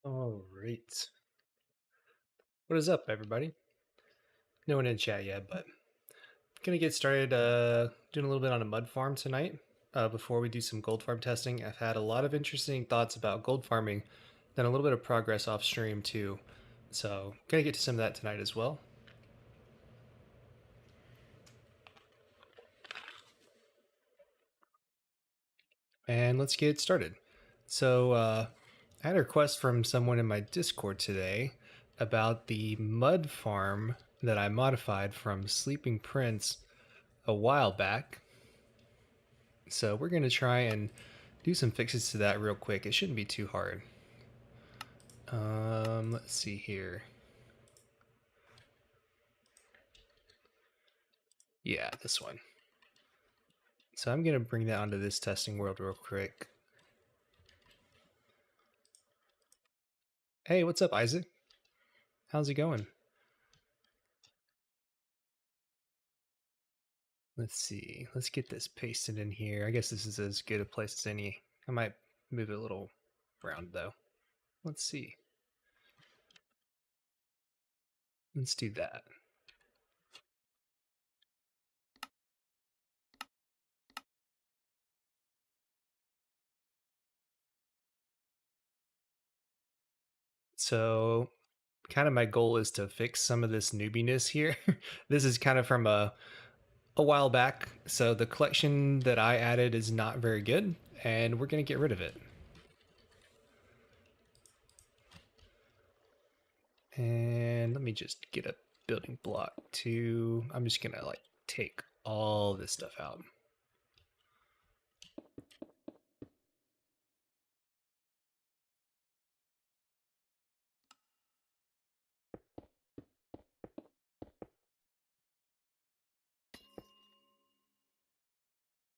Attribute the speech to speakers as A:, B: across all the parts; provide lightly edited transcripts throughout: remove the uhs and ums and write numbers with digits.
A: All right. What is up, everybody? No one in chat yet, but gonna get started doing a little bit on a mud farm tonight. Before we do some gold farm testing, I've had a lot of interesting thoughts about gold farming, done a little bit of progress off stream too. So gonna get to some of that tonight as well. And let's get started. So I had a request from someone in my Discord today about the mud farm that I modified from Sleeping Prince a while back. So we're going to try and do some fixes to that real quick. It shouldn't be too hard. Let's see here. Yeah, this one. So I'm going to bring that onto this testing world real quick. Hey, what's up, Isaac? How's it going? Let's see. Let's get this pasted in here. I guess this is as good a place as any. I might move it a little around, though. Let's see. Let's do that. So kind of my goal is to fix some of this newbiness here. This is kind of from a while back, so the collection that I added is not very good, and we're going to get rid of it. And let me just get a building block too. I'm just going to like take all this stuff out.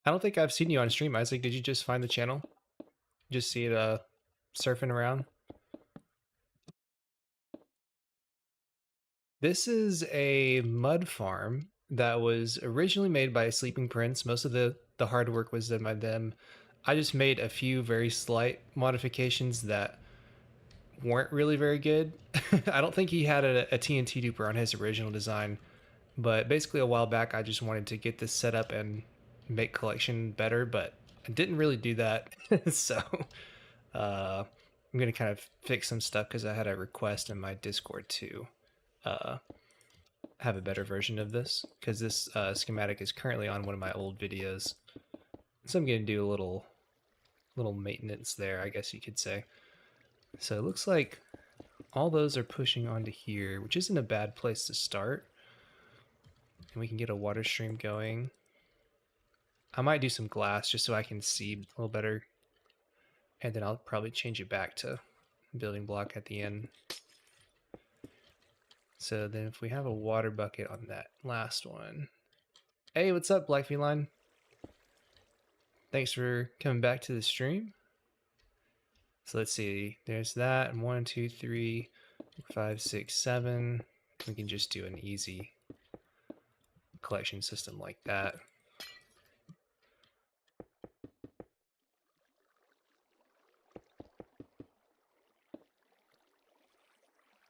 A: I don't think I've seen you on stream, Isaac. Did you just find the channel? Just see it surfing around? This is a mud farm that was originally made by Sleeping Prince. Most of the hard work was done by them. I just made a few very slight modifications that weren't really very good. I don't think he had a TNT duper on his original design, but basically a while back I just wanted to get this set up and make collection better, but I didn't really do that. So I'm gonna kind of fix some stuff because I had a request in my Discord to have a better version of this, because this schematic is currently on one of my old videos. So I'm gonna do a little maintenance there, I guess you could say. So it looks like all those are pushing onto here, which isn't a bad place to start. And we can get a water stream going. I might do some glass just so I can see a little better. And then I'll probably change it back to building block at the end. So then if we have a water bucket on that last one. Hey, what's up, Black Feline? Thanks for coming back to the stream. So let's see, there's that. 1, 2, 3, 5, 6, 7. We can just do an easy collection system like that.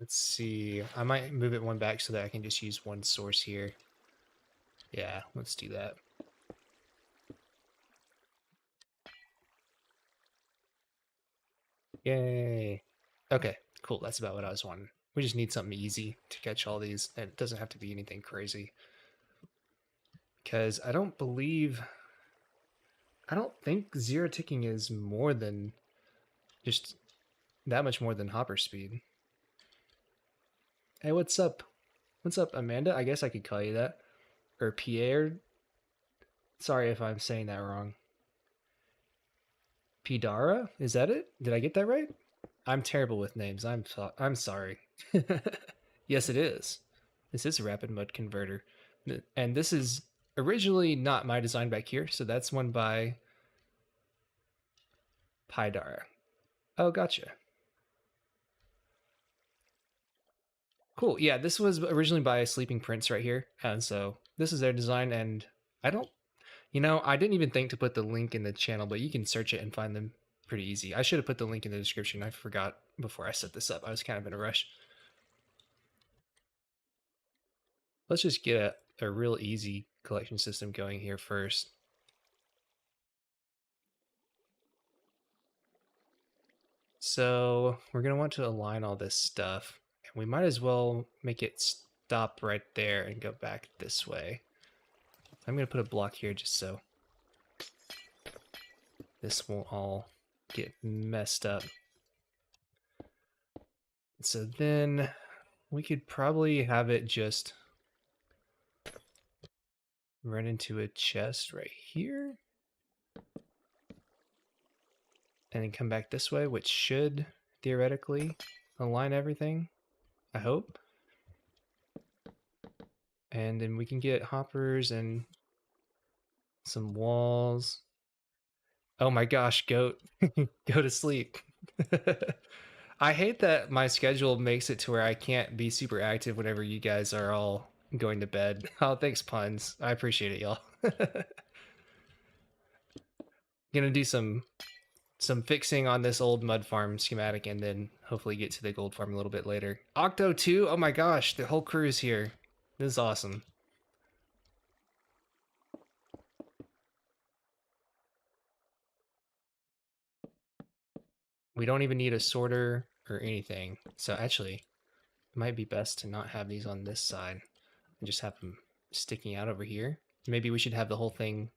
A: Let's see, I might move it one back so that I can just use one source here. Yeah, let's do that. Yay. Okay, cool. That's about what I was wanting. We just need something easy to catch all these, and it doesn't have to be anything crazy. Because I don't think zero ticking is more than just that much more than hopper speed. Hey, what's up? What's up, Amanda? I guess I could call you that. Or Pierre. Sorry if I'm saying that wrong. Pidara? Is that it? Did I get that right? I'm terrible with names. I'm sorry. Yes, it is. This is a rapid mode converter. And this is originally not my design back here, so that's one by Pidara. Oh, gotcha. Cool. Yeah, this was originally by Sleeping Prince right here. And so this is their design, and I didn't even think to put the link in the channel, but you can search it and find them pretty easy. I should have put the link in the description. I forgot before I set this up. I was kind of in a rush. Let's just get a real easy collection system going here first. So we're going to want to align all this stuff. And we might as well make it stop right there and go back this way. I'm going to put a block here just so this won't all get messed up. So then we could probably have it just run into a chest right here. And then come back this way, which should theoretically align everything, I hope. And then we can get hoppers and some walls. Oh my gosh, goat, go to sleep. I hate that my schedule makes it to where I can't be super active whenever you guys are all going to bed. Oh, thanks, puns. I appreciate it, y'all. Gonna do some fixing on this old mud farm schematic and then hopefully get to the gold farm a little bit later. Octo 2? Oh my gosh, the whole crew is here. This is awesome. We don't even need a sorter or anything. So actually, it might be best to not have these on this side and just have them sticking out over here. Maybe we should have the whole thing.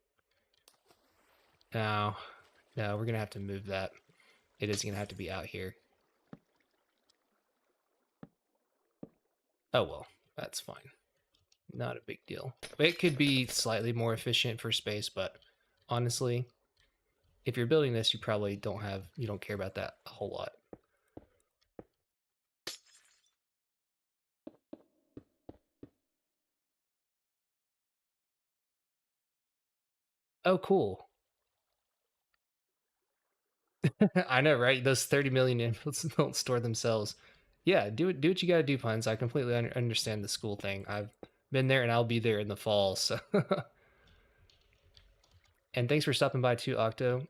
A: No, we're going to have to move that. It is going to have to be out here. Oh well, that's fine. Not a big deal. It could be slightly more efficient for space, but honestly, if you're building this, you probably don't care about that a whole lot. Oh, cool. I know, right? Those 30 million inputs don't store themselves. Yeah, do what you gotta do, puns. I completely understand the school thing. I've been there and I'll be there in the fall, so. And thanks for stopping by too, Octo.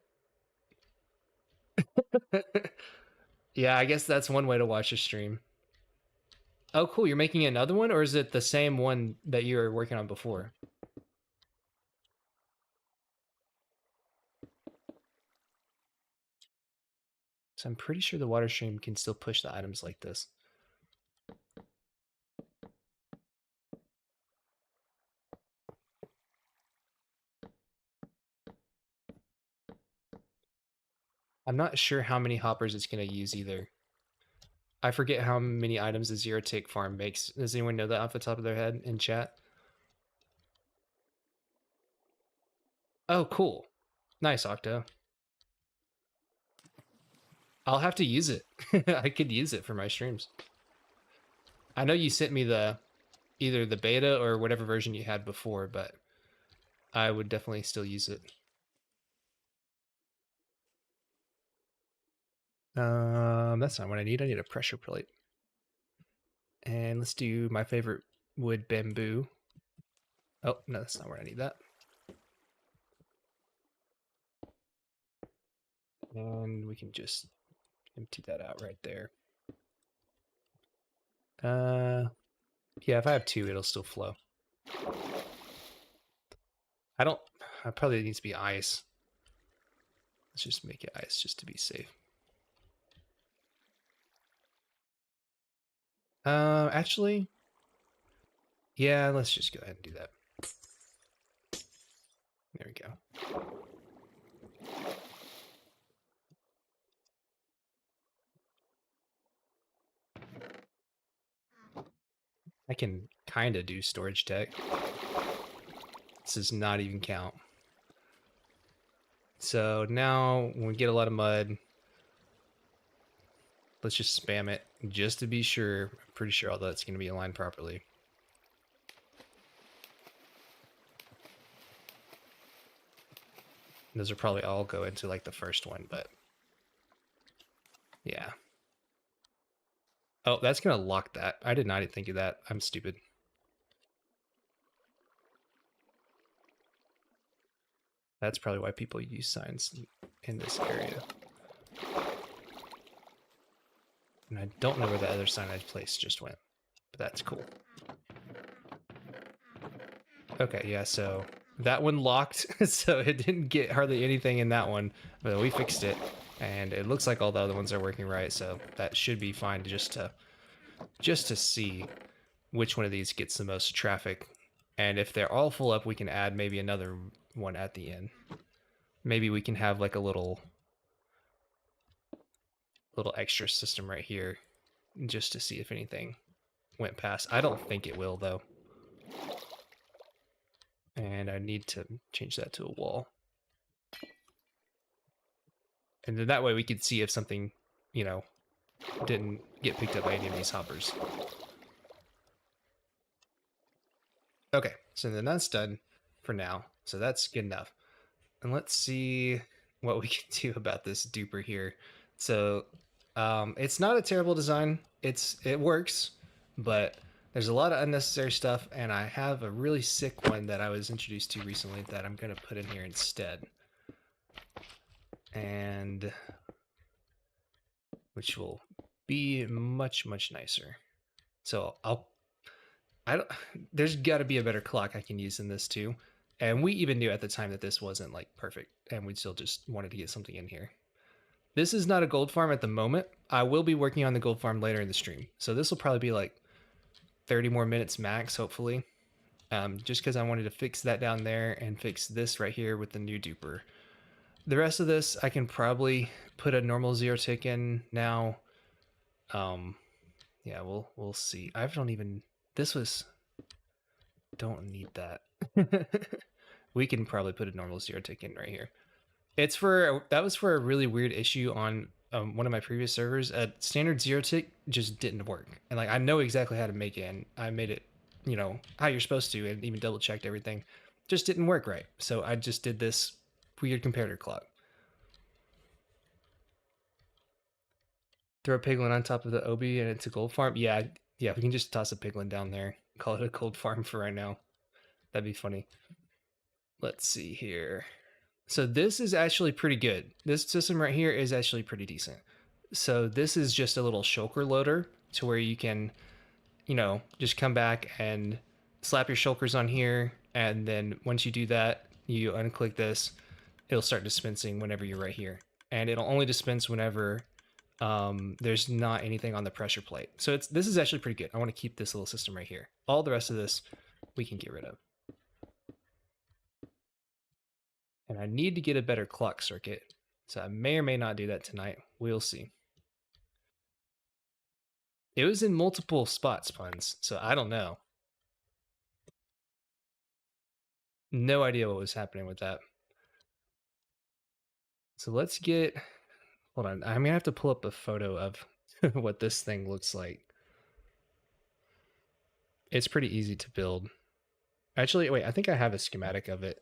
A: Yeah, I guess that's one way to watch a stream. Oh, cool. You're making another one, or is it the same one that you were working on before? So I'm pretty sure the water stream can still push the items like this. I'm not sure how many hoppers it's going to use either. I forget how many items the zero tick farm makes. Does anyone know that off the top of their head in chat? Oh, cool. Nice, Octo. I'll have to use it. I could use it for my streams. I know you sent me either the beta or whatever version you had before, but I would definitely still use it. That's not what I need. I need a pressure plate. And let's do my favorite wood, bamboo. Oh, no, that's not where I need that. And we can just empty that out right there. Yeah, if I have two, it'll still flow. I probably needs to be ice. Let's just make it ice just to be safe. Actually, yeah, let's just go ahead and do that. There we go. I can kind of do storage tech. This does not even count. So now when we get a lot of mud, let's just spam it just to be sure. I'm pretty sure all that's going to be aligned properly. Those are probably all go into like the first one, but yeah. Oh, that's going to lock that. I did not even think of that. I'm stupid. That's probably why people use signs in this area. And I don't know where the other cyanide place just went, but that's cool. Okay, yeah, so that one locked, so it didn't get hardly anything in that one, but we fixed it, and it looks like all the other ones are working right, so that should be fine just to see which one of these gets the most traffic. And if they're all full up, we can add maybe another one at the end. Maybe we can have like a little extra system right here just to see if anything went past. I don't think it will though. And I need to change that to a wall. And then that way we could see if something, you know, didn't get picked up by any of these hoppers. Okay, so then that's done for now. So that's good enough. And let's see what we can do about this duper here. So it's not a terrible design. It works, but there's a lot of unnecessary stuff, and I have a really sick one that I was introduced to recently that I'm going to put in here instead. And which will be much, much nicer. So there's got to be a better clock I can use in this too. And we even knew at the time that this wasn't like perfect, and we still just wanted to get something in here. This is not a gold farm at the moment. I will be working on the gold farm later in the stream. So this will probably be like 30 more minutes max, hopefully. Just because I wanted to fix that down there and fix this right here with the new duper. The rest of this, I can probably put a normal zero tick in now. Yeah, we'll see. I don't even, don't need that. We can probably put a normal zero tick in right here. That was for a really weird issue on one of my previous servers. A standard zero tick just didn't work, and like I know exactly how to make it, and I made it, how you're supposed to, and even double checked everything. Just didn't work right, so I just did this weird comparator clock. Throw a piglin on top of the obi, and it's a gold farm. Yeah, we can just toss a piglin down there. Call it a gold farm for right now. That'd be funny. Let's see here. So this is actually pretty good. This system right here is actually pretty decent. So this is just a little shulker loader to where you can, just come back and slap your shulkers on here. And then once you do that, you unclick this, it'll start dispensing whenever you're right here. And it'll only dispense whenever there's not anything on the pressure plate. So this is actually pretty good. I want to keep this little system right here. All the rest of this we can get rid of. And I need to get a better clock circuit. So I may or may not do that tonight. We'll see. It was in multiple spots, Puns, so I don't know. No idea what was happening with that. So let's get... Hold on. I'm going to have to pull up a photo of what this thing looks like. It's pretty easy to build. Actually, wait, I think I have a schematic of it.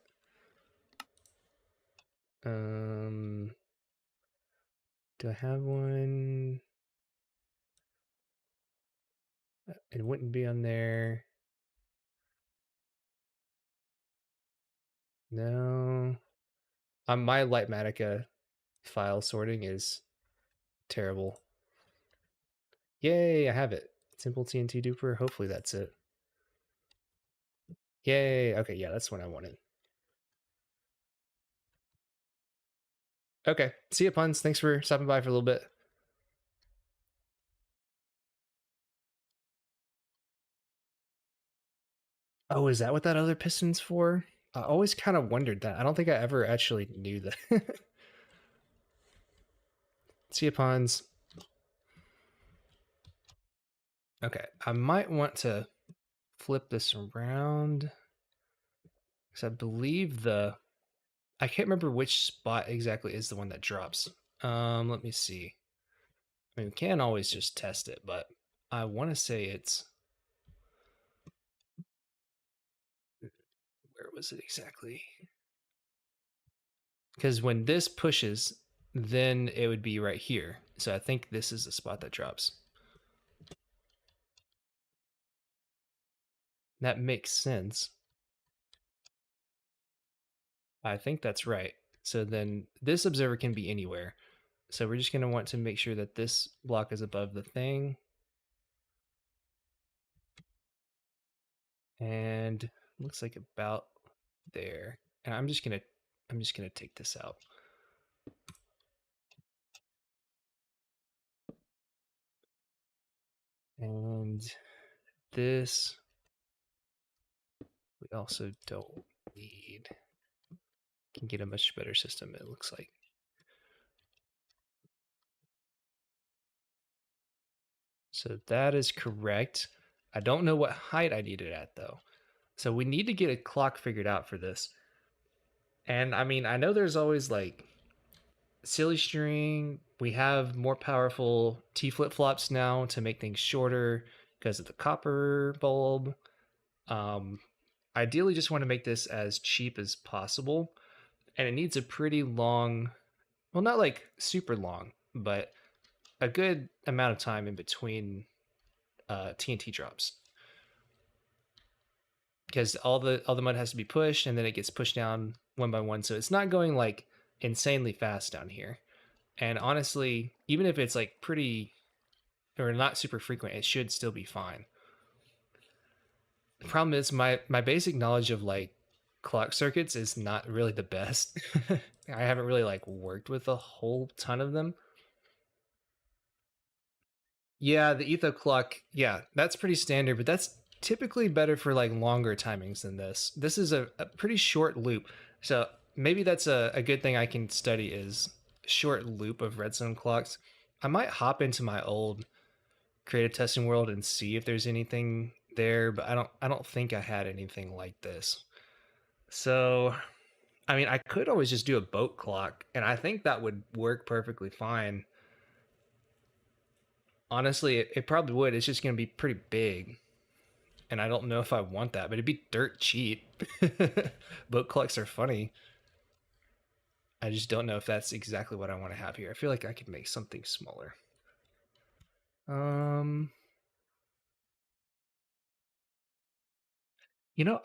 A: Do I have one? It wouldn't be on there. No. My Lightmatica file sorting is terrible. Yay, I have it. Simple TNT duper. Hopefully that's it. Yay. Okay, yeah, that's what I wanted. Okay. See ya, Puns. Thanks for stopping by for a little bit. Oh, is that what that other piston's for? I always kind of wondered that. I don't think I ever actually knew that. See ya, Puns. Okay, I might want to flip this around. Because I believe I can't remember which spot exactly is the one that drops. Let me see. I mean, we can always just test it, but I want to say it's... Where was it exactly? Because when this pushes, then it would be right here. So I think this is the spot that drops. That makes sense. I think that's right. So then this observer can be anywhere. So we're just going to want to make sure that this block is above the thing. And looks like about there. And I'm just going to take this out. And this we also don't need. Can get a much better system, it looks like. So that is correct. I don't know what height I need it at though. So we need to get a clock figured out for this. And I mean, I know there's always like silly string. We have more powerful T flip flops now to make things shorter because of the copper bulb. Um, Ideally, just want to make this as cheap as possible. And it needs a pretty long, well, not like super long, but a good amount of time in between TNT drops. Because all the mud has to be pushed and then it gets pushed down one by one. So it's not going like insanely fast down here. And honestly, even if it's like pretty or not super frequent, it should still be fine. The problem is my basic knowledge of like clock circuits is not really the best. I haven't really like worked with a whole ton of them. Yeah, the etho clock, yeah, that's pretty standard, but that's typically better for like longer timings than this. This is a pretty short loop. So maybe that's a good thing I can study is short loop of redstone clocks. I might hop into my old creative testing world and see if there's anything there, but I don't think I had anything like this. So I mean I could always just do a boat clock, and I think that would work perfectly fine. Honestly, it probably would. It's just gonna be pretty big. And I don't know if I want that, but it'd be dirt cheap. Boat clocks are funny. I just don't know if that's exactly what I want to have here. I feel like I could make something smaller. Um,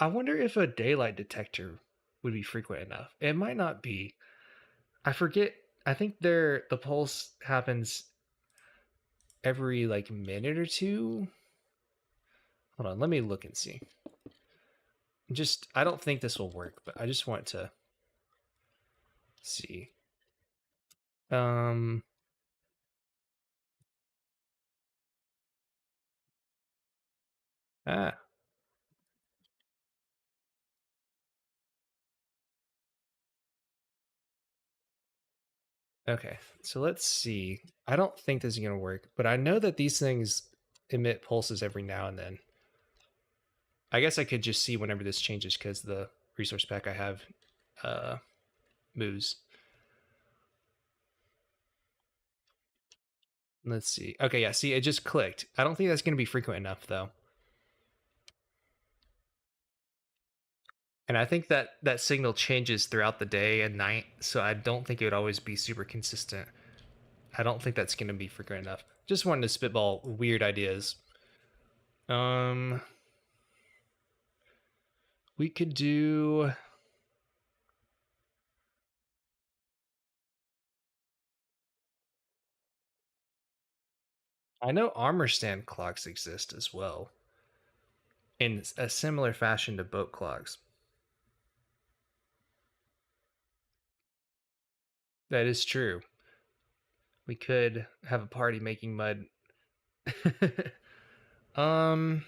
A: I wonder if a daylight detector would be frequent enough. It might not be. I forget. I think the pulse happens every like minute or two. Hold on, let me look and see. Just I don't think this will work, but I just want to see. Um ah, okay. So let's see. I don't think this is gonna work, but I know that these things emit pulses every now and then. I guess I could just see whenever this changes because the resource pack I have uh moves. Let's see. Okay, yeah, see, it just clicked. I don't think that's gonna be frequent enough though. And I think that that signal changes throughout the day and night, so I don't think it would always be super consistent. I don't think that's going to be frequent enough. Just wanted to spitball weird ideas. Um, we could do. I know armor stand clocks exist as well, in a similar fashion to boat clocks. That is true. We could have a party making mud. um,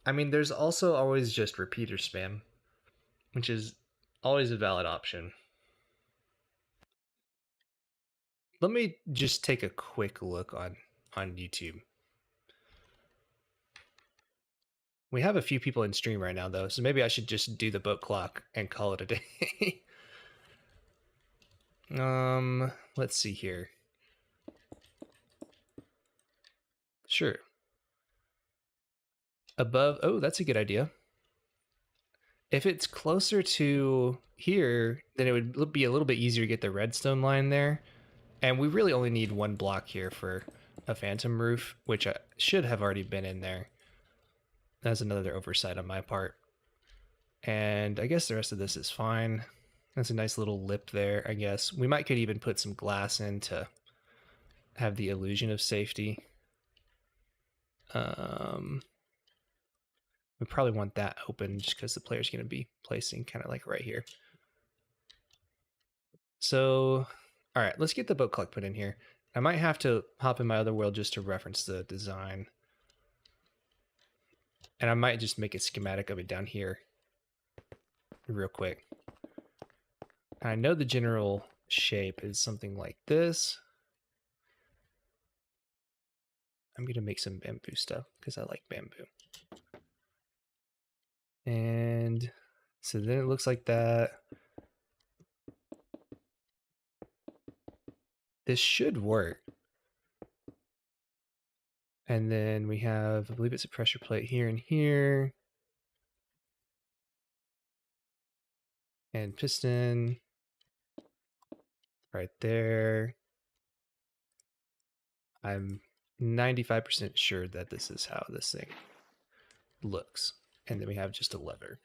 A: I mean, there's also always just repeater spam, which is always a valid option. Let me just take a quick look on YouTube. We have a few people in stream right now though, so maybe I should just do the boat clock and call it a day. Let's see here. Sure. Above, oh, that's a good idea. If it's closer to here, then it would be a little bit easier to get the redstone line there. And we really only need one block here for a phantom roof, which should have already been in there. That's another oversight on my part. And I guess the rest of this is fine. That's a nice little lip there, I guess. We might could even put some glass in to have the illusion of safety. We probably want that open just because the player's going to be placing kind of like right here. So, all right, let's get the boat collect put in here. I might have to hop in my other world just to reference the design. And I might just make a schematic of it down here real quick. And I know the general shape is something like this. I'm going to make some bamboo stuff because I like bamboo. And so then it looks like that. This should work. And then we have, I believe it's a pressure plate here and here. And piston right there. I'm 95% sure that this is how this thing looks. And then we have just a lever.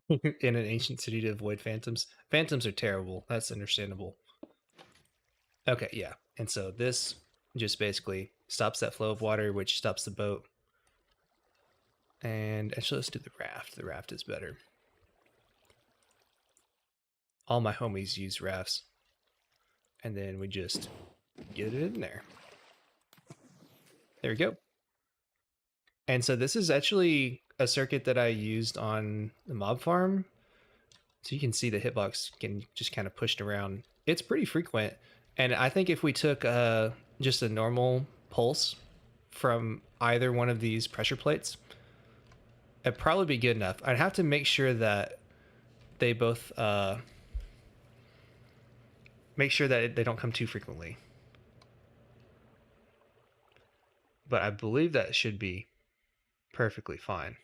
A: In an ancient city to avoid phantoms. Phantoms are terrible. That's understandable. Okay, yeah. And so this just basically stops that flow of water, which stops the boat. And actually, let's do the raft. The raft is better. All my homies use rafts. And then we just get it in there. There we go. And so this is actually a circuit that I used on the mob farm. So you can see the hitbox getting just kind of pushed around. It's pretty frequent. And I think if we took just a normal pulse from either one of these pressure plates, it'd probably be good enough. I'd have to make sure that they both make sure that they don't come too frequently. But I believe that should be perfectly fine.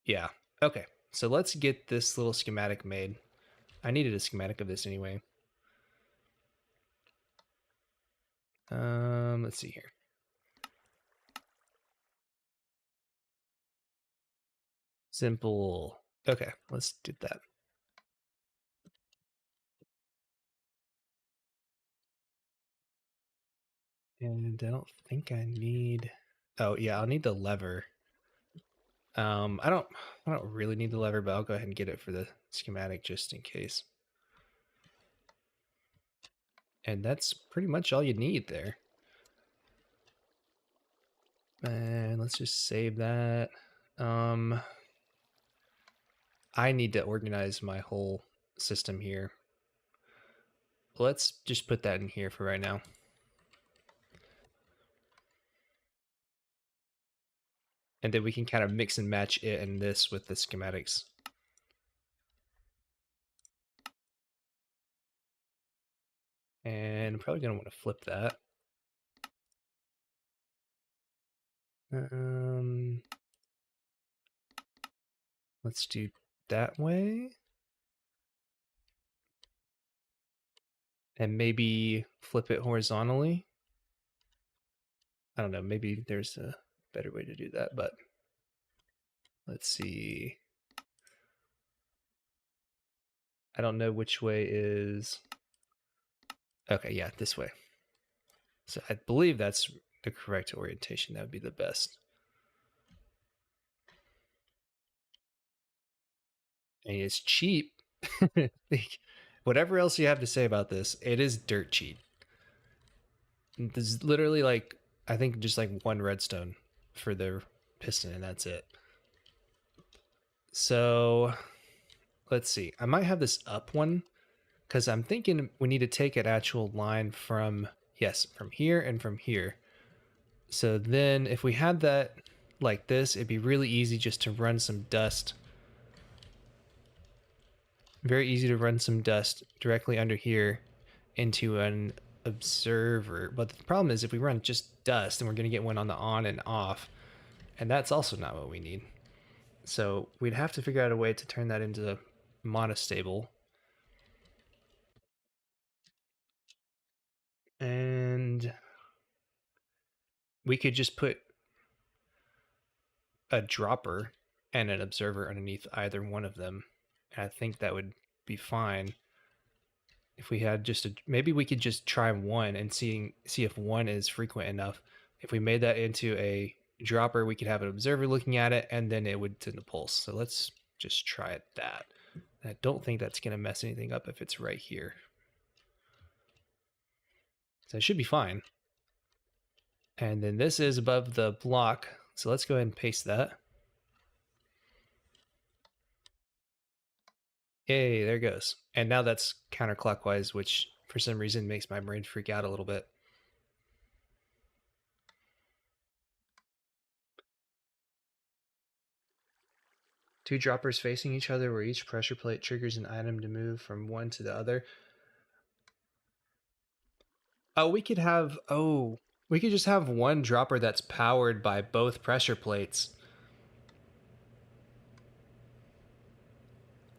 A: Yeah. Okay. So let's get this little schematic made. I needed a schematic of this anyway. Let's see here. Simple. Okay, let's do that. And I don't think I need. Oh yeah, I'll need the lever. I don't really need the lever, but I'll go ahead and get it for the schematic just in case. And that's pretty much all you need there. And let's just save that. I need to organize my whole system here. Let's just put that in here for right now. And then we can kind of mix and match it and this with the schematics. And I'm probably going to want to flip that. Let's do that way. And maybe flip it horizontally. I don't know, maybe there's a better way to do that, but let's see. I don't know which way is. Okay, yeah, this way. So I believe that's the correct orientation. That would be the best. And it's cheap. Whatever else you have to say about this, it is dirt cheap. There's literally like, I think just like one redstone for the piston, and that's it. So let's see. I might have this up one because I'm thinking we need to take an actual line from, yes, from here and from here. So then if we had that like this, it'd be really easy just to run some dust. Very easy to run some dust directly under here into an observer. But the problem is if we run just dust, then we're going to get one on the on and off. And that's also not what we need. So we'd have to figure out a way to turn that into monostable. And we could just put a dropper and an observer underneath either one of them. And I think that would be fine. If we had just a, maybe we could just try one and see if one is frequent enough. If we made that into a dropper, we could have an observer looking at it, and then it would send a pulse. So let's just try it that. I don't think that's going to mess anything up if it's right here. So it should be fine. And then this is above the block. So let's go ahead and paste that. Yay, there it goes. And now that's counterclockwise, which for some reason makes my brain freak out a little bit. Two droppers facing each other where each pressure plate triggers an item to move from one to the other. Oh, we could have, we could just have one dropper that's powered by both pressure plates.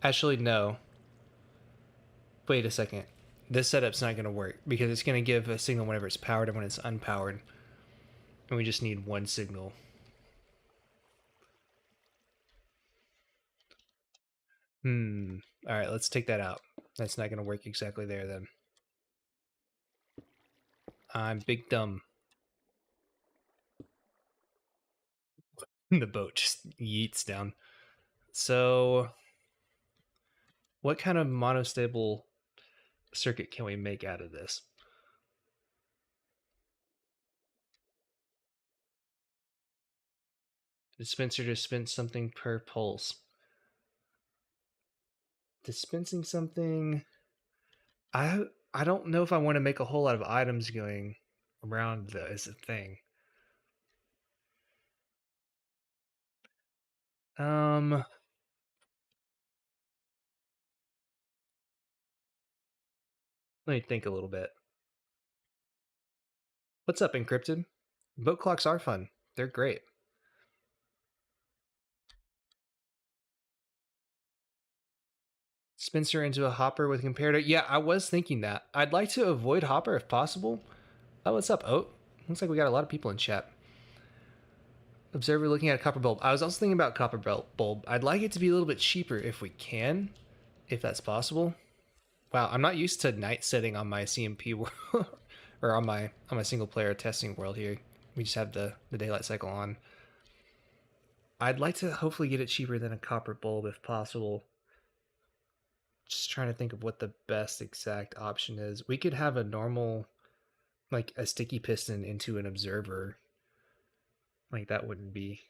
A: Actually, no. Wait a second. This setup's not going to work because it's going to give a signal whenever it's powered and when it's unpowered. And we just need one signal. All right, let's take that out. That's not going to work exactly there then. I'm big dumb. The boat just yeets down. So, what kind of monostable circuit can we make out of this? Dispenser dispense something per pulse. Dispensing something. I don't know if I want to make a whole lot of items going around though is a thing. Let me think a little bit. What's up, Encrypted? Boat clocks are fun. They're great. Spencer into a hopper with comparator. Yeah, I was thinking that. I'd like to avoid hopper if possible. Oh, what's up, Oat? Looks like we got a lot of people in chat. Observer looking at a copper bulb. I was also thinking about copper bulb. I'd like it to be a little bit cheaper if we can, if that's possible. Wow, I'm not used to night setting on my CMP world or on my single player testing world here. We just have the daylight cycle on. I'd like to hopefully get it cheaper than a copper bulb if possible. Just trying to think of what the best exact option is. We could have a normal, like a sticky piston into an observer. Like that'd be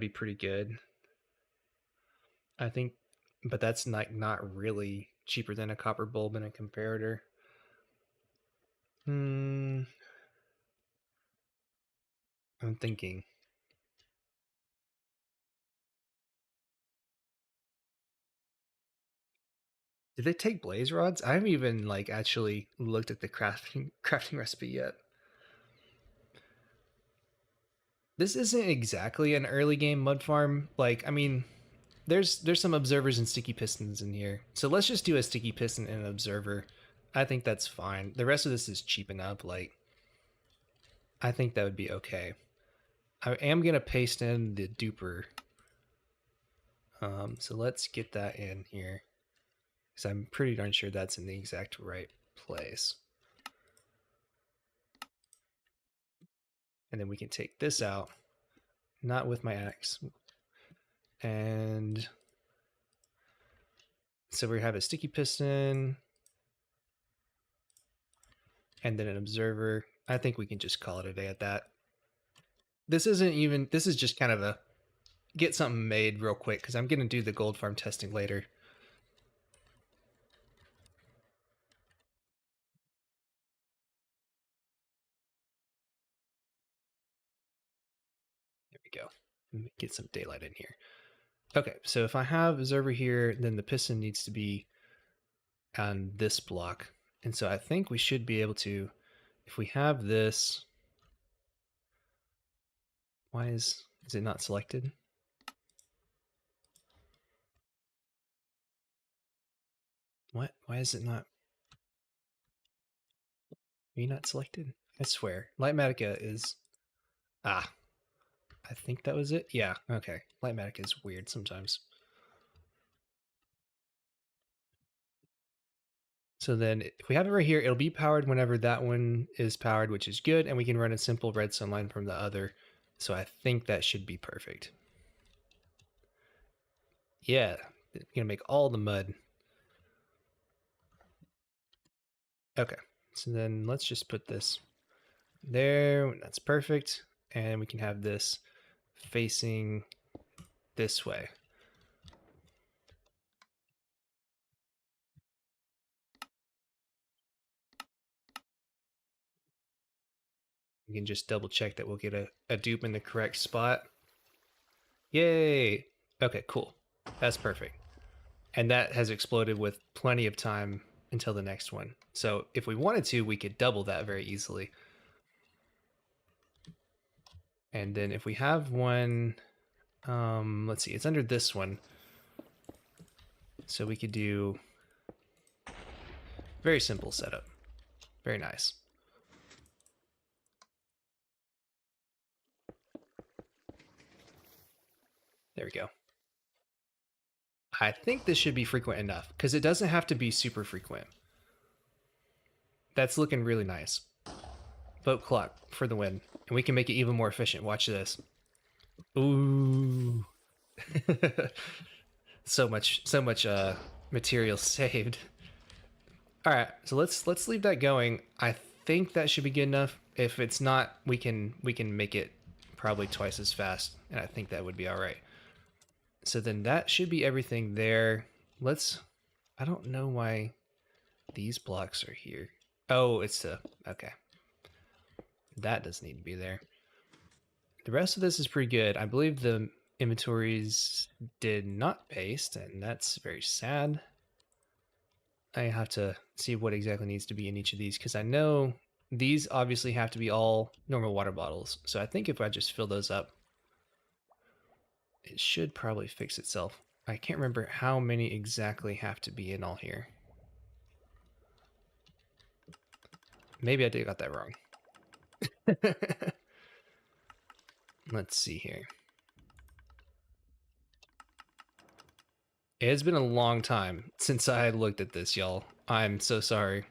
A: pretty good. I think, but that's not really cheaper than a copper bulb and a comparator. I'm thinking. Did they take blaze rods? I haven't even like actually looked at the crafting recipe yet. This isn't exactly an early game mud farm. Like, I mean, there's some observers and sticky pistons in here. So let's just do a sticky piston and an observer. I think that's fine. The rest of this is cheap enough. Like, I think that would be okay. I am gonna paste in the duper. So let's get that in here because I'm pretty darn sure that's in the exact right place. And then we can take this out, not with my axe. And so we have a sticky piston and then an observer. I think we can just call it a day at that. This isn't even, this is just kind of a get something made real quick because I'm going to do the gold farm testing later. There we go. Let me get some daylight in here. Okay, so if I have observer here, then the piston needs to be on this block. And so I think we should be able to, if we have this, why is it not selected? What? Why is it not? Are you not selected? I swear. Lightmatica is Ah, I think that was it. Yeah, okay. Lightmatic is weird sometimes. So then if we have it right here, it'll be powered whenever that one is powered, which is good. And we can run a simple redstone line from the other. So I think that should be perfect. Yeah, gonna make all the mud. Okay, so then let's just put this there. That's perfect. And we can have this facing this way. We can just double check that we'll get a dupe in the correct spot. Yay! Okay, cool. That's perfect. And that has exploded with plenty of time until the next one. So if we wanted to, we could double that very easily. And then if we have one, let's see, it's under this one. So we could do very simple setup. Very nice. There we go. I think this should be frequent enough because it doesn't have to be super frequent. That's looking really nice. Vote clock for the win. And we can make it even more efficient. Watch this. Ooh. so much material saved. All right, so let's leave that going. I think that should be good enough. If it's not, we can make it probably twice as fast, and I think that would be all right. So then that should be everything there. Let's. I don't know why these blocks are here. Oh, it's the okay. That doesn't need to be there. The rest of this is pretty good. I believe the inventories did not paste, and that's very sad. I have to see what exactly needs to be in each of these because I know these obviously have to be all normal water bottles. So I think if I just fill those up, it should probably fix itself. I can't remember how many exactly have to be in all here. Maybe I did got that wrong. Let's see here. It has been a long time since I looked at this, y'all. I'm so sorry.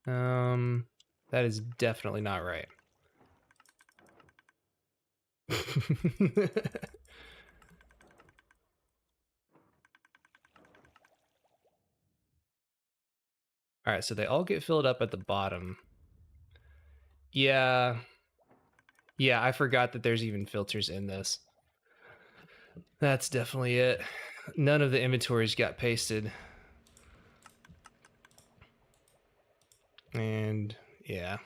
A: That is definitely not right. All right, so they all get filled up at the bottom. Yeah. Yeah, I forgot that there's even filters in this. That's definitely it. None of the inventories got pasted. And yeah.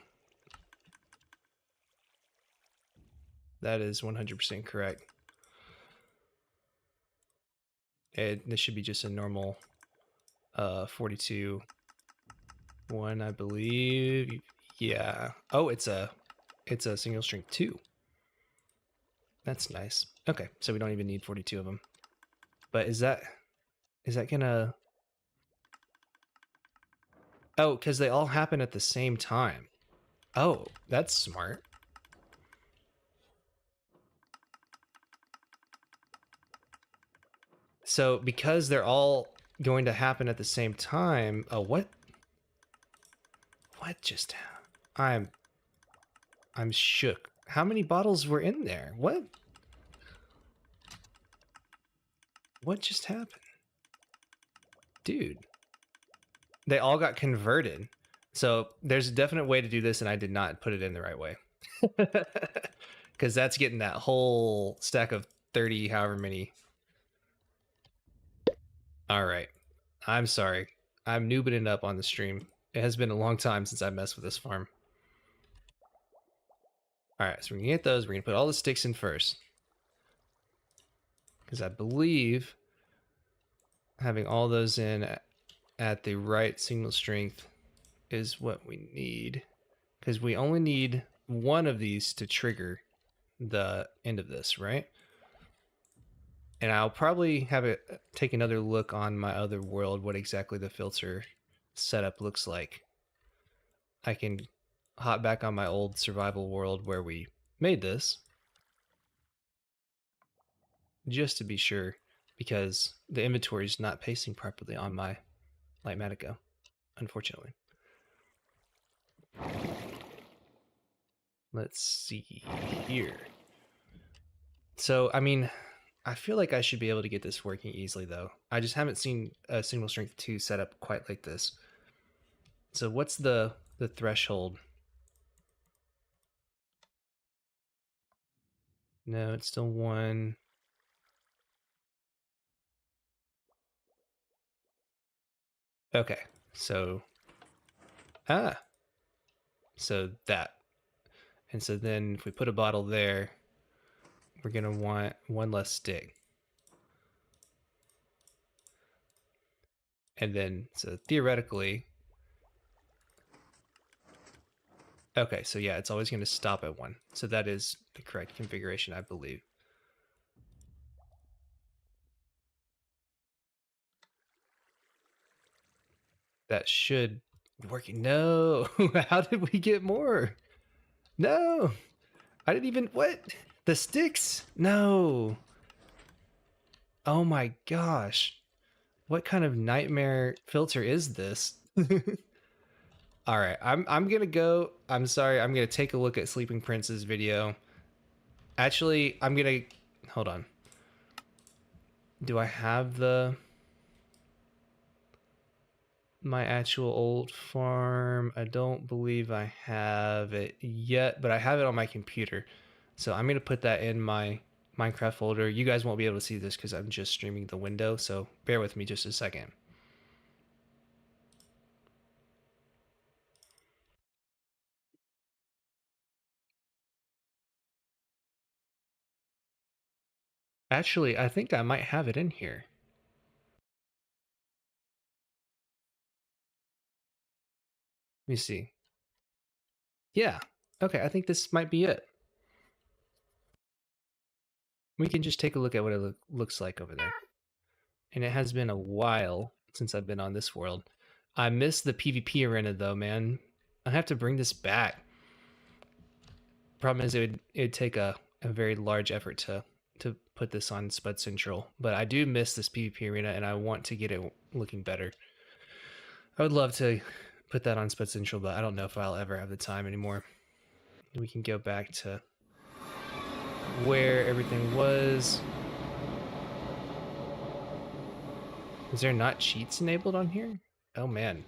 A: That is 100% correct. This should be just a normal 42 one, I believe. Yeah. Oh, it's a single string 2. That's nice. Okay, so we don't even need 42 of them. But is that gonna... Oh, because they all happen at the same time. Oh, that's smart. So because they're all going to happen at the same time... Oh, what just... I'm shook. How many bottles were in there? What just happened? Dude. They all got converted. So there's a definite way to do this, and I did not put it in the right way. Because that's getting that whole stack of 30, however many. All right. I'm sorry. I'm noobing it up on the stream. It has been a long time since I messed with this farm. All right, so we're going to get those. We're going to put all the sticks in first. Because I believe having all those in at the right signal strength is what we need. Because we only need one of these to trigger the end of this, right? And I'll probably have it take another look on my other world what exactly the filter setup looks like. I can hop back on my old survival world where we made this, just to be sure, because the inventory is not pacing properly on my Lightmatica, unfortunately. Let's see here. So, I mean, I feel like I should be able to get this working easily, though. I just haven't seen a single strength 2 set up quite like this. So what's the threshold? No, it's still 1. Okay, so so that. And so then if we put a bottle there, we're gonna want 1 less stick. And then, so theoretically, okay, so yeah, it's always gonna stop at 1. So that is the correct configuration, I believe. That should be working. No, how did we get more? No, I didn't even, what? The sticks? No. Oh my gosh. What kind of nightmare filter is this? All right, I'm gonna go. I'm sorry. I'm gonna take a look at Sleeping Prince's video. Actually, I'm gonna hold on. Do I have the my actual old farm? I don't believe I have it yet, but I have it on my computer. So I'm gonna put that in my Minecraft folder. You guys won't be able to see this because I'm just streaming the window, so bear with me just a second. Actually, I think I might have it in here. Let me see. Yeah. Okay, I think this might be it. We can just take a look at what it looks like over there. And it has been a while since I've been on this world. I miss the PvP arena though, man. I have to bring this back. Problem is it'd take a very large effort to put this on Spud Central. But I do miss this PvP arena and I want to get it looking better. I would love to put that on Spud Central, but I don't know if I'll ever have the time anymore. We can go back to where everything was. Is there not cheats enabled on here? Oh man.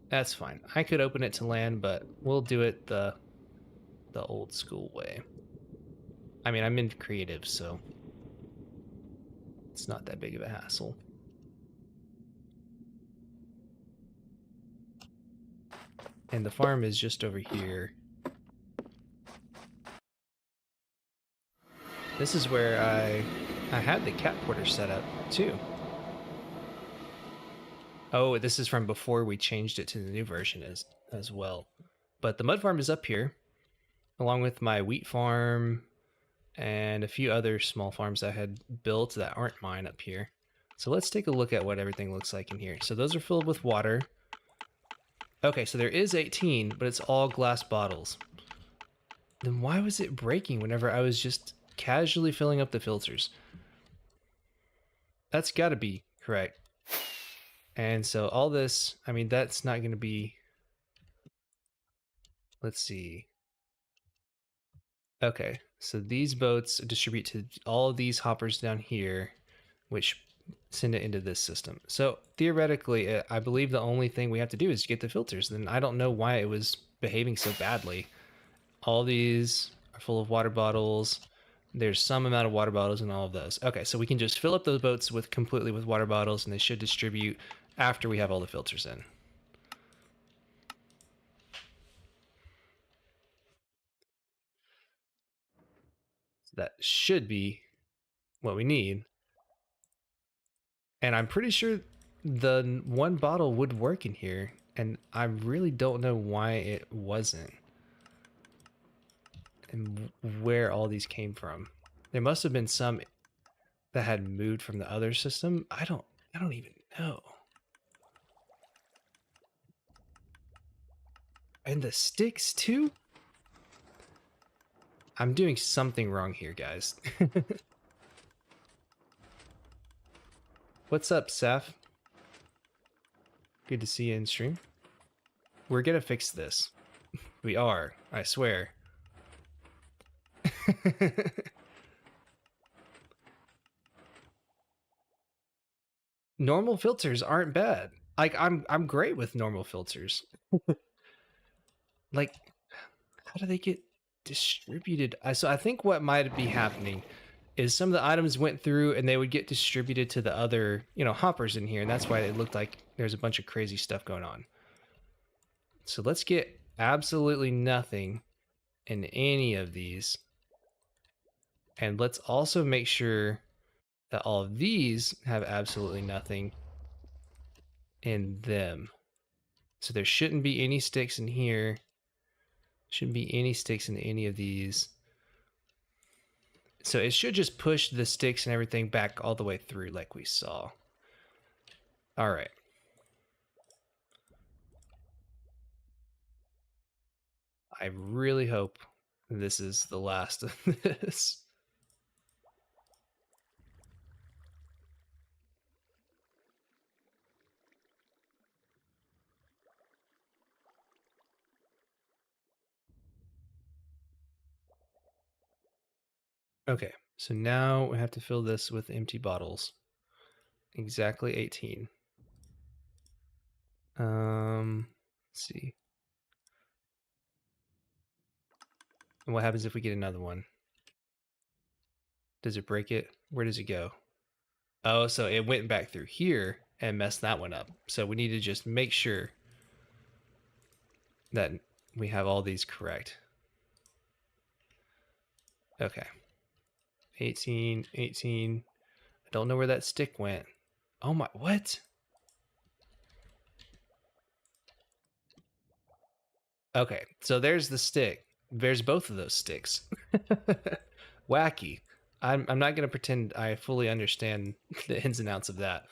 A: That's fine. I could open it to land, but we'll do it the old school way. I mean, I'm in creative, so it's not that big of a hassle. And the farm is just over here. This is where I had the cat porter set up too. Oh, this is from before we changed it to the new version as well. But the mud farm is up here, along with my wheat farm and a few other small farms I had built that aren't mine up here. So let's take a look at what everything looks like in here. So those are filled with water. Okay, so there is 18, but it's all glass bottles. Then why was it breaking whenever I was just casually filling up the filters? That's got to be correct. And so all this, I mean, that's not going to be... Let's see. Okay, so these boats distribute to all of these hoppers down here, which send it into this system. So theoretically, I believe the only thing we have to do is get the filters. Then I don't know why it was behaving so badly. All these are full of water bottles. There's some amount of water bottles in all of those. Okay, so we can just fill up those boats completely with water bottles, and they should distribute after we have all the filters in. So that should be what we need. And I'm pretty sure the one bottle would work in here, and I really don't know why it wasn't. And where all these came from. There must have been some that had moved from the other system. I don't even know. And the sticks too? I'm doing something wrong here, guys. What's up, Seth? Good to see you in stream. We're gonna fix this. We are, I swear. Normal filters aren't bad. Like I'm great with normal filters. Like, how do they get distributed? So I think what might be happening is some of the items went through and they would get distributed to the other, hoppers in here, and that's why it looked like there's a bunch of crazy stuff going on. So let's get absolutely nothing in any of these. And let's also make sure that all of these have absolutely nothing in them. So there shouldn't be any sticks in here. Shouldn't be any sticks in any of these. So it should just push the sticks and everything back all the way through like we saw. All right. I really hope this is the last of this. Okay, so now we have to fill this with empty bottles. Exactly 18. Let's see. And what happens if we get another one? Does it break it? Where does it go? Oh, so it went back through here and messed that one up. So we need to just make sure that we have all these correct. Okay. 18, 18. I don't know where that stick went. Oh my, what? Okay, so there's the stick. There's both of those sticks. Wacky. I'm not going to pretend I fully understand the ins and outs of that.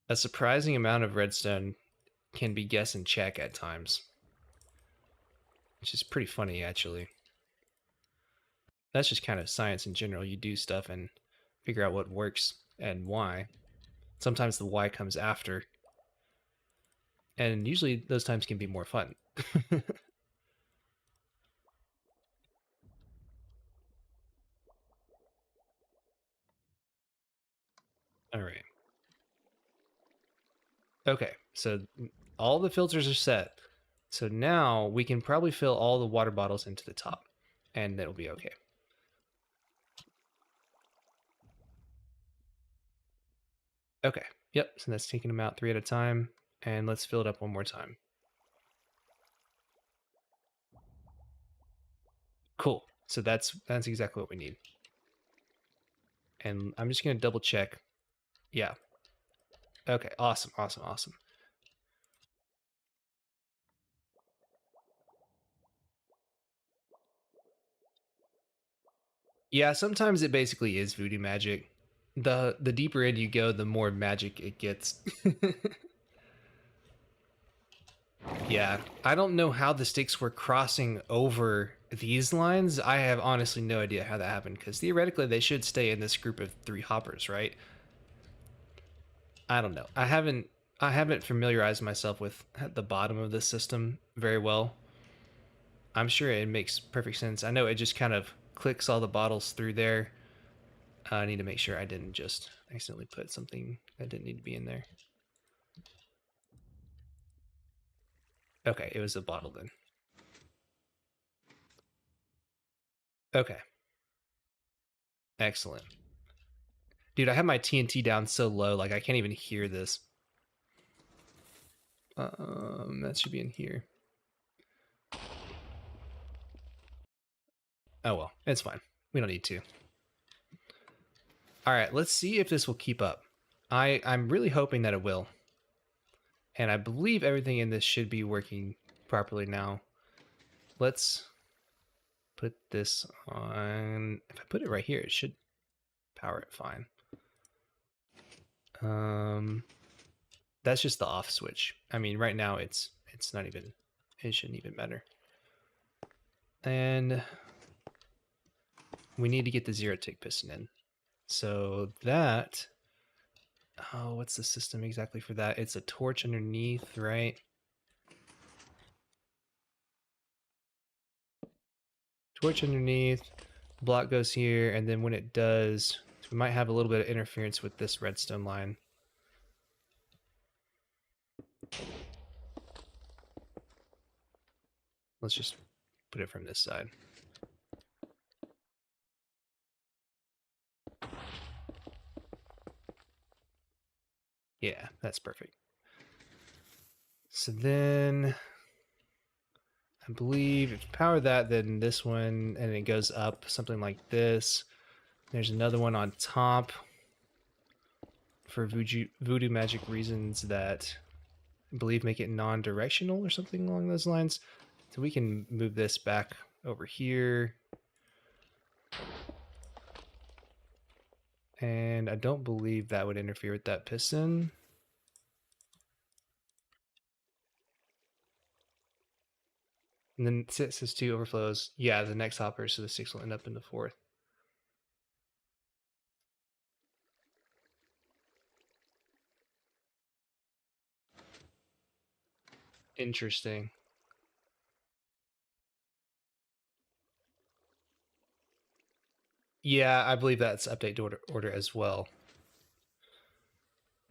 A: A surprising amount of redstone can be guess and check at times, which is pretty funny, actually. That's just kind of science in general. You do stuff and figure out what works and why. Sometimes the why comes after, and usually those times can be more fun. All right. Okay, so all the filters are set. So now we can probably fill all the water bottles into the top, and it'll be okay. Okay, yep, so that's taking them out 3 at a time, and let's fill it up one more time. Cool, so that's exactly what we need. And I'm just gonna double check. Yeah. Okay, awesome, awesome, awesome. Yeah, sometimes it basically is voodoo magic. The deeper in you go, the more magic it gets. Yeah, I don't know how the sticks were crossing over these lines. I have honestly no idea how that happened, because theoretically they should stay in this group of 3 hoppers, right? I don't know. I haven't familiarized myself with the bottom of the system very well. I'm sure it makes perfect sense. I know it just kind of clicks all the bottles through there. I need to make sure I didn't just accidentally put something that didn't need to be in there. Okay, it was a bottle then. Okay. Excellent. Dude, I have my TNT down so low, like I can't even hear this. That should be in here. Oh well, it's fine. We don't need to. All right, let's see if this will keep up. I'm really hoping that it will. And I believe everything in this should be working properly now. Let's put this on. If I put it right here, it should power it fine. That's just the off switch. I mean, right now it's not even, it shouldn't even matter. And we need to get the zero tick piston in. So that, oh, what's the system exactly for that? It's a torch underneath, right? Torch underneath, block goes here, and then when it does, we might have a little bit of interference with this redstone line. Let's just put it from this side. Yeah, that's perfect. So then I believe if you power that, then this one, and it goes up something like this. There's another one on top for voodoo magic reasons that I believe make it non-directional or something along those lines. So we can move this back over here. And I don't believe that would interfere with that piston. And then 6 is 2 overflows. Yeah, the next hopper, so the 6 will end up in the 4th. Interesting. Yeah, I believe that's update order as well.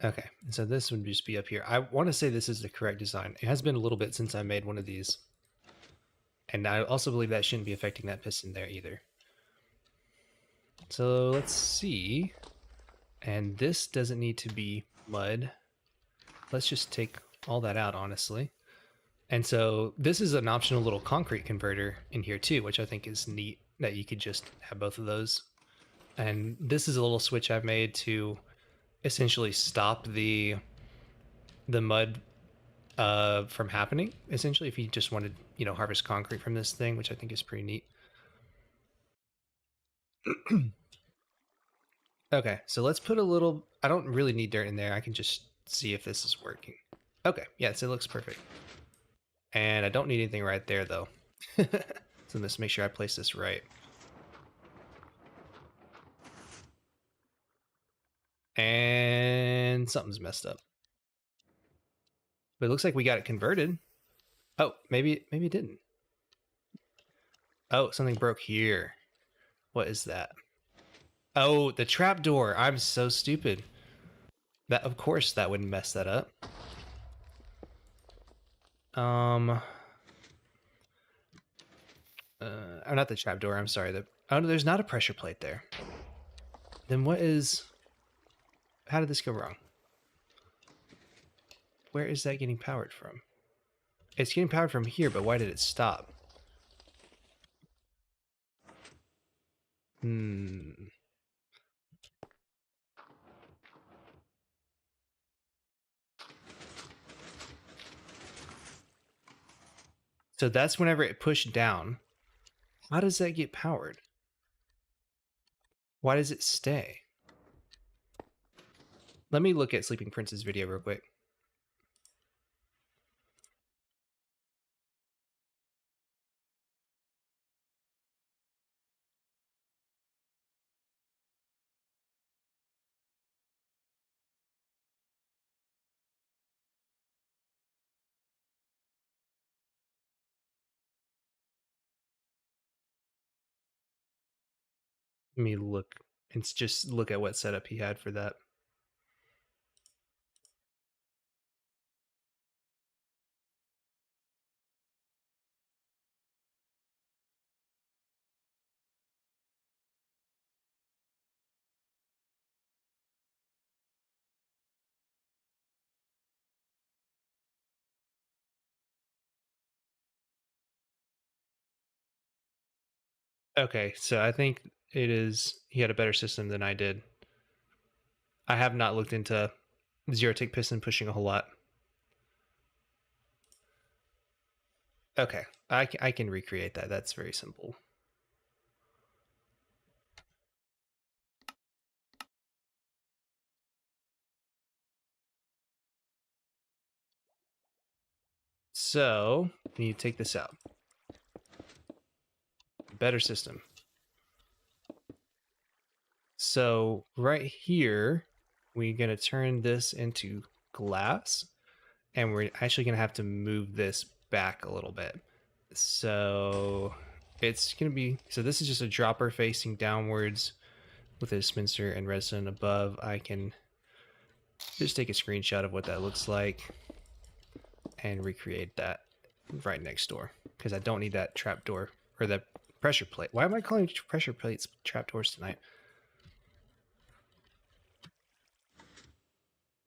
A: Okay, so this would just be up here. I want to say this is the correct design. It has been a little bit since I made one of these. And I also believe that shouldn't be affecting that piston there either. So let's see. And this doesn't need to be mud. Let's just take all that out, honestly. And so this is an optional little concrete converter in here too, which I think is neat that you could just have both of those. And this is a little switch I've made to essentially stop the mud from happening. Essentially, if you just wanted, harvest concrete from this thing, which I think is pretty neat. Okay, so let's put a little. I don't really need dirt in there. I can just see if this is working. Okay, yes, it looks perfect. And I don't need anything right there though. So let's make sure I place this right. And something's messed up. But it looks like we got it converted. Oh, maybe it didn't. Oh, something broke here. What is that? Oh, the trapdoor. I'm so stupid. That, of course, that wouldn't mess that up. Oh, not the trapdoor. I'm sorry. Oh, no, there's not a pressure plate there. Then what is? How did this go wrong? Where is that getting powered from? It's getting powered from here, but why did it stop? Hmm. So that's whenever it pushed down. How does that get powered? Why does it stay? Let me look at Sleeping Prince's video real quick. Let me look and just look at what setup he had for that. Okay, so I think it is. He had a better system than I did. I have not looked into zero tick piston pushing a whole lot. Okay, I can recreate that. That's very simple. So we need to take this out. Better system. So right here, we're going to turn this into glass, and we're actually going to have to move this back a little bit. So it's going to be, so this is just a dropper facing downwards with a dispenser and redstone above. I can just take a screenshot of what that looks like and recreate that right next door, because I don't need that trapdoor or the pressure plate. Why am I calling pressure plates trapdoors tonight?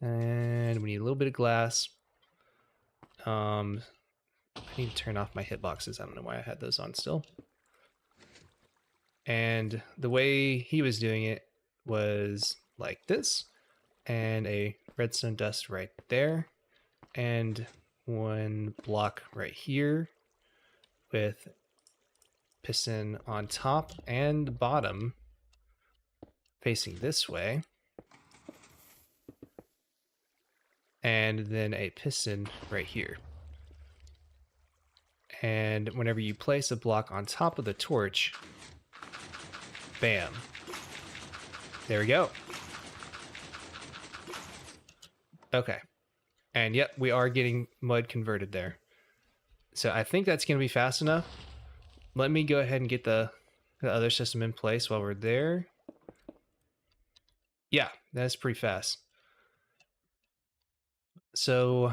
A: And we need a little bit of glass. I need to turn off my hitboxes. I don't know why I had those on still. And the way he was doing it was like this, and a redstone dust right there, and one block right here with piston on top and bottom facing this way, and then a piston right here. And whenever you place a block on top of the torch, bam, there we go. Okay. And yep, we are getting mud converted there. So I think that's going to be fast enough. Let me go ahead and get the other system in place while we're there. Yeah, that's pretty fast. So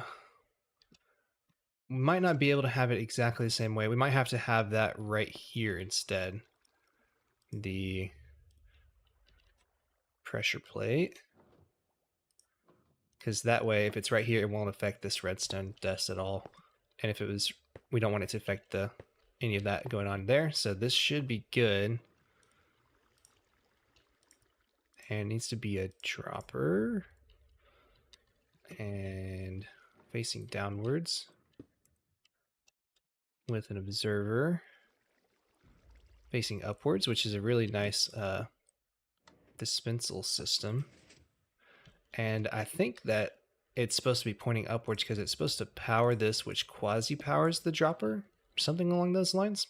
A: we might not be able to have it exactly the same way. We might have to have that right here instead. The pressure plate. Because that way, if it's right here, it won't affect this redstone dust at all. And if it was, we don't want it to affect any of that going on there. So this should be good. And it needs to be a dropper. And facing downwards. With an observer. Facing upwards, which is a really nice dispensal system. And I think that it's supposed to be pointing upwards because it's supposed to power this, which quasi-powers the dropper. Something along those lines.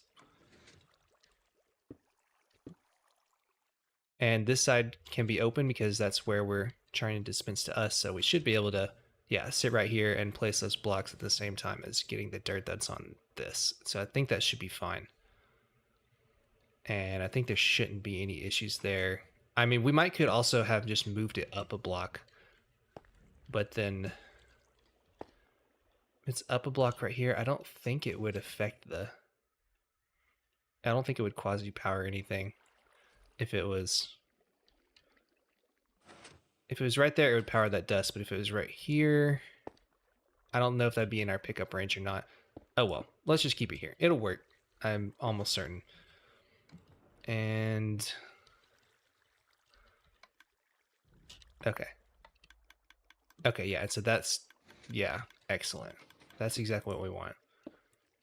A: And this side can be open because that's where we're trying to dispense to us. So we should be able to, yeah, sit right here and place those blocks at the same time as getting the dirt that's on this. So I think that should be fine. And I think there shouldn't be any issues there. I mean, we could also have just moved it up a block. But then it's up a block right here. I don't think it would affect I don't think it would quasi-power anything if it was right there, it would power that dust, but if it was right here, I don't know if that'd be in our pickup range or not. Oh well, let's just keep it here. It'll work. I'm almost certain. And okay. Okay, yeah, so that's, yeah, excellent. That's exactly what we want.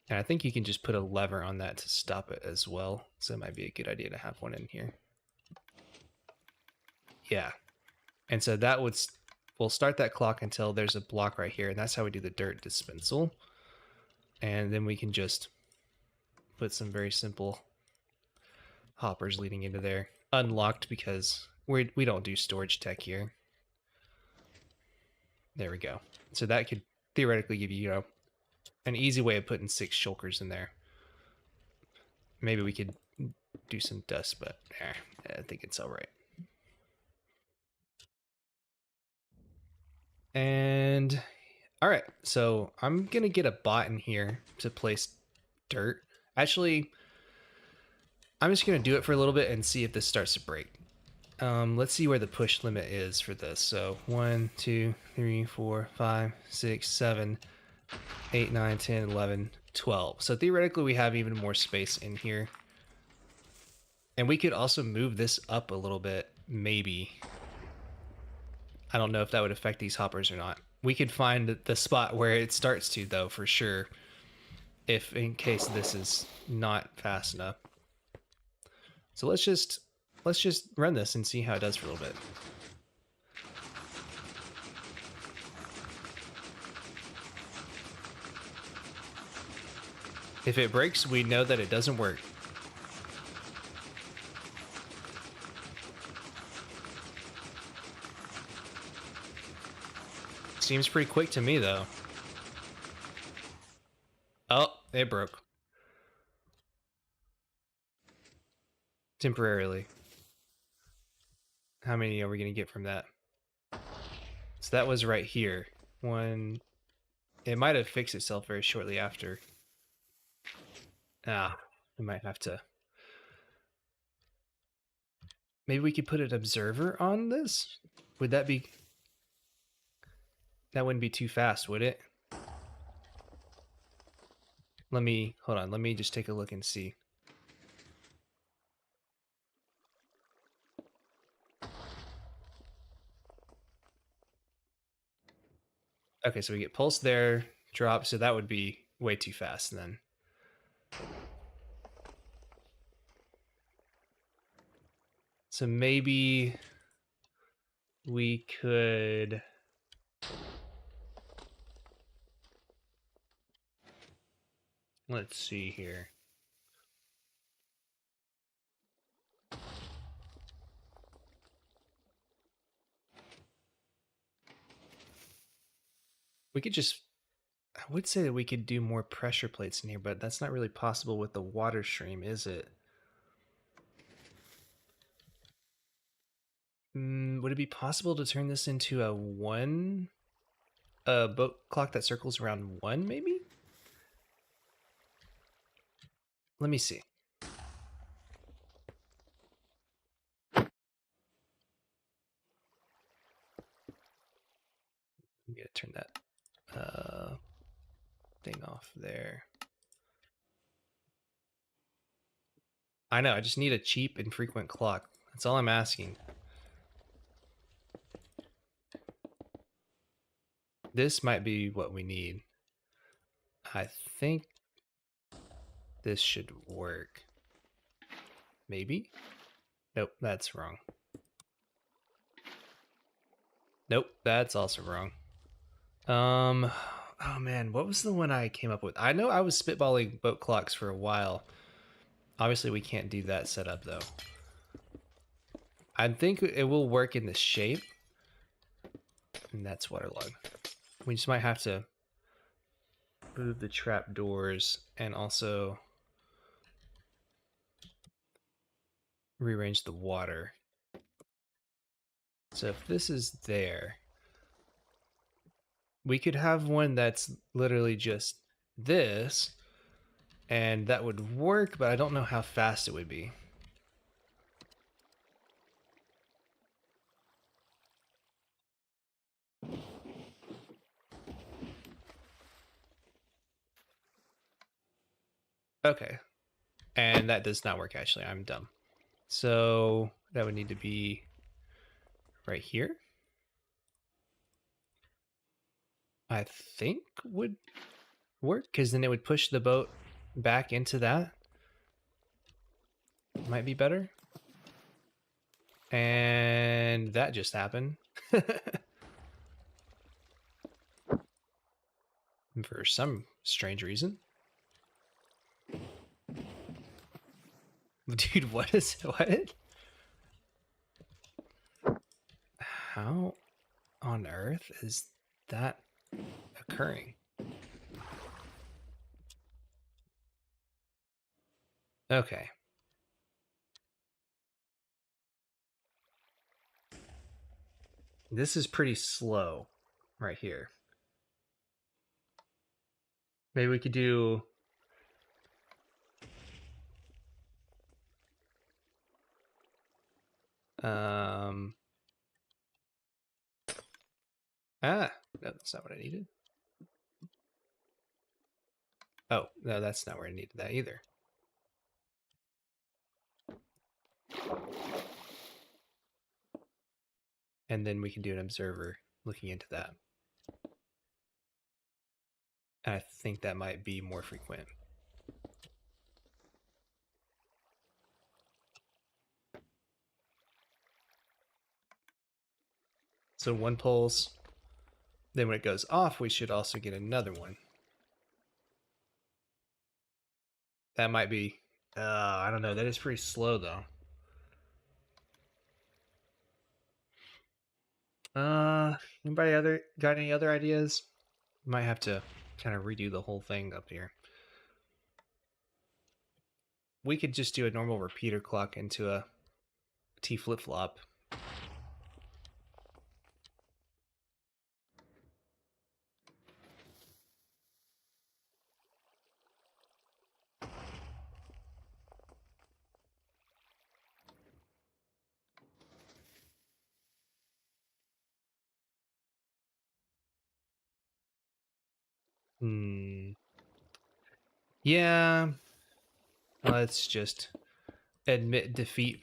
A: And I think you can just put a lever on that to stop it as well. So it might be a good idea to have one in here. Yeah. And so that we'll start that clock until there's a block right here. And that's how we do the dirt dispensal. And then we can just put some very simple hoppers leading into there. Unlocked because we don't do storage tech here. There we go. So that could theoretically give you, an easy way of putting 6 shulkers in there. Maybe we could do some dust, but I think it's all right. And all right, so I'm gonna get a bot in here to place dirt. Actually, I'm just gonna do it for a little bit and see if this starts to break. Let's see where the push limit is for this. So 1, 2, 3, 4, 5, 6, 7, 8, 9, 10, 11, 12. So theoretically, we have even more space in here. And we could also move this up a little bit, maybe. I don't know if that would affect these hoppers or not. We could find the spot where it starts to, though, for sure, if in case this is not fast enough. So let's just run this and see how it does for a little bit. If it breaks, we know that it doesn't work. Seems pretty quick to me, though. Oh, it broke. Temporarily. How many are we going to get from that? So that was right here. One. It might have fixed itself very shortly after. Ah, we might have to. Maybe we could put an observer on this? Would that be... That wouldn't be too fast, would it? Let me... Hold on, let me just take a look and see. Okay, so we get pulse there, drop, so that would be way too fast then. So maybe we could... Let's see here. We could just... I would say that we could do more pressure plates in here, but that's not really possible with the water stream, is it? Would it be possible to turn this into a boat clock that circles around 1, maybe? Let me see. I'm gonna turn that thing off there. I know, I just need a cheap and frequent clock. That's all I'm asking. This might be what we need. I think this should work. Maybe? Nope, that's wrong. Nope, that's also wrong. Oh man, what was the one I came up with? I know I was spitballing boat clocks for a while. Obviously, we can't do that setup though. I think it will work in the shape, and that's waterlogged. We just might have to move the trap doors and also rearrange the water. So if this is there, we could have one that's literally just this, and that would work, but I don't know how fast it would be. Okay. And that does not work, actually. I'm dumb. So that would need to be right here. I think would work, because then it would push the boat back into that. Might be better. And that just happened. For some strange reason. Dude, what is what? How on earth is that occurring? Okay. This is pretty slow right here. Maybe we could do... no, that's not what I needed. Oh, no, that's not where I needed that either. And then we can do an observer looking into that. And I think that might be more frequent. So one pulse, then when it goes off, we should also get another one. That might be. I don't know. That is pretty slow though. Anybody other got any other ideas? Might have to kind of redo the whole thing up here. We could just do a normal repeater clock into a T flip flop. Hmm. Yeah. Let's just admit defeat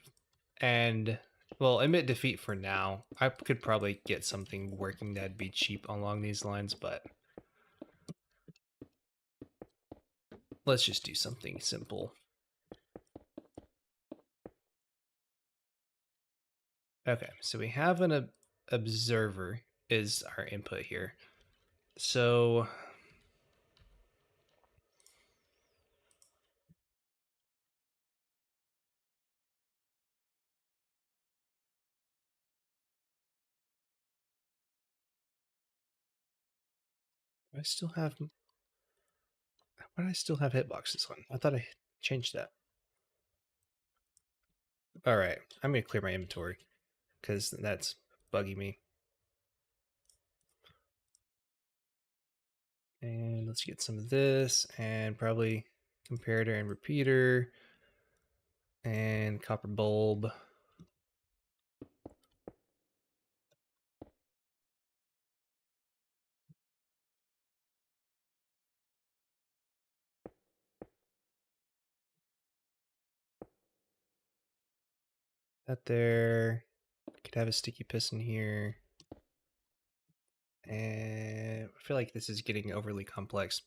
A: and well, admit defeat for now. I could probably get something working that'd be cheap along these lines, but let's just do something simple. Okay, so we have an observer is our input here. So I still have. Why do I still have hitboxes on? I thought I changed that. All right, I'm gonna clear my inventory because that's bugging me. And let's get some of this and probably comparator and repeater and copper bulb. That there. Could have a sticky piston here. And I feel like this is getting overly complex.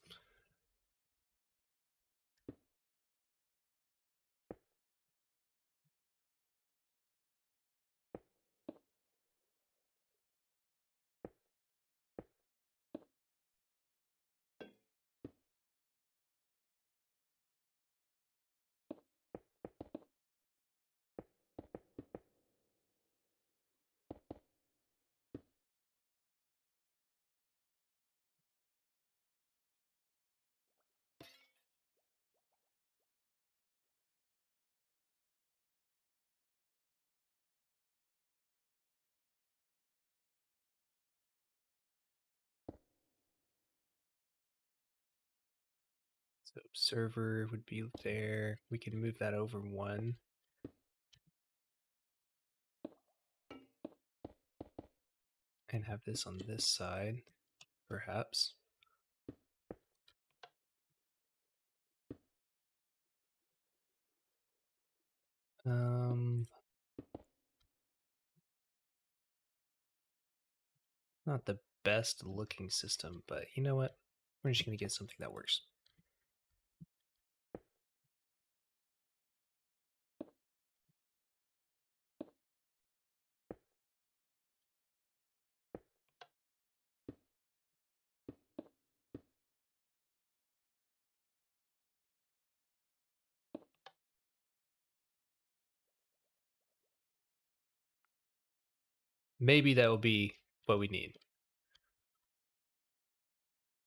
A: So observer would be there. We can move that over one. And have this on this side, perhaps. Um, Not the best looking system, but you know what? We're just gonna get something that works. Maybe that will be what we need.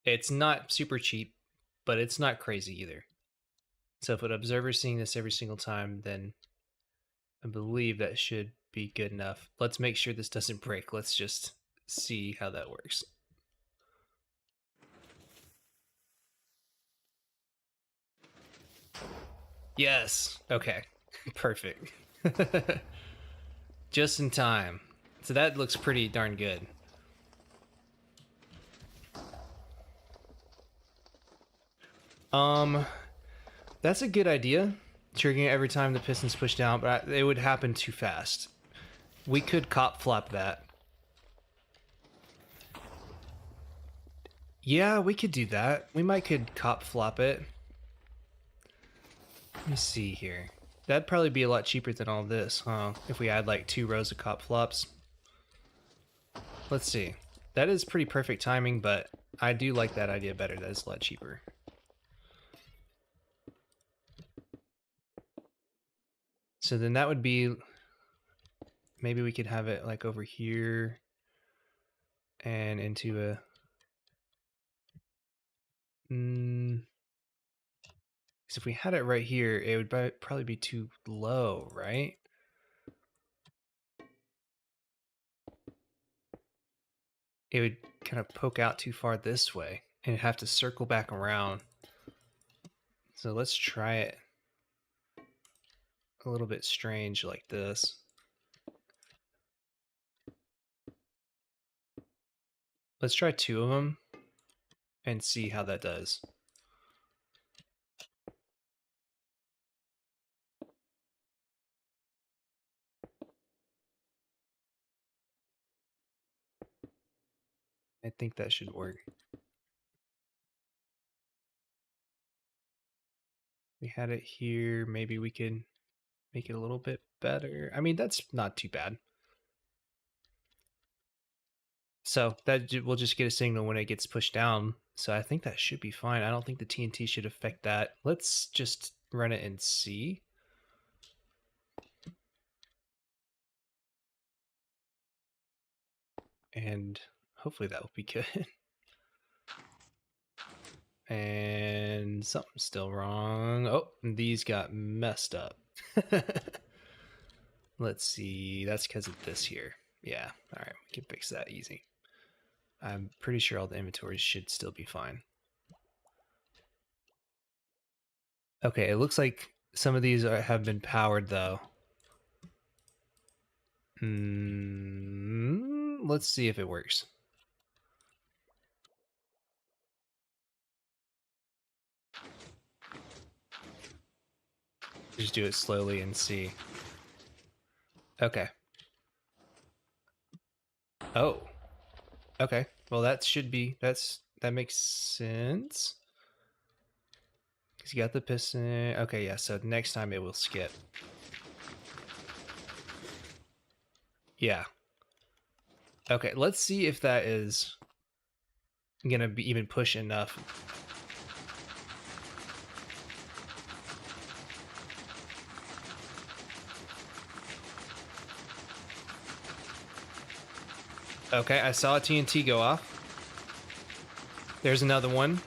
A: It's not super cheap, but it's not crazy either. So if an observer's seeing this every single time, then I believe that should be good enough. Let's make sure this doesn't break. Let's just see how that works. Yes. Okay. Perfect. Just in time. So that looks pretty darn good. Um, that's a good idea. Triggering it every time the piston's pushed down, but it would happen too fast. We could cop flop that. Yeah, we could do that. We might could cop flop it. Let me see here. That'd probably be a lot cheaper than all this, huh? If we add like 2 rows of cop flops. Let's see. That is pretty perfect timing, but I do like that idea better. That is a lot cheaper. So then that would be, maybe we could have it like over here and into a, because if we had it right here, it would probably be too low, right? It would kind of poke out too far this way and have to circle back around. So let's try it a little bit strange like this. Let's try 2 of them and see how that does. I think that should work. We had it here. Maybe we can make it a little bit better. I mean, that's not too bad. So that we'll just get a signal when it gets pushed down. So I think that should be fine. I don't think the TNT should affect that. Let's just run it and see. And hopefully that will be good. And something's still wrong. Oh, these got messed up. Let's see. That's because of this here. Yeah. All right. We can fix that easy. I'm pretty sure all the inventories should still be fine. Okay. It looks like some of these have been powered, though. Let's see if it works. Just do it slowly and see. Okay. Oh. Okay. Well, that should be, that makes sense. Because you got the piston. Okay, yeah, so next time it will skip. Yeah. Okay, let's see if that is gonna be even push enough. Okay, I saw a TNT go off. There's another one.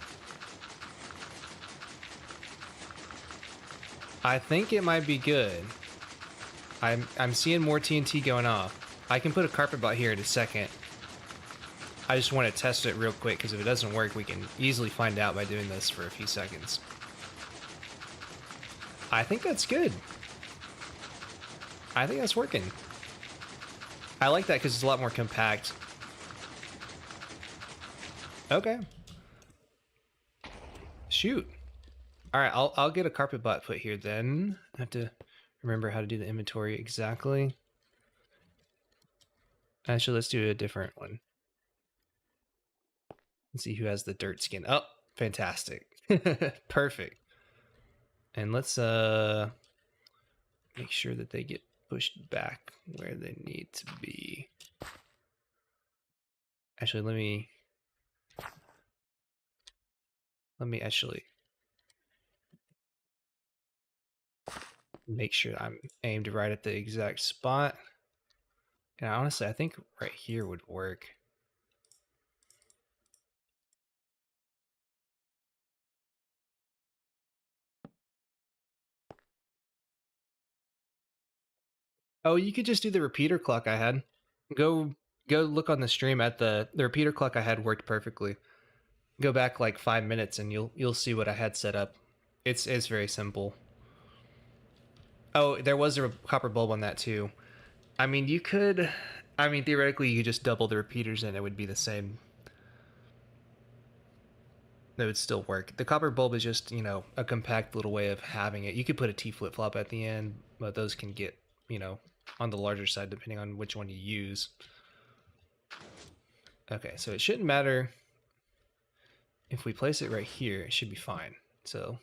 A: I think it might be good. I'm seeing more TNT going off. I can put a carpet bot here in a second. I just want to test it real quick because if it doesn't work, we can easily find out by doing this for a few seconds. I think that's good. I think that's working. I like that because it's a lot more compact. Okay. Shoot. All right, I'll get a carpet bot put here then. I have to remember how to do the inventory exactly. Actually, let's do a different one. Let's see who has the dirt skin. Oh, fantastic. Perfect. And let's make sure that they get pushed back where they need to be. Actually, let me actually make sure I'm aimed right at the exact spot. And honestly, I think right here would work. Oh, you could just do the repeater clock I had. Go look on the stream at the repeater clock I had worked perfectly. Go back like 5 minutes and you'll see what I had set up. It's very simple. Oh, there was a copper bulb on that too. I mean, you could. I mean, theoretically, you could just double the repeaters and it would be the same. It would still work. The copper bulb is just, a compact little way of having it. You could put a T flip flop at the end, but those can get, on the larger side depending on which one you use. Okay, so it shouldn't matter if we place it right here. It should be fine. So,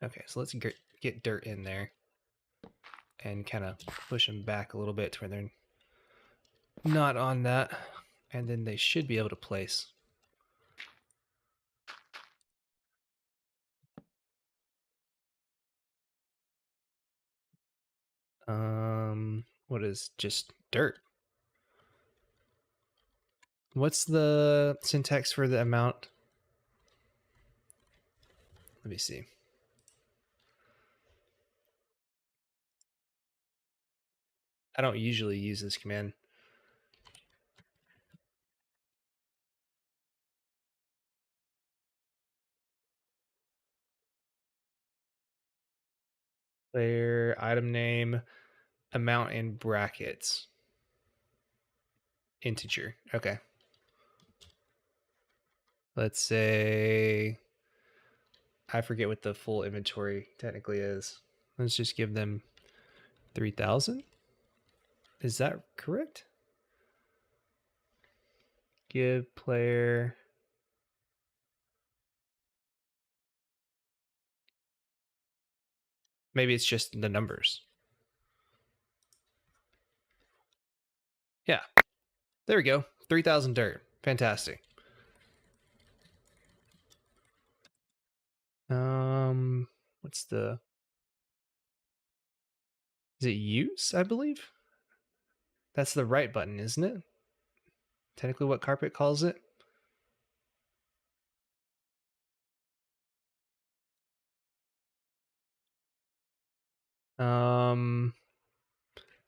A: okay, so let's get dirt in there and kind of push them back a little bit to where they're not on that. And then they should be able to place. What is just dirt? What's the syntax for the amount? Let me see. I don't usually use this command. Player, item name, amount in brackets. Integer. Okay. Let's say, I forget what the full inventory technically is. Let's just give them 3,000. Is that correct? Give player. Maybe it's just the numbers. Yeah. There we go. 3,000 dirt. Fantastic. What's the... Is it use, I believe? That's the right button, isn't it? Technically what Carpet calls it.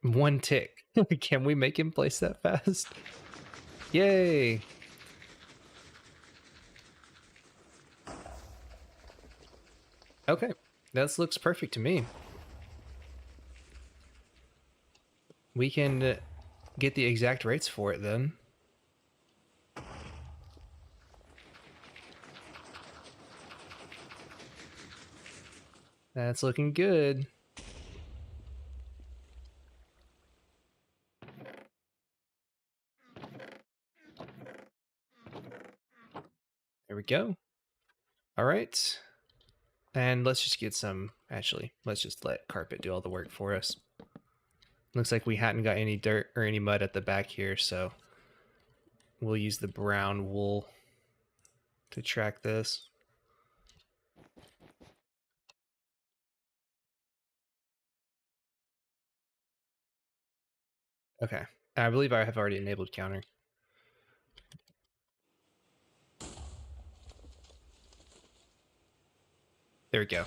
A: One tick. Can we make him place that fast? Yay! Okay, that looks perfect to me. We can get the exact rates for it then. That's looking good. There we go. All right. And let's just get some, actually, let's just let Carpet do all the work for us. Looks like we hadn't got any dirt or any mud at the back here, so we'll use the brown wool to track this. Okay. I believe I have already enabled counter. There we go.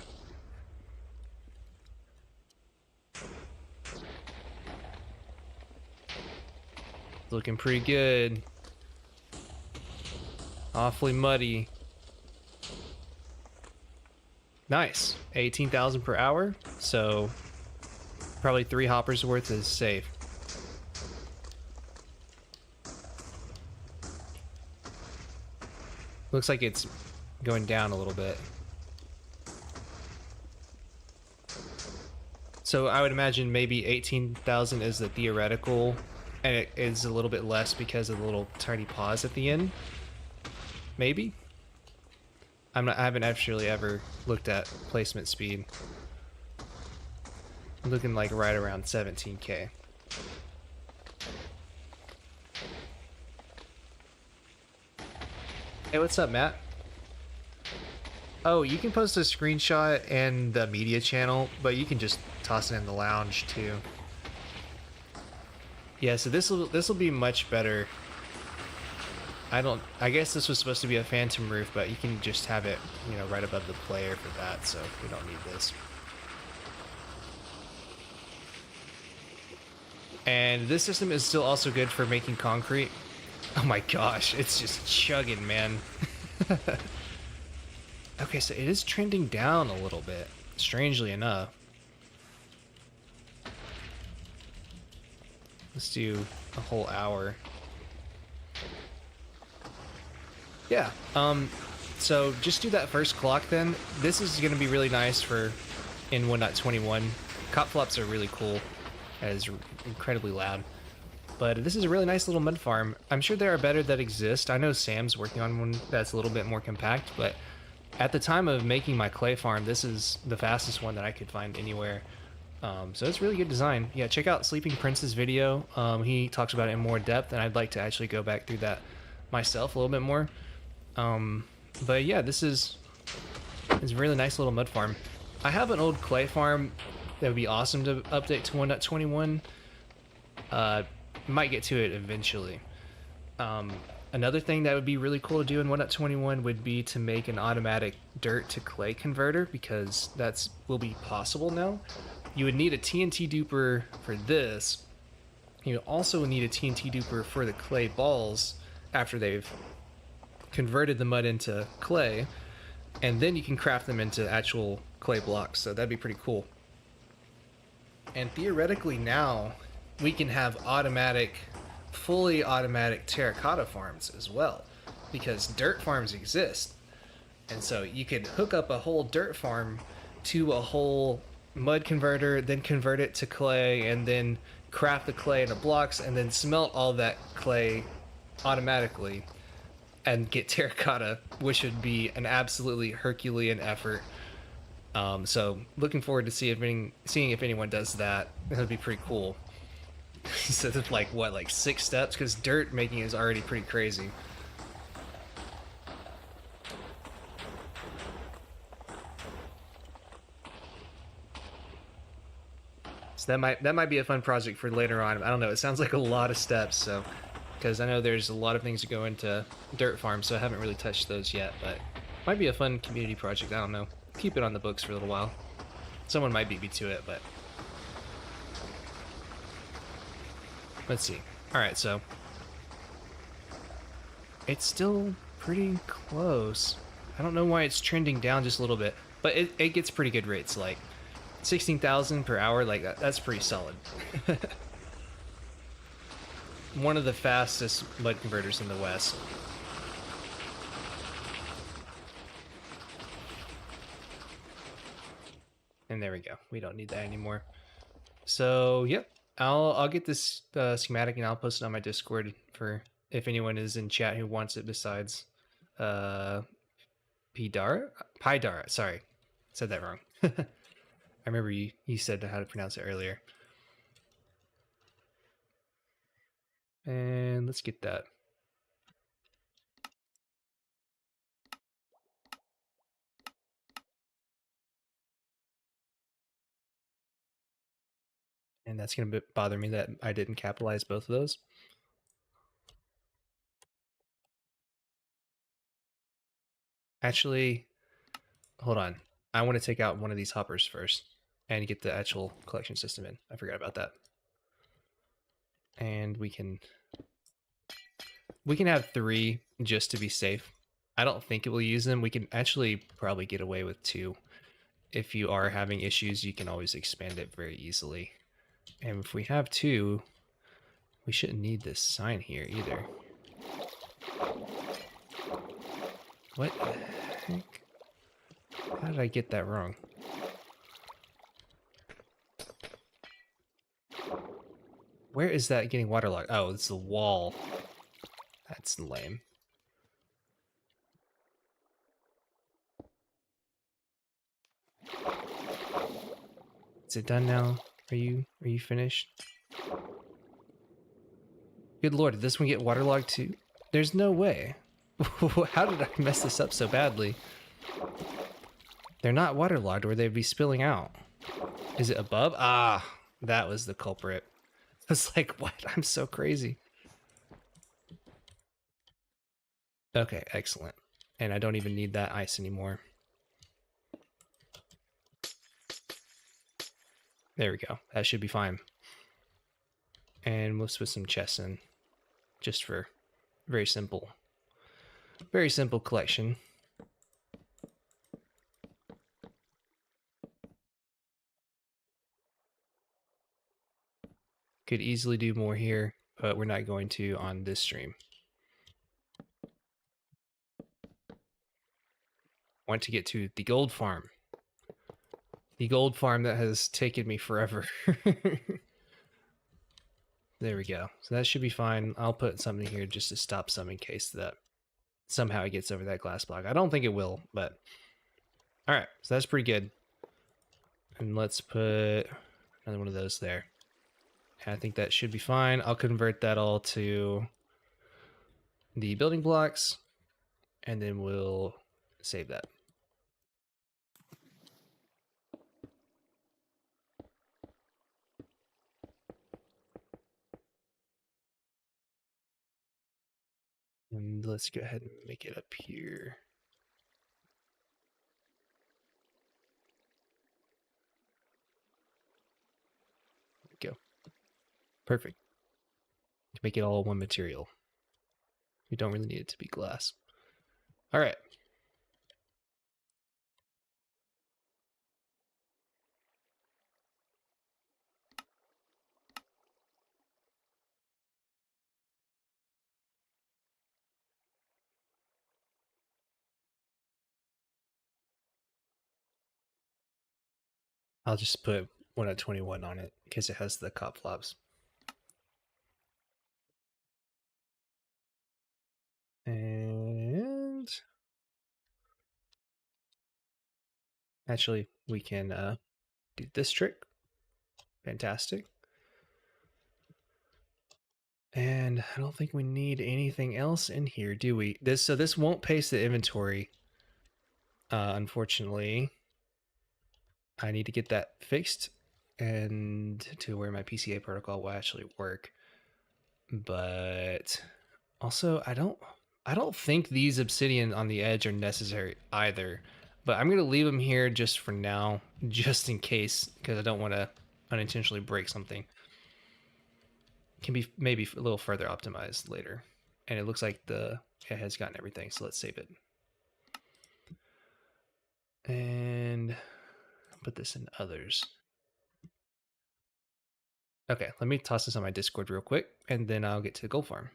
A: Looking pretty good. Awfully muddy. Nice. 18,000 per hour, so probably 3 hoppers worth is safe. Looks like it's going down a little bit. So I would imagine maybe 18,000 is the theoretical, and it is a little bit less because of the little tiny pause at the end. Maybe? I haven't actually ever looked at placement speed. I'm looking like right around 17K. Hey, what's up, Matt? Oh, you can post a screenshot in the media channel, but you can just toss it in the lounge too. Yeah, so this will be much better. I guess this was supposed to be a phantom roof, but you can just have it, you know, right above the player for that, so we don't need this. And this system is still also good for making concrete. Oh my gosh, it's just chugging, man. Okay, so it is trending down a little bit, strangely enough. Let's do a whole hour. Yeah, so just do that first clock then. This is going to be really nice for in 1.21. Cop flops are really cool. That is incredibly loud. But this is a really nice little mud farm. I'm sure there are better that exist. I know Sam's working on one that's a little bit more compact, but at the time of making my clay farm, this is the fastest one that I could find anywhere. So it's really good design. Yeah, check out Sleeping Prince's video. He talks about it in more depth, and I'd like to actually go back through that myself a little bit more. But yeah, it's a really nice little mud farm. I have an old clay farm that would be awesome to update to 1.21. Might get to it eventually. Um, Another thing that would be really cool to do in 1.21 would be to make an automatic dirt to clay converter, because that's will be possible now. You would need a TNT duper for this. You also need a TNT duper for the clay balls after they've converted the mud into clay, and then you can craft them into actual clay blocks. So that'd be pretty cool. And theoretically now we can have fully automatic terracotta farms as well, because dirt farms exist. And so you could hook up a whole dirt farm to a whole mud converter, then convert it to clay, and then craft the clay into blocks, and then smelt all that clay automatically and get terracotta, which would be an absolutely Herculean effort. So looking forward to seeing if anyone does that. That would be pretty cool. Instead of like 6 steps, because dirt making is already pretty crazy. So that might be a fun project for later on. I don't know. It sounds like a lot of steps, so because I know there's a lot of things that go into dirt farms, so I haven't really touched those yet. But might be a fun community project. I don't know. Keep it on the books for a little while. Someone might beat me to it, but let's see. All right, so it's still pretty close. I don't know why it's trending down just a little bit, but it gets pretty good rates, like 16,000 per hour. Like that's pretty solid. One of the fastest mud converters in the West. And there we go. We don't need that anymore. So yep, I'll get this schematic and I'll post it on my Discord for if anyone is in chat who wants it besides Pidara. Sorry, said that wrong. I remember you said how to pronounce it earlier. And let's get that. And that's going to bother me that I didn't capitalize both of those. Actually, hold on. I want to take out one of these hoppers first and get the actual collection system in. I forgot about that. And we can have 3 just to be safe. I don't think it will use them. We can actually probably get away with 2. If you are having issues, you can always expand it very easily. And if we have 2, we shouldn't need this sign here either. What the heck? How did I get that wrong? Where is that getting waterlogged? Oh, it's the wall. That's lame. Is it done now? Are you finished? Good lord, did this one get waterlogged too? There's no way. How did I mess this up so badly? They're not waterlogged or they'd be spilling out. Is it above? Ah, that was the culprit. I was like, what? I'm so crazy. Okay, excellent. And I don't even need that ice anymore. There we go. That should be fine. And we'll put some chests in. Just for very simple collection. Could easily do more here, but we're not going to on this stream. Want to get to the gold farm. The gold farm that has taken me forever. There we go. So that should be fine. I'll put something here just to stop some in case that somehow it gets over that glass block. I don't think it will, but all right. So that's pretty good. And let's put another one of those there. And I think that should be fine. I'll convert that all to the building blocks and then we'll save that. And let's go ahead and make it up here. There we go. Perfect. To make it all one material. We don't really need it to be glass. All right. I'll just put 1 at 21 on it because it has the cop flops. And actually, we can do this trick. Fantastic. And I don't think we need anything else in here, do we? This won't paste the inventory. Unfortunately, I need to get that fixed and to where my PCA protocol will actually work. But also, I don't think these obsidian on the edge are necessary either. But I'm gonna leave them here just for now, just in case, because I don't want to unintentionally break something. Can be maybe a little further optimized later. And it looks like it has gotten everything, so let's save it. And put this in others. Okay, let me toss this on my Discord real quick, and then I'll get to the gold farm.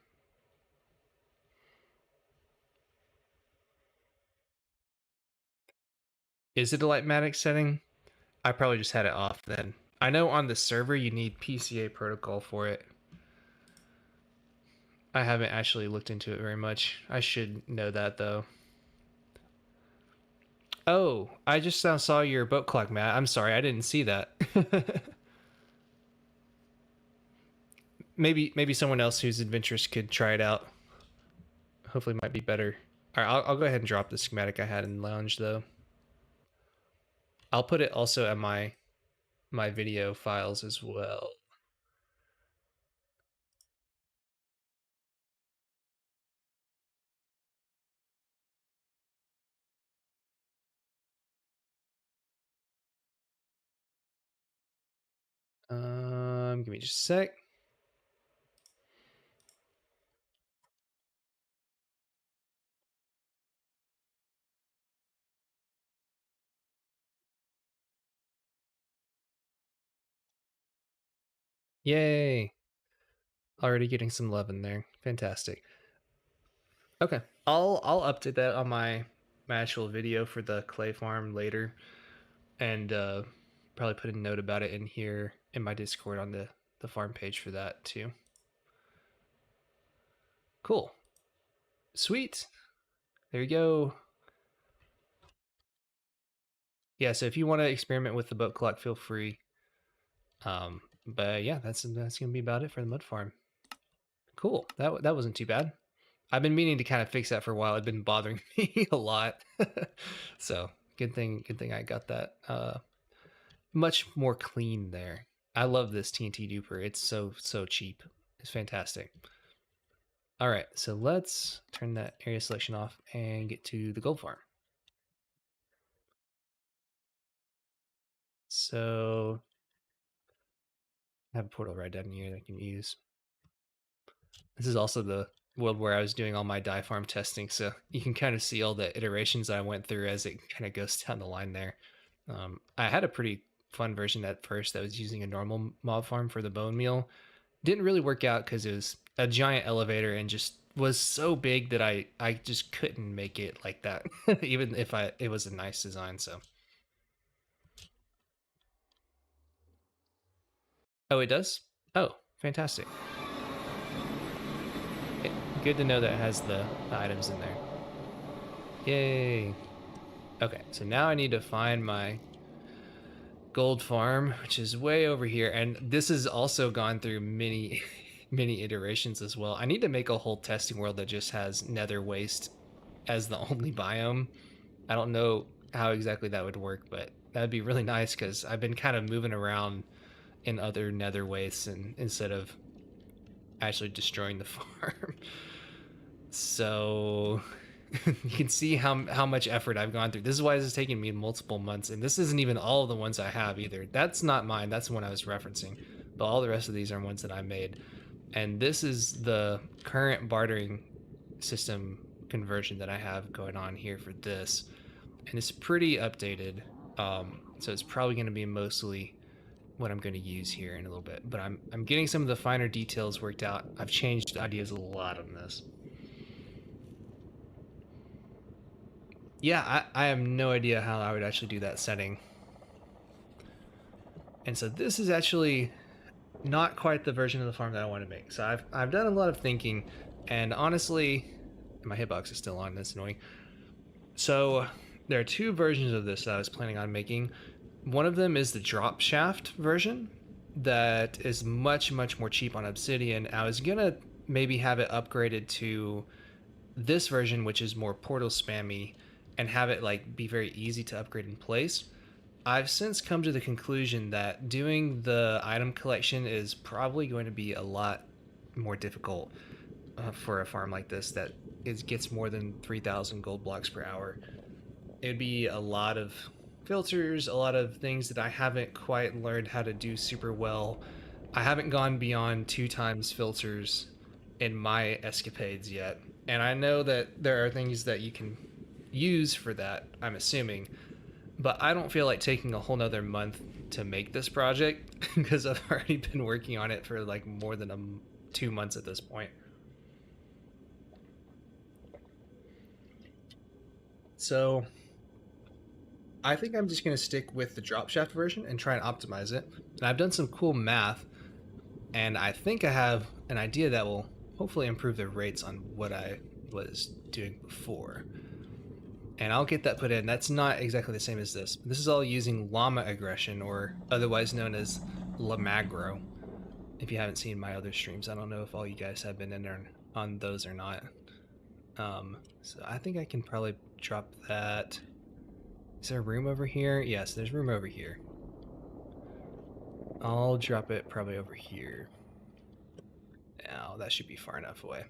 A: Is it a Lightmatic setting? I probably just had it off then. I know on the server you need PCA protocol for it. I haven't actually looked into it very much. I should know that though. Oh, I just now saw your boat clock, Matt. I'm sorry, I didn't see that. maybe someone else who's adventurous could try it out. Hopefully, it might be better. All right, I'll go ahead and drop the schematic I had in lounge though. I'll put it also at my video files as well. Give me just a sec. Yay! Already getting some love in there. Fantastic. Okay, I'll update that on my actual video for the clay farm later, and probably put a note about it in here in my Discord on the farm page for that too. Cool. Sweet. There you go. Yeah, so if you want to experiment with the boat clock, feel free. But yeah, that's gonna be about it for the mud farm. Cool. That wasn't too bad. I've been meaning to kind of fix that for a while. It'd been bothering me a lot. So good thing I got that much more clean there. I love this TNT duper. It's so cheap. It's fantastic. All right, so let's turn that area selection off and get to the gold farm. So I have a portal right down here that I can use. This is also the world where I was doing all my dye farm testing, so you can kind of see all the iterations I went through as it kind of goes down the line there. I had a pretty fun version at first that was using a normal mob farm for the bone meal. Didn't really work out because it was a giant elevator and just was so big that I just couldn't make it like that, even if it was a nice design. So, oh, it does. Oh, fantastic. Good to know that it has the items in there. Yay. Okay, so now I need to find my gold farm, which is way over here. And this has also gone through many, many iterations as well. I need to make a whole testing world that just has nether waste as the only biome. I don't know how exactly that would work, but that'd be really nice because I've been kind of moving around in other nether wastes and instead of actually destroying the farm. So you can see how much effort I've gone through. This is why this is taking me multiple months, and this isn't even all of the ones I have either. That's not mine. That's the one I was referencing. But all the rest of these are ones that I made. And this is the current bartering system conversion that I have going on here for this. And it's pretty updated. So it's probably going to be mostly what I'm going to use here in a little bit. But I'm getting some of the finer details worked out. I've changed ideas a lot on this. Yeah, I have no idea how I would actually do that setting. And so this is actually not quite the version of the farm that I want to make. So I've done a lot of thinking, and honestly, my hitbox is still on. That's annoying. So there are two versions of this that I was planning on making. One of them is the drop shaft version that is much more cheap on Obsidian. I was gonna maybe have it upgraded to this version, which is more portal spammy, and have it like be very easy to upgrade in place. I've since come to the conclusion that doing the item collection is probably going to be a lot more difficult for a farm like this that gets more than 3,000 gold blocks per hour. It'd be a lot of filters, a lot of things that I haven't quite learned how to do super well. I haven't gone beyond 2x filters in my escapades yet. And I know that there are things that you can use for that, I'm assuming. But I don't feel like taking a whole nother month to make this project because I've already been working on it for like more than 2 months at this point. So I think I'm just going to stick with the drop shaft version and try and optimize it. And I've done some cool math, and I think I have an idea that will hopefully improve the rates on what I was doing before. And I'll get that put in. That's not exactly the same as this. This is all using llama aggression, or otherwise known as lamagro. If you haven't seen my other streams, I don't know if all you guys have been in there on those or not. So I think I can probably drop that. Is there room over here? Yes, there's room over here. I'll drop it probably over here. Now that should be far enough away.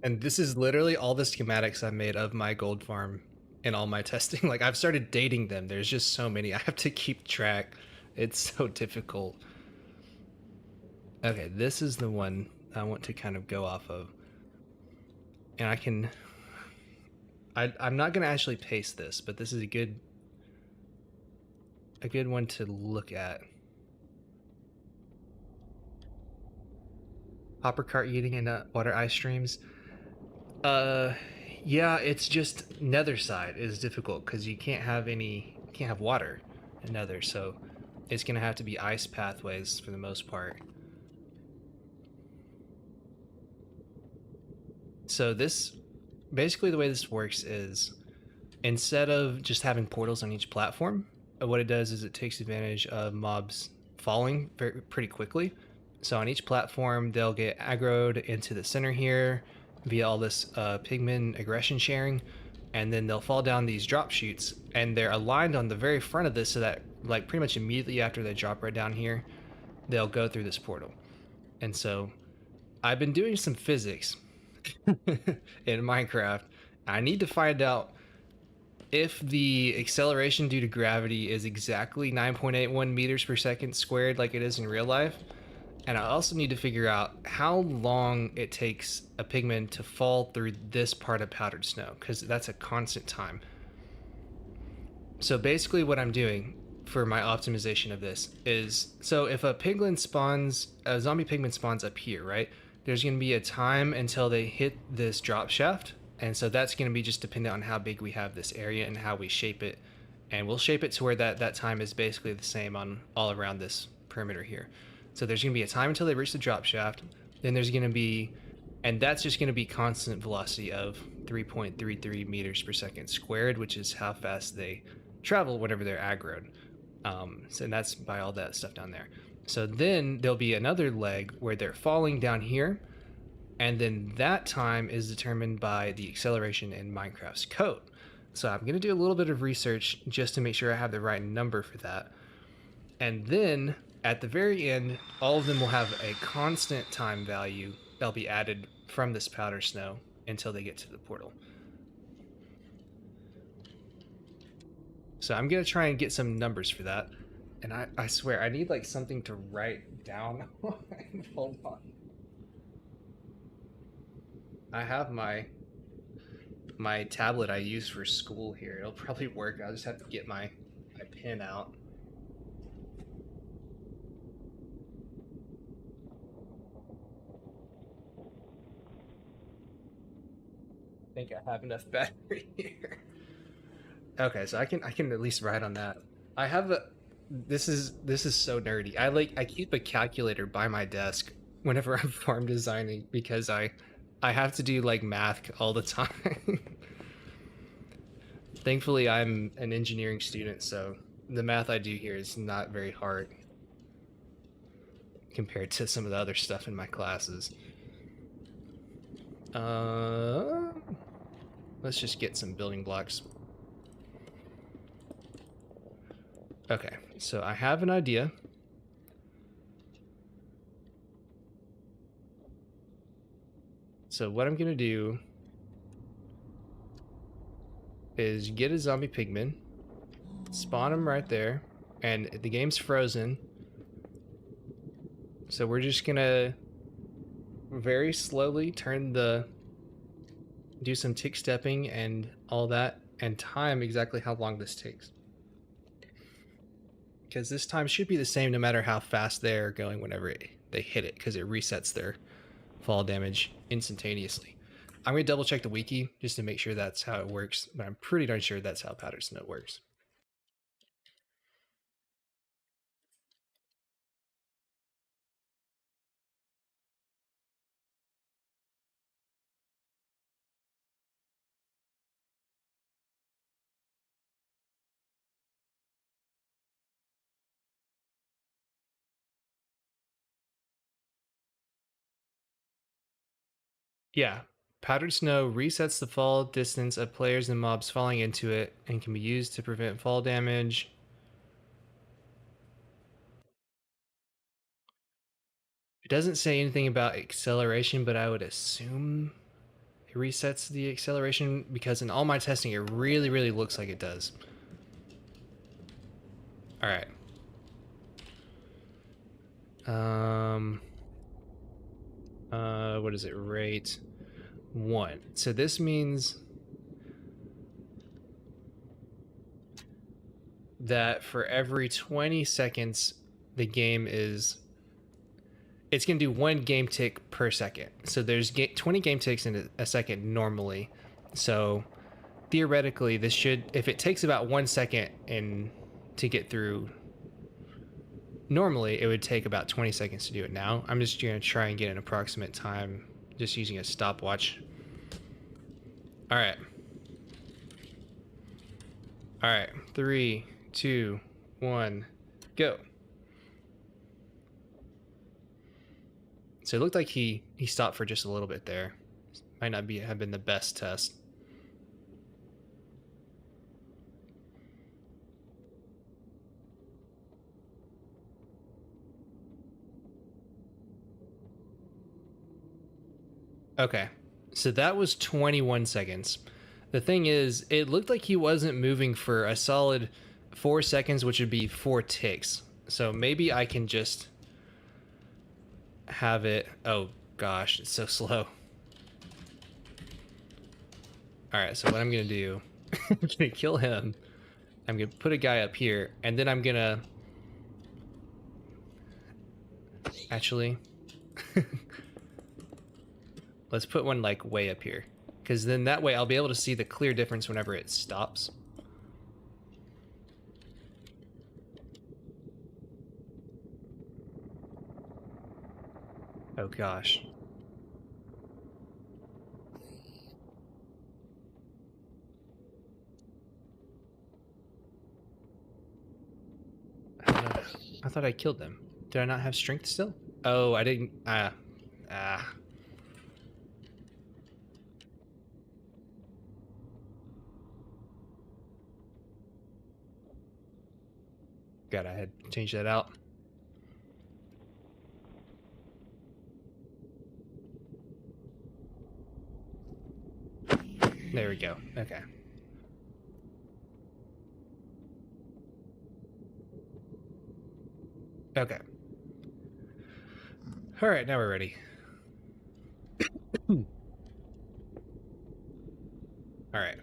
A: And this is literally all the schematics I've made of my gold farm in all my testing. Like, I've started dating them. There's just so many. I have to keep track. It's so difficult. Okay, this is the one I want to kind of go off of. And I'm not going to actually paste this, but this is a good one to look at. Hopper cart eating in water ice streams. Yeah, it's just nether side is difficult because you can't have water in nether, so it's gonna have to be ice pathways for the most part. So this, basically the way this works is, instead of just having portals on each platform, what it does is it takes advantage of mobs falling pretty quickly. So on each platform, they'll get aggroed into the center here via all this pigment aggression sharing, and then they'll fall down these drop chutes, and they're aligned on the very front of this so that like pretty much immediately after they drop right down here, they'll go through this portal. And so I've been doing some physics in Minecraft. I need to find out if the acceleration due to gravity is exactly 9.81 meters per second squared like it is in real life. And I also need to figure out how long it takes a pigman to fall through this part of powdered snow, because that's a constant time. So basically what I'm doing for my optimization of this is, so if a zombie pigman spawns up here, right? There's going to be a time until they hit this drop shaft. And so that's going to be just dependent on how big we have this area and how we shape it. And we'll shape it to where that time is basically the same on all around this perimeter here. So there's going to be a time until they reach the drop shaft. Then there's going to be, and that's just going to be constant velocity of 3.33 meters per second squared, which is how fast they travel whenever they're aggroed. So and that's by all that stuff down there. So then there'll be another leg where they're falling down here. And then that time is determined by the acceleration in Minecraft's code. So I'm going to do a little bit of research just to make sure I have the right number for that. And then at the very end, all of them will have a constant time value that'll be added from this powder snow until they get to the portal. So I'm going to try and get some numbers for that. And I swear, I need like something to write down. Hold on. I have my tablet I use for school here. It'll probably work. I'll just have to get my pen out. I think I have enough battery here. Okay, so I can at least write on that. I have a this is so nerdy. I keep a calculator by my desk whenever I'm farm designing because I have to do like math all the time. Thankfully, I'm an engineering student, so the math I do here is not very hard compared to some of the other stuff in my classes. Let's just get some building blocks. Okay, so I have an idea. So what I'm gonna do is get a zombie pigman, spawn him right there, and the game's frozen. So we're just gonna very slowly do some tick stepping and all that, and time exactly how long this takes. Because this time should be the same no matter how fast they're going whenever they hit it, because it resets their fall damage instantaneously. I'm going to double check the wiki just to make sure that's how it works, but I'm pretty darn sure that's how powder snow works. Yeah, powdered snow resets the fall distance of players and mobs falling into it and can be used to prevent fall damage. It doesn't say anything about acceleration, but I would assume it resets the acceleration because in all my testing, it really, really looks like it does. All right. What is it? Rate 1. So this means that for every 20 seconds, the game is it's going to do 1 game tick per second. So there's 20 game ticks in a second normally. So theoretically, this should, if it takes about 1 second to get through, normally it would take about 20 seconds to do it now. I'm just going to try and get an approximate time just using a stopwatch. All right. All right. 3, 2, 1, go. So it looked like he stopped for just a little bit there. Might not have been the best test. Okay, so that was 21 seconds. The thing is, it looked like he wasn't moving for a solid 4 seconds, which would be 4 ticks. So maybe I can just have it. Oh gosh, it's so slow. All right, so what I'm gonna do, I'm gonna kill him. I'm gonna put a guy up here, and then I'm gonna actually let's put one like way up here, because then that way I'll be able to see the clear difference whenever it stops. Oh gosh. I thought I killed them. Did I not have strength still? Oh, I didn't. God, I had changed that out. There we go. Okay. Okay. All right, now we're ready. All right.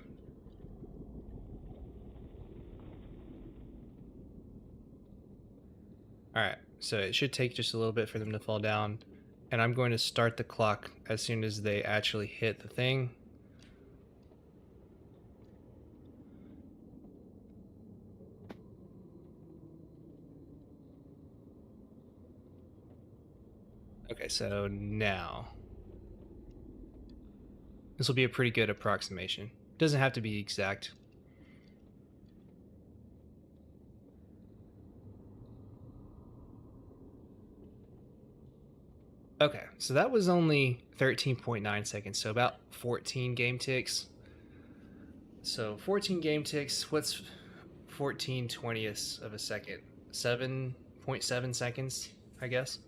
A: All right. So it should take just a little bit for them to fall down, and I'm going to start the clock as soon as they actually hit the thing. Okay, so now this will be a pretty good approximation. Doesn't have to be exact. Okay, so that was only 13.9 seconds, so about 14 game ticks. So 14 game ticks, what's 14/20ths of a second? 7.7 seconds, I guess.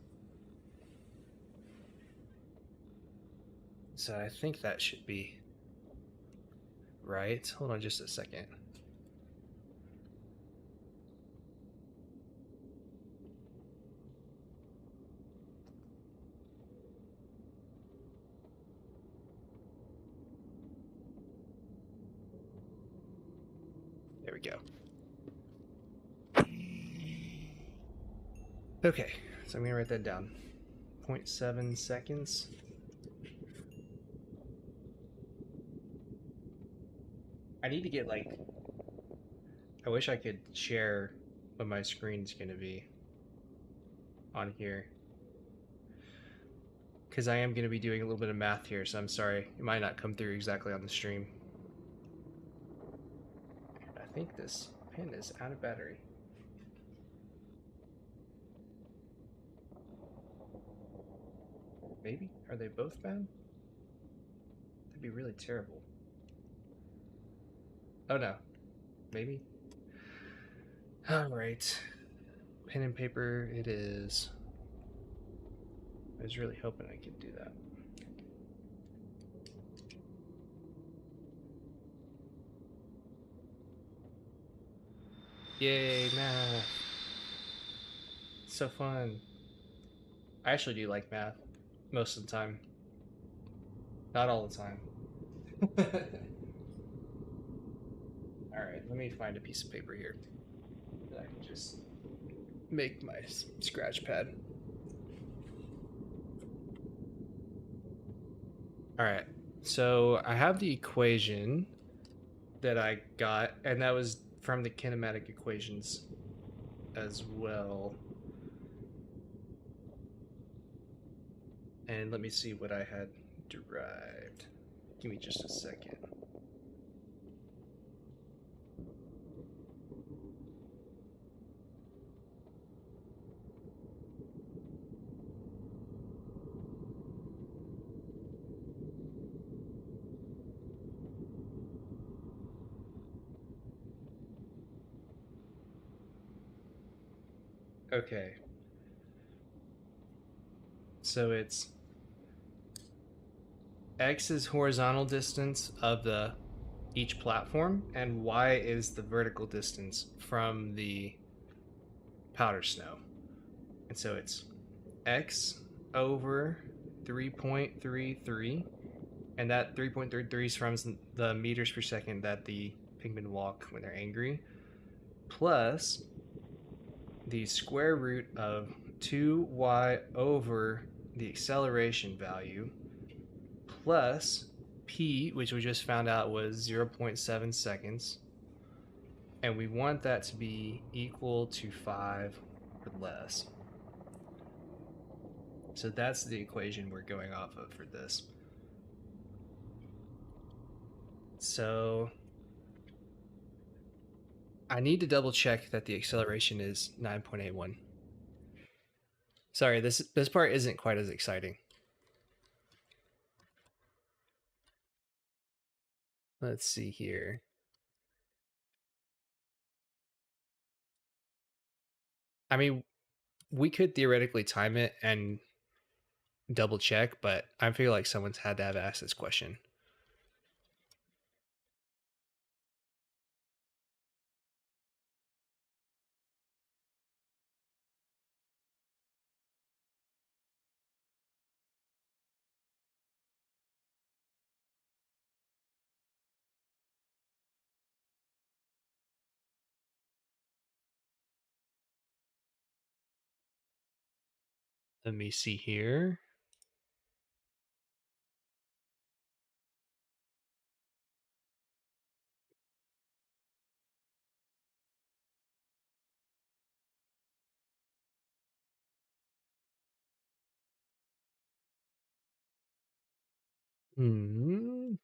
A: So I think that should be right. Hold on just a second. There we go. Okay, so I'm gonna write that down. 0.7 seconds. I need to get like, I wish I could share what my screen's gonna be on here. Because I am gonna be doing a little bit of math here, so I'm sorry. It might not come through exactly on the stream. I think this pen is out of battery. Maybe? Are they both bad? That'd be really terrible. Oh no. Maybe? Alright. Pen and paper it is. I was really hoping I could do that. Yay, math. So fun. I actually do like math most of the time. Not all the time. Alright, let me find a piece of paper here that I can just make my scratch pad. Alright, so I have the equation that I got, and that was from the kinematic equations as well. And let me see what I had derived. Give me just a second. Okay. So it's x is horizontal distance of the each platform, and y is the vertical distance from the powder snow. And so it's x over 3.33, and that 3.33 is from the meters per second that the pigmen walk when they're angry, plus the square root of 2y over the acceleration value, plus p, which we just found out was 0.7 seconds, and we want that to be equal to 5 or less. So that's the equation we're going off of for this. So I need to double check that the acceleration is 9.81. Sorry, this part isn't quite as exciting. Let's see here. I mean, we could theoretically time it and double check, but I feel like someone's had to have asked this question. Let me see here. Hmm.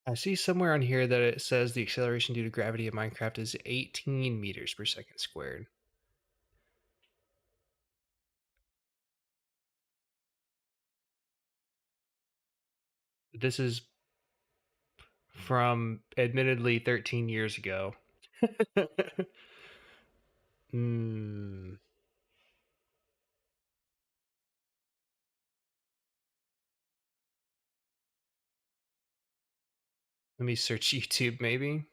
A: I see somewhere on here that it says the acceleration due to gravity of Minecraft is 18 meters per second squared. This is from admittedly 13 years ago. Hmm. Let me search YouTube maybe.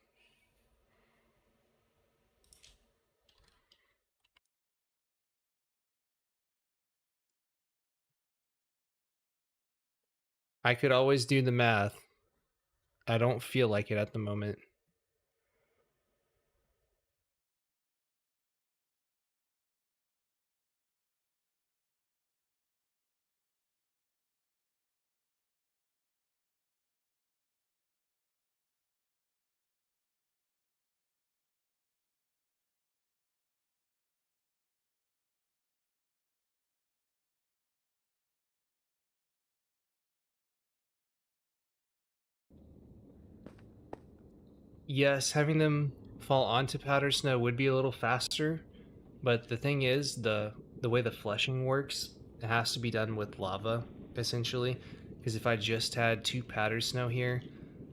A: I could always do the math. I don't feel like it at the moment. Yes, having them fall onto powdered snow would be a little faster, but the thing is, the way the fleshing works, it has to be done with lava, essentially. Because if I just had two powdered snow here,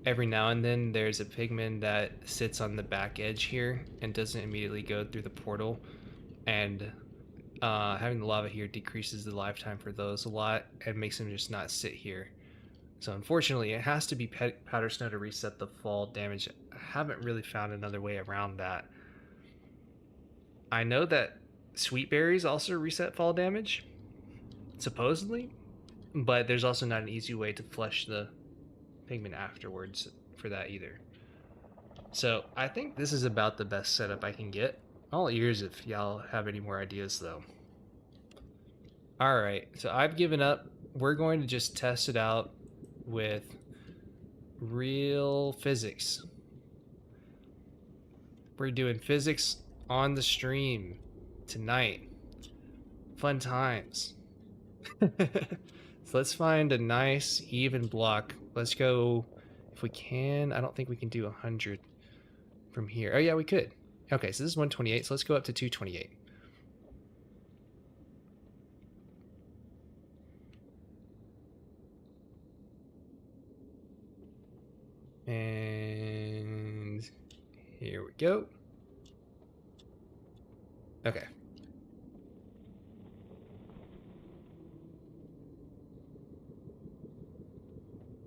A: every now and then there's a pigman that sits on the back edge here and doesn't immediately go through the portal, and having the lava here decreases the lifetime for those a lot and makes them just not sit here. So unfortunately, it has to be powder snow to reset the fall damage. I haven't really found another way around that. I know that sweet berries also reset fall damage, supposedly, but there's also not an easy way to flush the pigment afterwards for that either. So I think this is about the best setup I can get. All ears if y'all have any more ideas though. All right, so I've given up. We're going to just test it out with real physics. We're doing physics on the stream tonight. Fun times. So let's find a nice even block. Let's go, if we can. I don't think we can do 100 from here. Oh yeah, we could. Okay, so this is 128, so let's go up to 228. And here we go. Okay.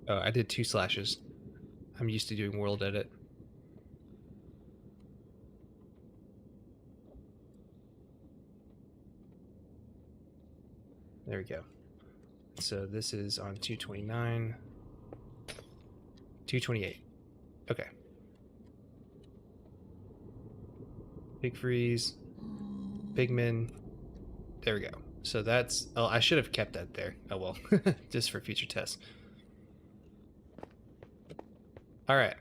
A: Oh, I did 2 slashes. I'm used to doing world edit. There we go. So this is on 229, 228. Okay. Big freeze, pigmen. There we go. So that's. Oh, I should have kept that there. Oh well, just for future tests. All right.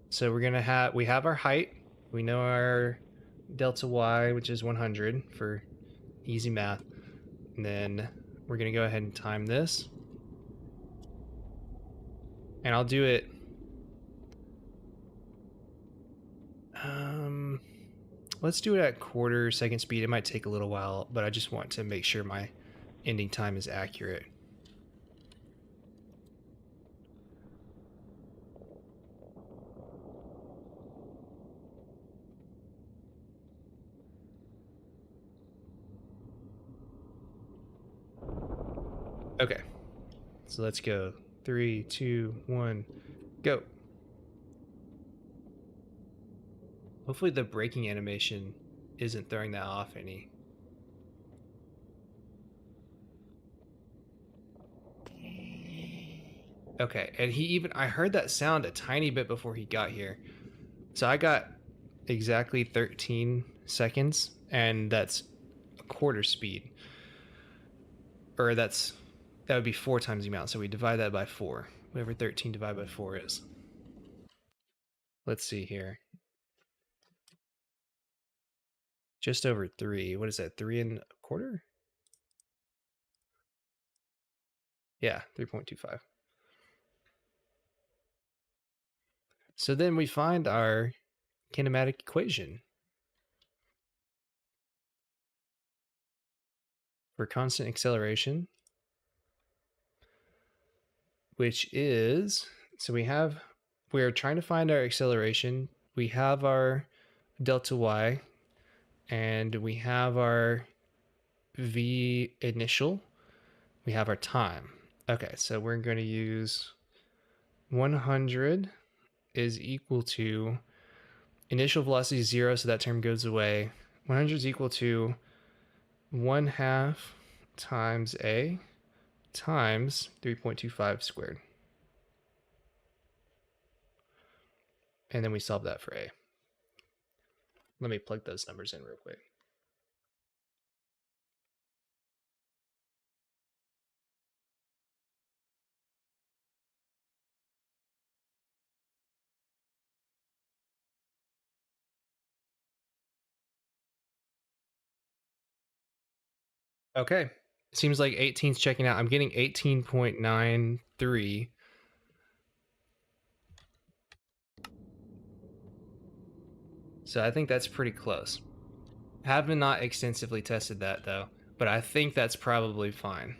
A: So we have our height. We know our delta y, which is 100 for easy math. And then we're gonna go ahead and time this. And I'll do it. Um, let's do it at quarter second speed. It might take a little while, but I just want to make sure my ending time is accurate. Okay, so let's go. 3, 2, 1, go. Hopefully the braking animation isn't throwing that off any. Okay, and I heard that sound a tiny bit before he got here. So I got exactly 13 seconds, and that's a quarter speed. Or that would be 4 times the amount, so we divide that by 4. Whatever 13 divided by 4 is. Let's see here. Just over 3. What is that, 3 and a quarter? Yeah, 3.25. So then we find our kinematic equation for constant acceleration, which is, so we're trying to find our acceleration. We have our delta y, and we have our v initial. We have our time. Okay, so we're going to use 100 is equal to initial velocity 0, so that term goes away. 100 is equal to 1/2 times a times 3.25 squared. And then we solve that for a. Let me plug those numbers in real quick. Okay. Seems like 18's checking out. I'm getting 18.93. So I think that's pretty close. Have not extensively tested that though, but I think that's probably fine.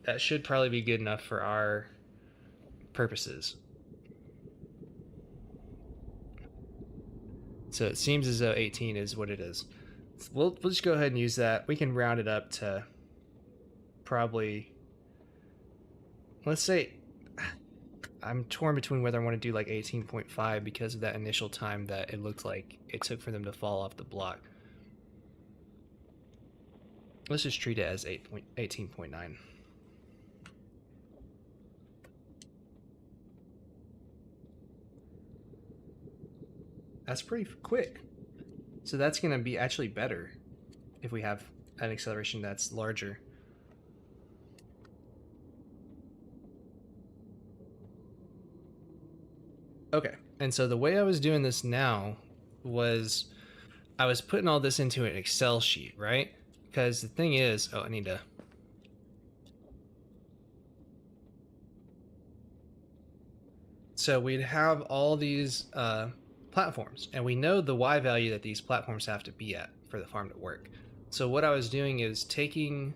A: That should probably be good enough for our purposes. So it seems as though 18 is what it is. We'll just go ahead and use that. We can round it up to probably, let's say, I'm torn between whether I want to do like 18.5 because of that initial time that it looked like it took for them to fall off the block. Let's just treat it as 18.9. That's pretty quick. So that's going to be actually better if we have an acceleration that's larger. Okay, and so the way I was doing this now was I was putting all this into an Excel sheet, right? Because the thing is, I need to. So we'd have all these platforms, and we know the Y value that these platforms have to be at for the farm to work. So what I was doing is taking,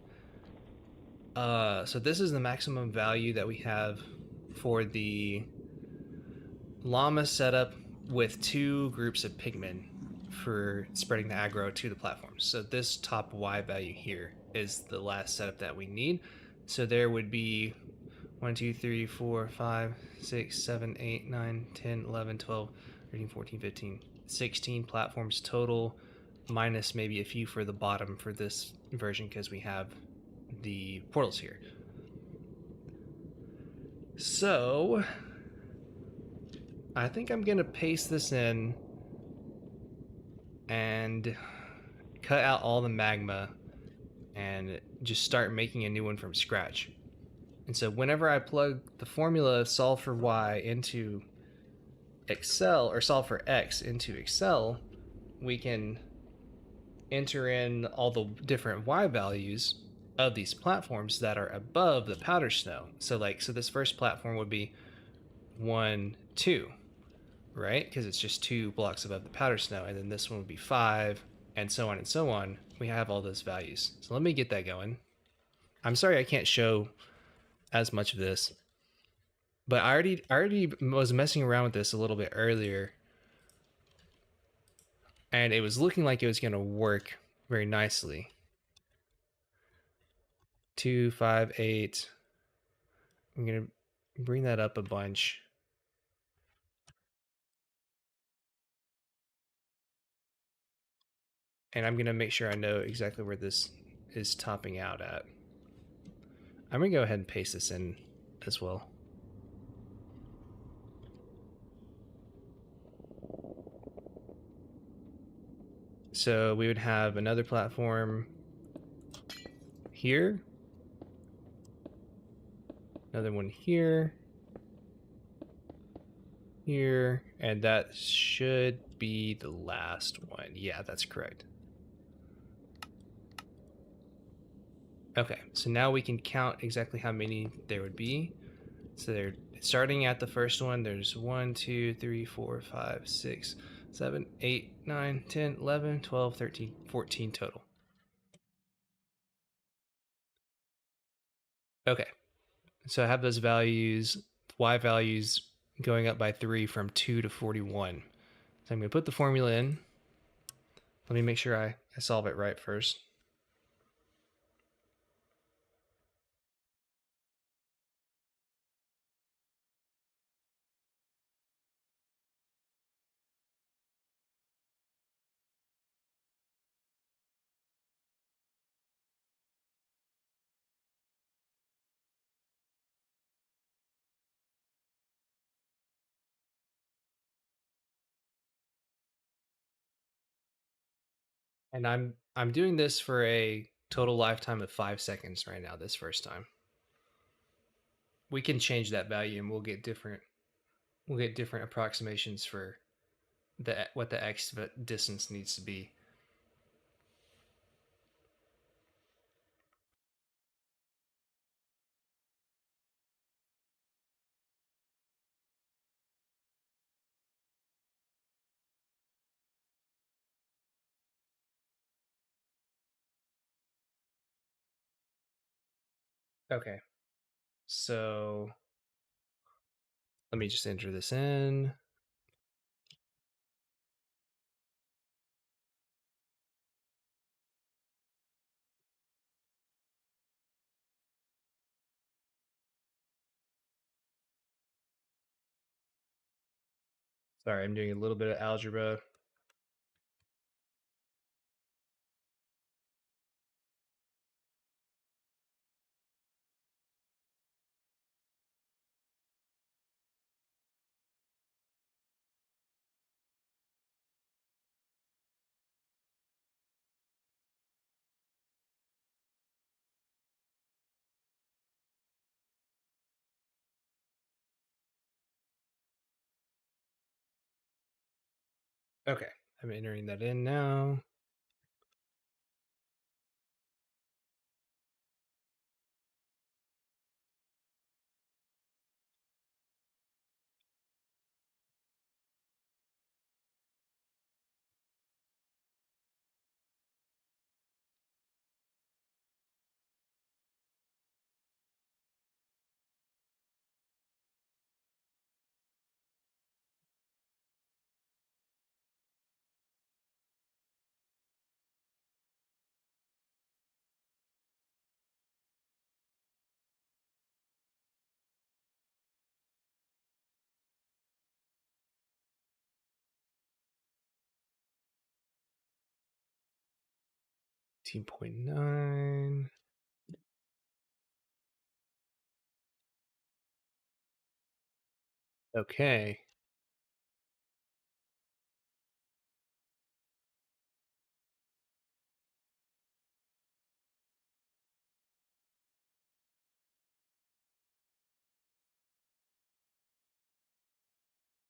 A: so this is the maximum value that we have for the llama setup with 2 groups of pigmen for spreading the aggro to the platforms. So this top Y value here is the last setup that we need. So there would be 1, 2, 3, 4, 5, 6, 7, 8, 9, 10, 11, 12, 13, 14, 15, 16 platforms total, minus maybe a few for the bottom for this version because we have the portals here. So I think I'm gonna paste this in and cut out all the magma and just start making a new one from scratch. And so whenever I plug the formula solve for y into Excel, or solve for x into Excel, we can enter in all the different y values of these platforms that are above the powder snow. So this first platform would be 1, 2. right? Because it's just 2 blocks above the powder snow, and then this one would be 5, and so on and so on. We have all those values. So let me get that going. I'm sorry I can't show as much of this, but I already was messing around with this a little bit earlier, and it was looking like it was going to work very nicely. 2, 5, 8. I'm going to bring that up a bunch. And I'm going to make sure I know exactly where this is topping out at. I'm going to go ahead and paste this in as well. So we would have another platform here, another one here, here, and that should be the last one. Yeah, that's correct. Okay, so now we can count exactly how many there would be. So they're starting at the first one. There's 1, 2, 3, 4, 5, 6, 7, 8, 9, 10, 11, 12, 13, 14 total. Okay, so I have those values, y values going up by 3 from 2 to 41. So I'm going to put the formula in. Let me make sure I solve it right first. And I'm doing this for a total lifetime of 5 seconds right now this first time. We can change that value and we'll get different approximations for the what the x distance needs to be. Okay. So let me just enter this in. Sorry, I'm doing a little bit of algebra. Okay, I'm entering that in now. .9. Okay.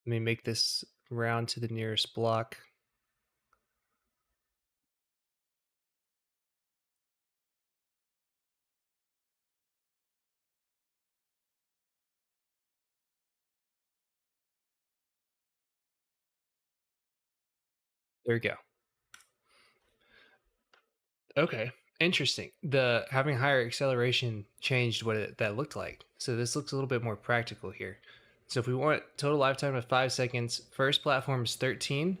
A: Let me make this round to the nearest block. There we go. Okay, interesting. The having higher acceleration changed that looked like. So this looks a little bit more practical here. So if we want total lifetime of 5 seconds, first platform is 13,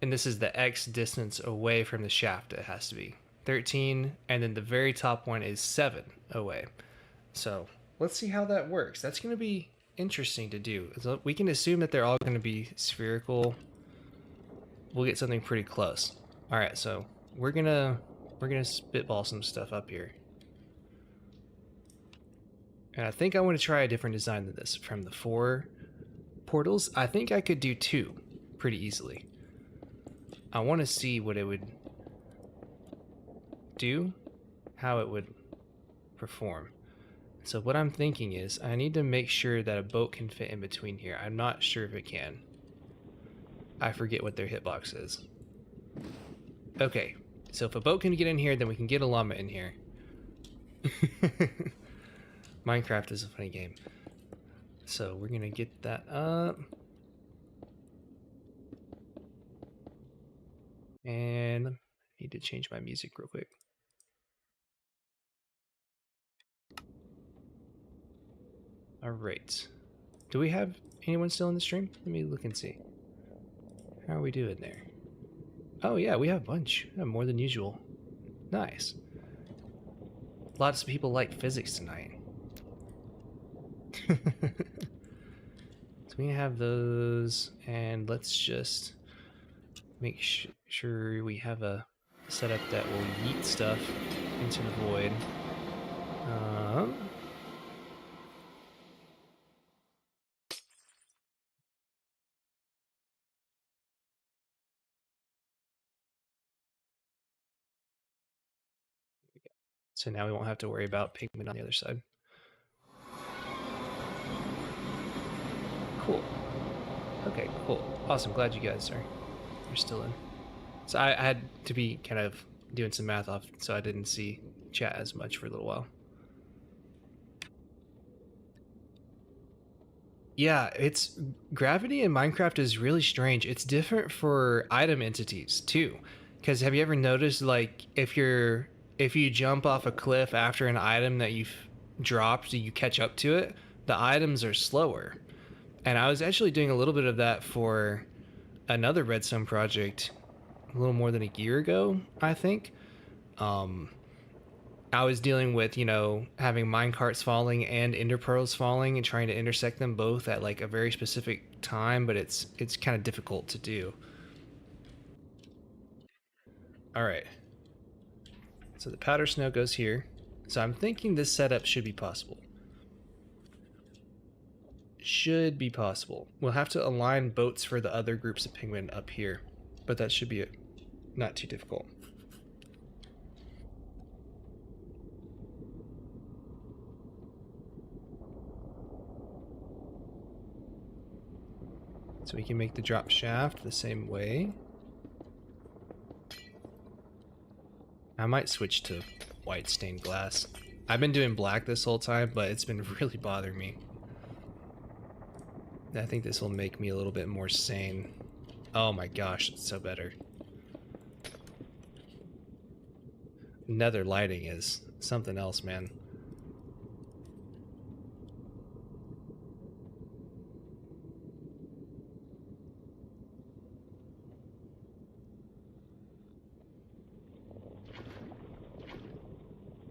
A: and this is the X distance away from the shaft. It has to be 13, and then the very top one is 7 away. So let's see how that works. That's going to be interesting to do. So we can assume that they're all going to be spherical. We'll get something pretty close. All right, so we're gonna spitball some stuff up here, and I think I want to try a different design than this. From the 4 portals, I think I could do 2 pretty easily. I want to see what it would do, how it would perform. So what I'm thinking is I need to make sure that a boat can fit in between here. I'm not sure if it can. I forget what their hitbox is. Okay, so if a boat can get in here, then we can get a llama in here. Minecraft is a funny game. So we're gonna get that up. And I need to change my music real quick. All right. Do we have anyone still in the stream? Let me look and see. How are we doing there? Oh yeah, we have a bunch. We have more than usual. Nice. Lots of people like physics tonight. So we have those, and let's just make sure we have a setup that will yeet stuff into the void. So now we won't have to worry about pigment on the other side. Cool. Okay, cool. Awesome. Glad you guys are still in. So I had to be kind of doing some math off, so I didn't see chat as much for a little while. Yeah, it's gravity in Minecraft is really strange. It's different for item entities too. Because have you ever noticed, like, if you jump off a cliff after an item that you've dropped, you catch up to it, the items are slower. And I was actually doing a little bit of that for another redstone project a little more than a year ago, I think. Um, I was dealing with, having minecarts falling and ender pearls falling and trying to intersect them both at like a very specific time, but it's kind of difficult to do. All right. So the powder snow goes here. So I'm thinking this setup should be possible. Should be possible. We'll have to align boats for the other groups of penguin up here, but that should be not too difficult. So we can make the drop shaft the same way. I might switch to white stained glass. I've been doing black this whole time, but it's been really bothering me. I think this will make me a little bit more sane. Oh my gosh, it's so better. Nether lighting is something else, man.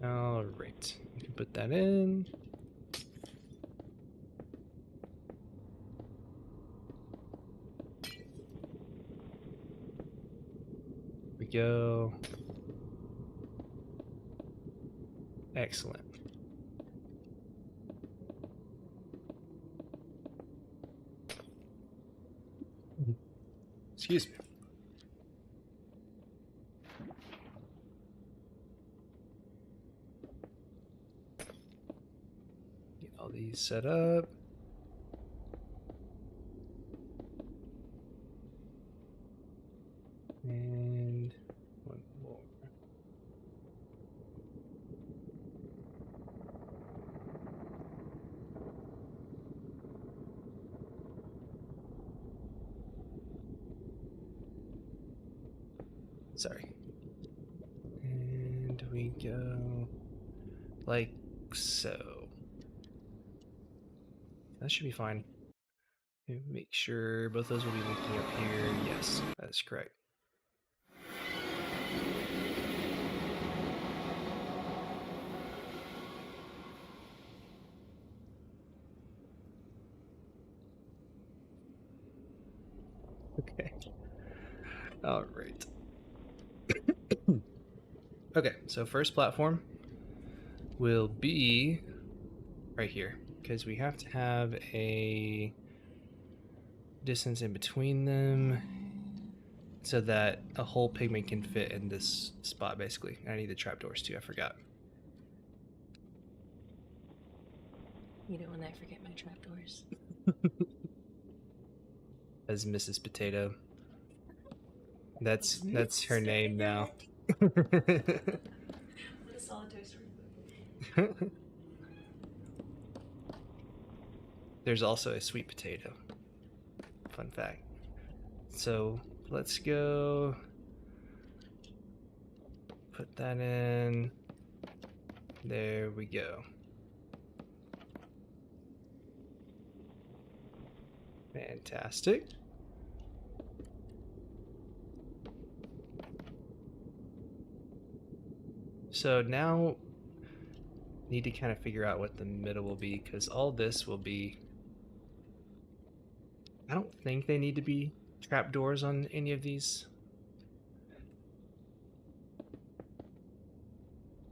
A: All right, we can put that in. Here we go. Excellent. Excuse me. Get all these set up. And one more. Sorry. And we go like so. That should be fine. Make sure both those will be linking up here. Yes, that is correct. Okay. All right. Okay, so first platform will be right here because we have to have a distance in between them so that a whole pigment can fit in this spot, basically. I need the trapdoors too, I forgot.
B: You know when I forget my trapdoors.
A: As Mrs. Potato. That's her name now.
B: What a solitary story.
A: There's also a sweet potato. Fun fact. So let's go put that in. There we go. Fantastic. So now need to kind of figure out what the middle will be because all this will be. I don't think they need to be trapdoors on any of these.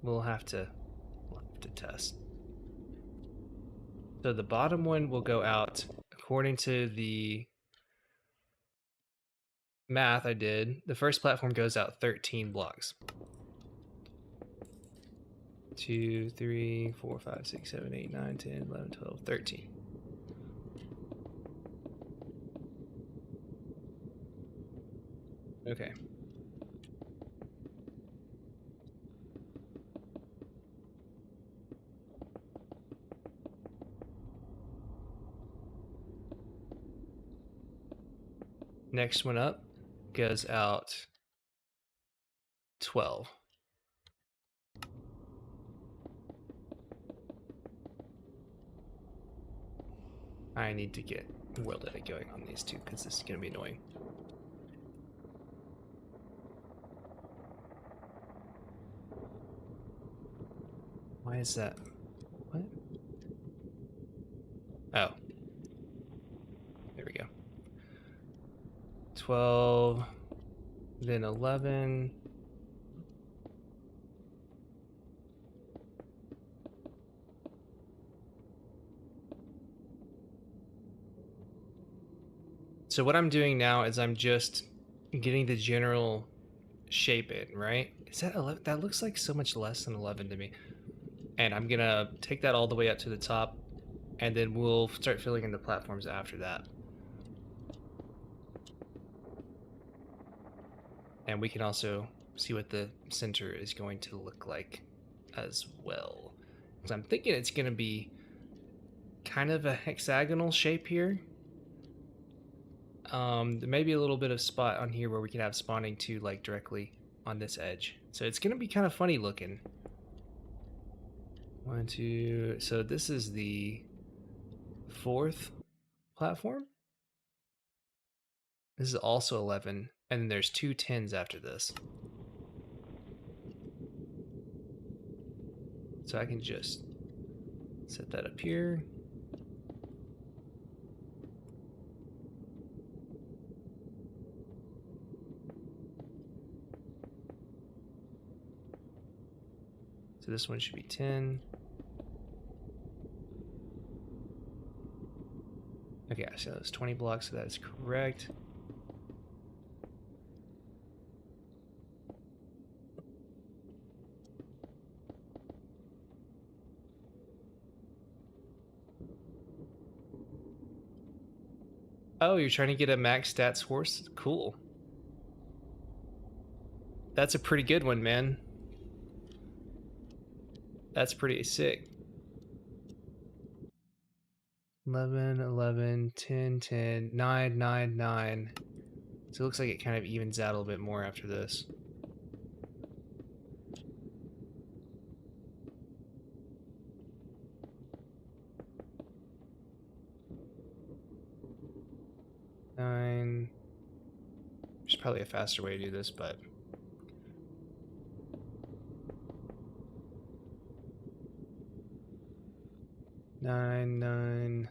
A: We'll have to test. So the bottom one will go out according to the math I did. The first platform goes out 13 blocks. 2, 3, 4, 5, 6, 7, 8, 9, 10, 11, 12, 13. Okay. Next one up goes out 12. I need to get world edit going on these two because this is going to be annoying. Why is that? What? Oh. There we go. 12, then 11. So what I'm doing now is I'm just getting the general shape in, right? Is that 11? That looks like so much less than 11 to me. And I'm gonna take that all the way up to the top, and then we'll start filling in the platforms after that. And we can also see what the center is going to look like as well. So I'm thinking it's gonna be kind of a hexagonal shape here. There may be a little bit of spot on here where we can have spawning too, like directly on this edge. So it's gonna be kind of funny looking. 1, 2. So this is the fourth platform. This is also 11, and then there's 2 10s after this. So I can just set that up here. So this one should be 10. Okay, so that's 20 blocks, so that is correct. Oh, you're trying to get a max stats horse? Cool. That's a pretty good one, man. That's pretty sick. 11, 11, 10, 10, 9, 9, 9. So it looks like it kind of evens out a little bit more after this. 9. There's probably a faster way to do this, but 9, 9.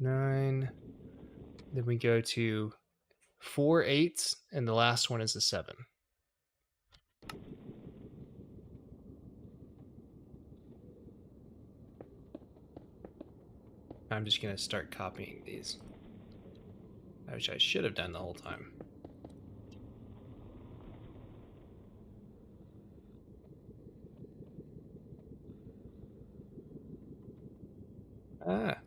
A: 9. Then we go to 4 8s, and the last one is a 7. I'm just going to start copying these, which I should have done the whole time. Ah.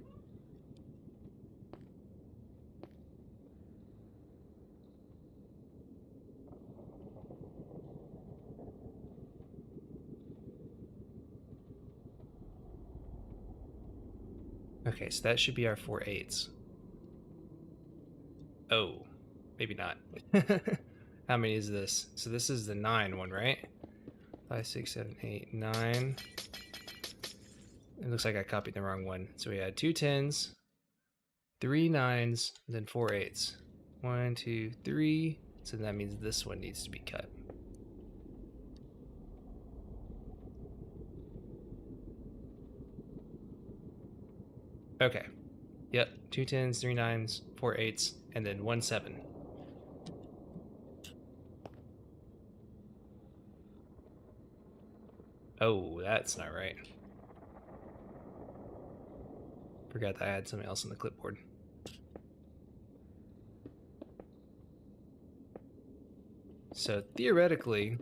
A: Okay, so that should be our 4 8s. Oh, maybe not. How many is this? So this is the 9 one, right? 5, 6, 7, 8, 9. It looks like I copied the wrong one. So we had 2 10s, 3 9s, then 4 8s. 1, 2, 3. So that means this one needs to be cut. Okay. Yep. 2 10s, 3 9s, 4 8s, and then 1 7. Oh, that's not right. Forgot that I had something else on the clipboard. So theoretically,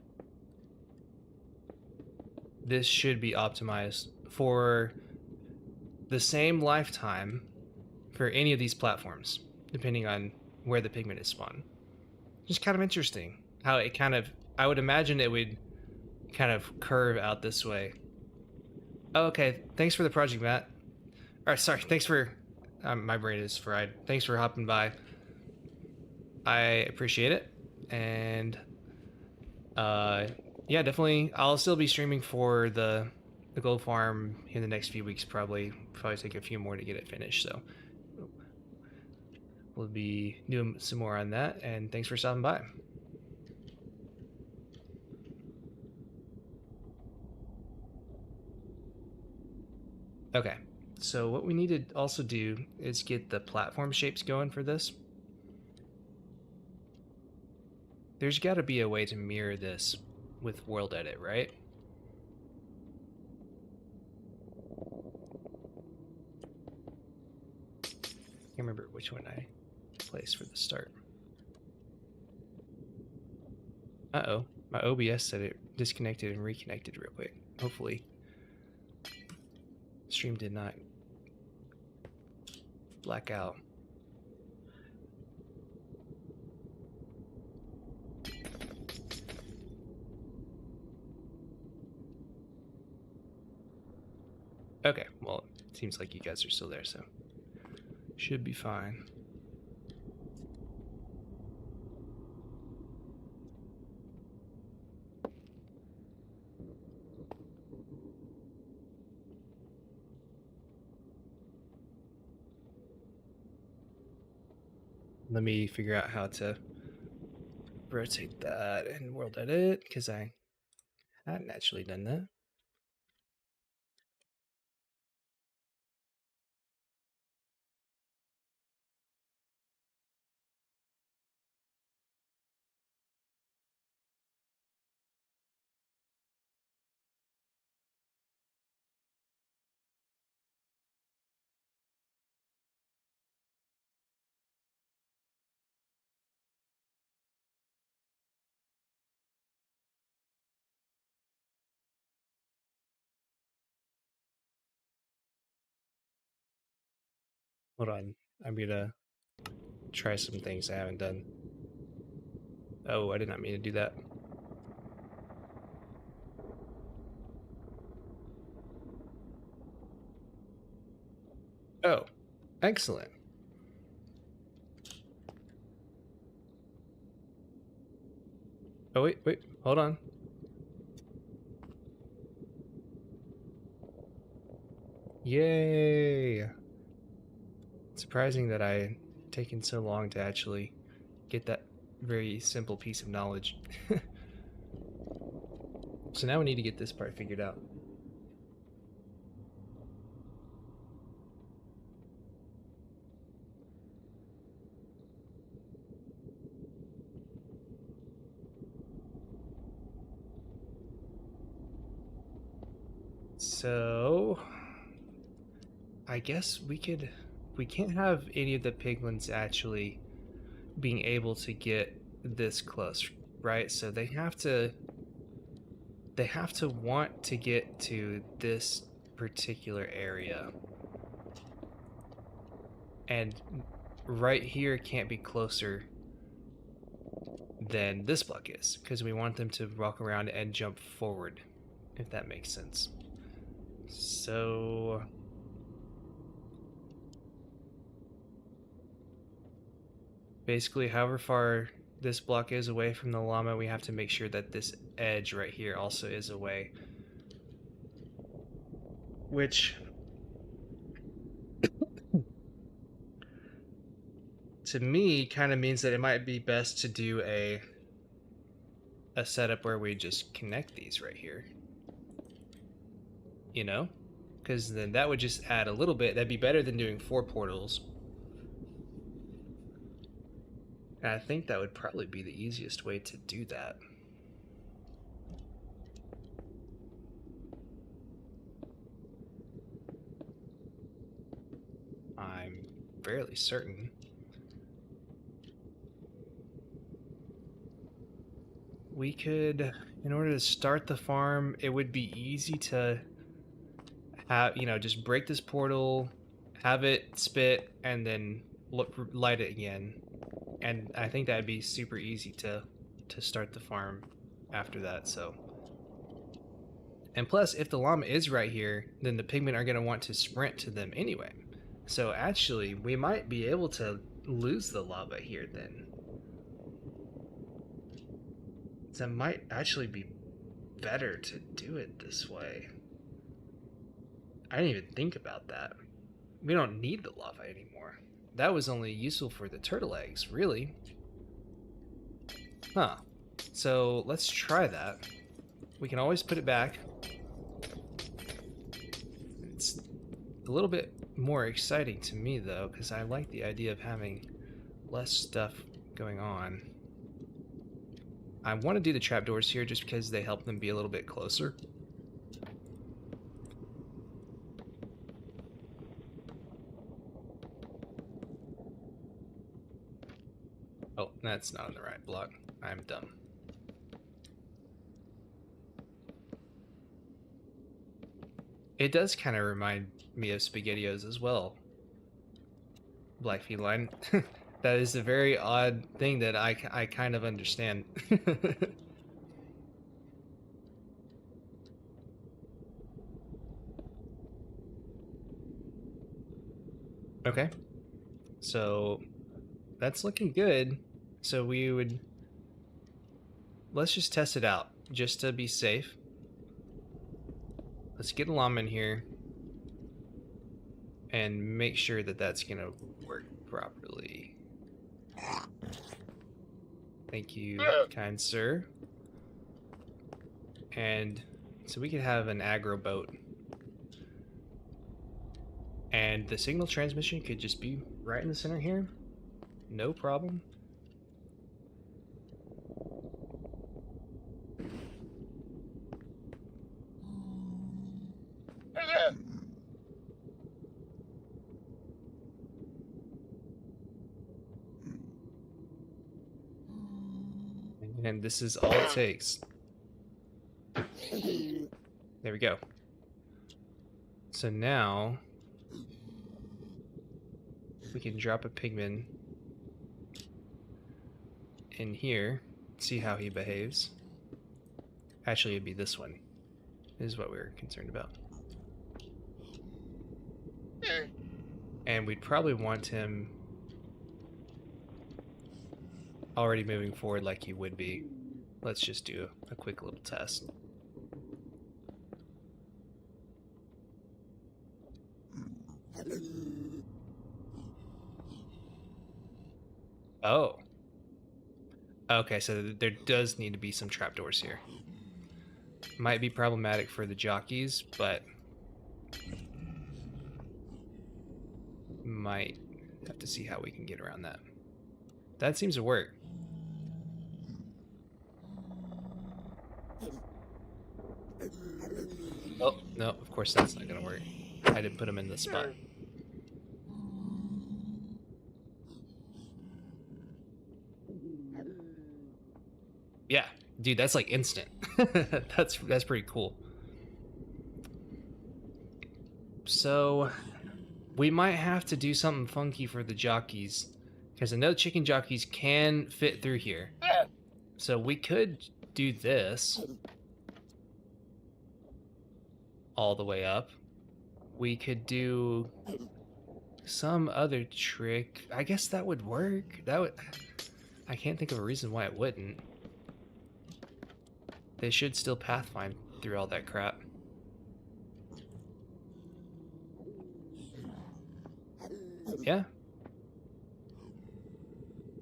A: this should be optimized for the same lifetime for any of these platforms, depending on where the pigment is spawned. Just kind of interesting how it kind of, I would imagine it would kind of curve out this way. Oh, okay, thanks for the project, Matt. All right, sorry, thanks for, my brain is fried. Thanks for hopping by. I appreciate it. And yeah, definitely. I'll still be streaming for the gold farm in the next few weeks. Probably take a few more to get it finished. So we'll be doing some more on that. And thanks for stopping by. Okay. So what we need to also do is get the platform shapes going for this. There's got to be a way to mirror this with World Edit, right? Can't remember which one I placed for the start. Uh-oh. My OBS said it disconnected and reconnected real quick. Hopefully stream did not black out. Okay, well, it seems like you guys are still there, so should be fine. Let me figure out how to rotate that in World Edit, because I hadn't actually done that. Hold on, I'm gonna try some things I haven't done. Oh, I did not mean to do that. Oh, excellent. Oh, wait, hold on. Yay! Surprising that I taken so long to actually get that very simple piece of knowledge. So now we need to get this part figured out. So I guess we can't have any of the piglins actually being able to get this close, right? So they have to want to get to this particular area. And right here can't be closer than this block is, because we want them to walk around and jump forward, if that makes sense. So basically, however far this block is away from the llama, we have to make sure that this edge right here also is away. Which, to me, kind of means that it might be best to do a setup where we just connect these right here. You know? Because then that would just add a little bit. That'd be better than doing 4 portals. And I think that would probably be the easiest way to do that. I'm fairly certain. We could, in order to start the farm, it would be easy to have, just break this portal, have it spit, and then light it again. And I think that'd be super easy to start the farm after that. So, and plus, if the llama is right here, then the pigmen are going to want to sprint to them anyway. So actually, we might be able to lose the lava here then. So it might actually be better to do it this way. I didn't even think about that. We don't need the lava anymore. That was only useful for the turtle eggs, really. Huh. So let's try that. We can always put it back. It's a little bit more exciting to me, though, because I like the idea of having less stuff going on. I want to do the trapdoors here just because they help them be a little bit closer. Oh, that's not on the right block. I'm dumb. It does kind of remind me of SpaghettiOs as well. Black feline. That is a very odd thing that I kind of understand. Okay. So that's looking good. So we would... Let's just test it out, just to be safe. Let's get a llama in here and make sure that that's going to work properly. Thank you, kind sir. And so we could have an aggro boat. And the signal transmission could just be right in the center here. No problem. And this is all it takes. There we go. So now we can drop a pigman in here, see how he behaves. Actually, it'd be this one. This is what we were concerned about. And we'd probably want him already moving forward like he would be. Let's just do a quick little test. Oh. Okay, so there does need to be some trapdoors here. Might be problematic for the jockeys, but might have to see how we can get around that. That seems to work. Oh, no, of course that's not gonna work. I didn't put them in the spot. Yeah, dude, that's like instant. That's pretty cool. So we might have to do something funky for the jockeys, because I know chicken jockeys can fit through here. So we could do this all the way up. We could do some other trick. I guess that would work. That would. I can't think of a reason why it wouldn't. They should still pathfind through all that crap. Yeah.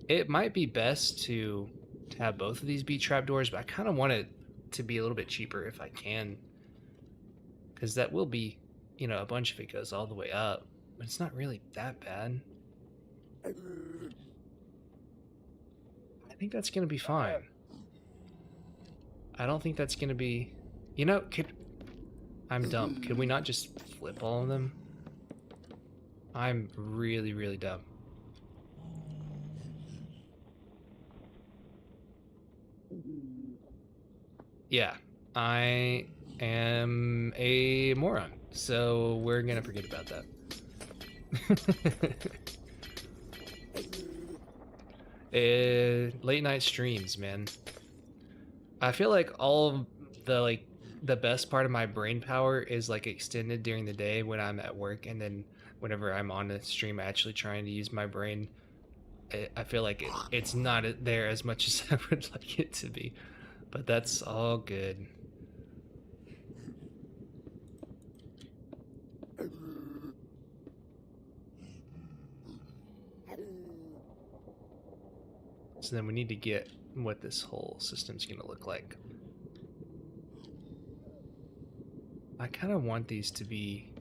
A: It might be best to have both of these be trapdoors, but I kind of want it to be a little bit cheaper if I can. Because that will be, you know, a bunch if it goes all the way up. But it's not really that bad. I think that's going to be fine. I don't think that's going to be... You know, I'm dumb. Could we not just flip all of them? I'm really, really dumb. Yeah, I am a moron, so we're gonna forget about that. Late night streams, man. I feel like all of the best part of my brain power is like extended during the day when I'm at work, and then whenever I'm on a stream actually trying to use my brain, I feel like it's not there as much as I would like it to be. But that's all good. So then we need to get what this whole system's gonna look like. I kind of want these to be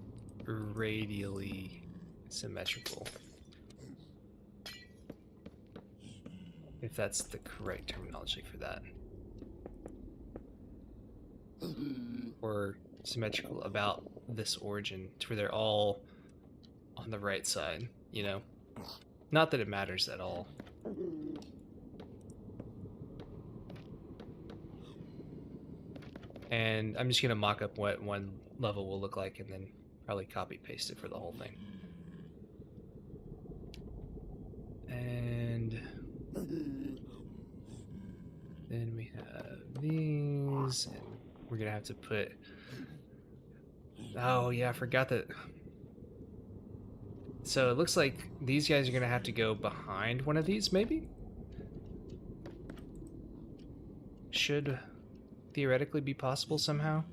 A: radially symmetrical, if that's the correct terminology for that. Or symmetrical about this origin to where they're all on the right side, you know? Not that it matters at all. And I'm just gonna mock up what one level will look like and then probably copy paste it for the whole thing. And then we have these, and we're gonna have to put... Oh yeah, I forgot that. So it looks like these guys are gonna have to go behind one of these, maybe? Should theoretically be possible somehow.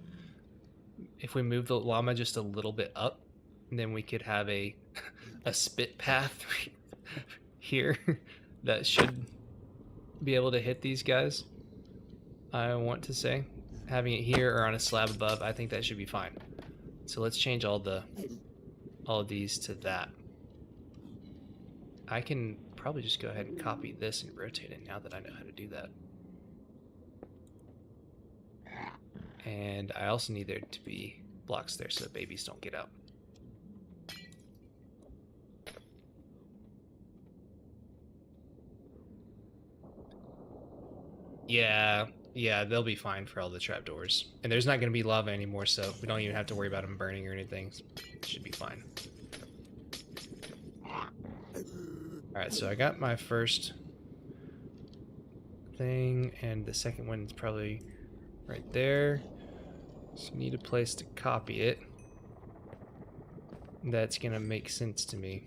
A: If we move the llama just a little bit up, then we could have a spit path here that should be able to hit these guys. I want to say, having it here or on a slab above, I think that should be fine. So let's change all of these to that. I can probably just go ahead and copy this and rotate it now that I know how to do that. And I also need there to be blocks there so the babies don't get out. Yeah, they'll be fine for all the trapdoors. And there's not going to be lava anymore, so we don't even have to worry about them burning or anything. It should be fine. Alright, so I got my first thing, and the second one's probably right there. So I need a place to copy it. That's gonna make sense to me.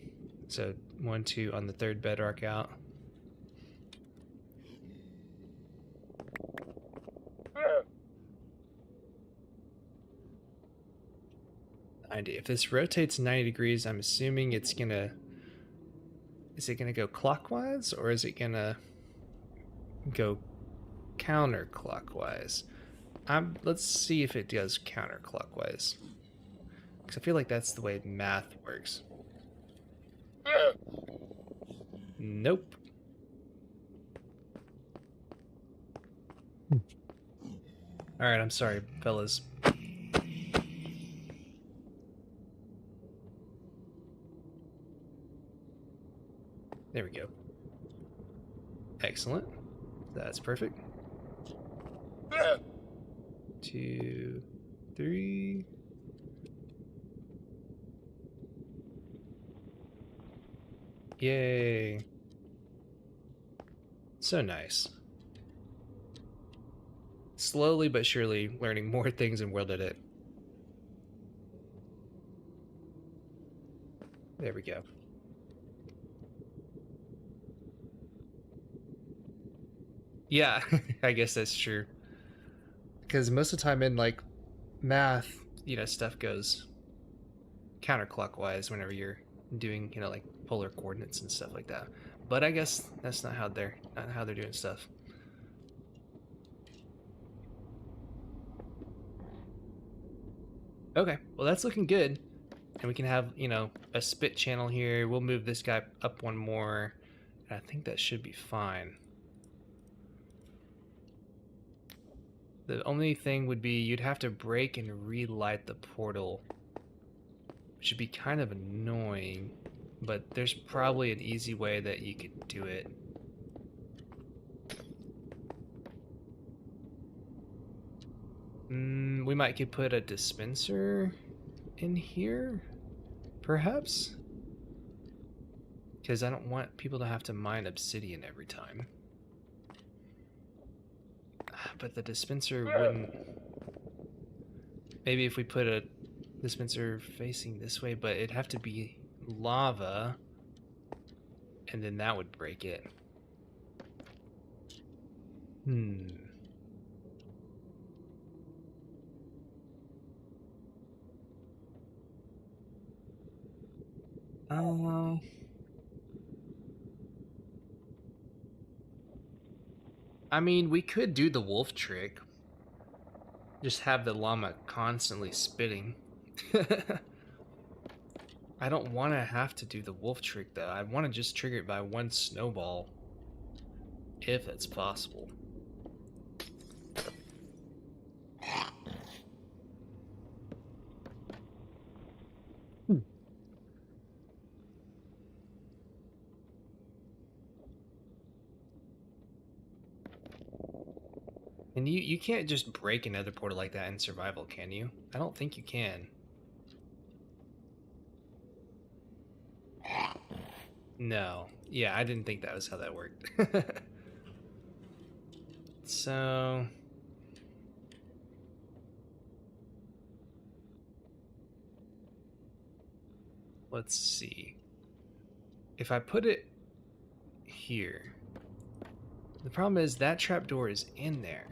A: So 1, 2 on the third bedrock out. If this rotates 90 degrees, I'm assuming it's gonna Is it gonna go clockwise or is it gonna go counterclockwise? Let's see if it does counterclockwise. Because I feel like that's the way math works. Nope. Alright, I'm sorry, fellas. There we go. Excellent. That's perfect. 2, 3. Yay. So nice. Slowly but surely learning more things in World Edit. There we go. Yeah, I guess that's true. Because most of the time in like math, stuff goes counterclockwise whenever you're doing, like polar coordinates and stuff like that. But I guess that's not how they're doing stuff. Okay, well that's looking good. And we can have, a spit channel here. We'll move this guy up one more. And I think that should be fine. The only thing would be you'd have to break and relight the portal, which would be kind of annoying, but there's probably an easy way that you could do it. We might could put a dispenser in here, perhaps? Because I don't want people to have to mine obsidian every time. But the dispenser wouldn't... Maybe if we put a dispenser facing this way, but it'd have to be lava, and then that would break it. I mean, we could do the wolf trick. Just have the llama constantly spitting. I don't want to have to do the wolf trick, though. I want to just trigger it by one snowball. If that's possible. And you can't just break another portal like that in survival, can you? I don't think you can. No. Yeah, I didn't think that was how that worked. So... let's see. If I put it here... the problem is that trapdoor is in there.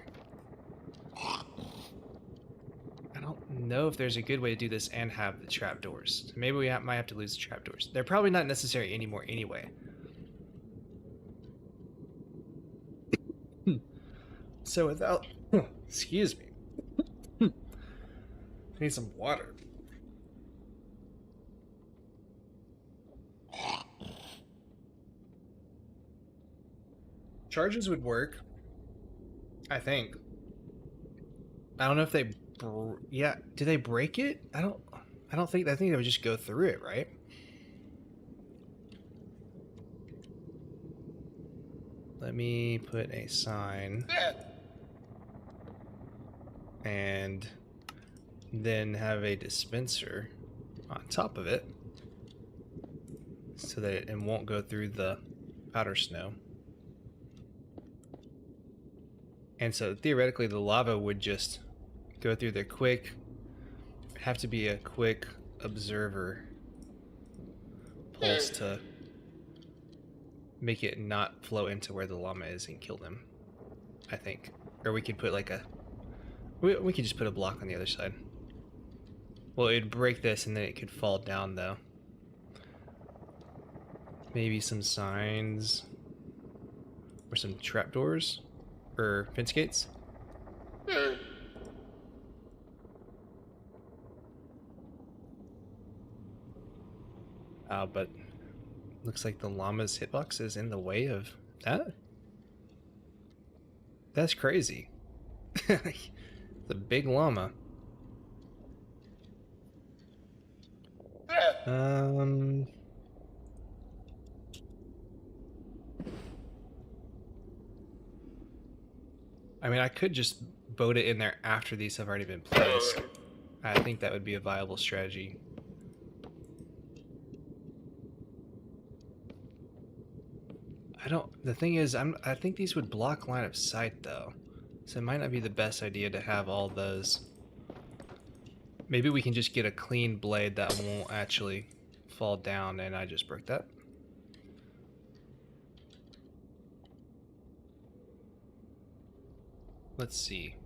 A: I don't know if there's a good way to do this and have the trapdoors. So maybe we might have to lose the trapdoors. They're probably not necessary anymore anyway. So without... excuse me. I need some water. Charges would work, I think. I don't know if they... yeah, do they break it? I don't think... I think they would just go through it, right? Let me put a sign. And then have a dispenser on top of it so that it won't go through the powder snow. And so theoretically the lava would just go through there quick. Have to be a quick observer pulse to make it not flow into where the llama is and kill them, I think. Or we could put like a... we could just put a block on the other side. Well, it'd break this and then it could fall down though. Maybe some signs or some trapdoors or fence gates. But looks like the llama's hitbox is in the way of that. That's crazy. The big llama. Um, I mean, I could just boat it in there after these have already been placed. I think that would be a viable strategy. The thing is, I think these would block line of sight though. So it might not be the best idea to have all those. Maybe we can just get a clean blade that won't actually fall down, and I just broke that. Let's see.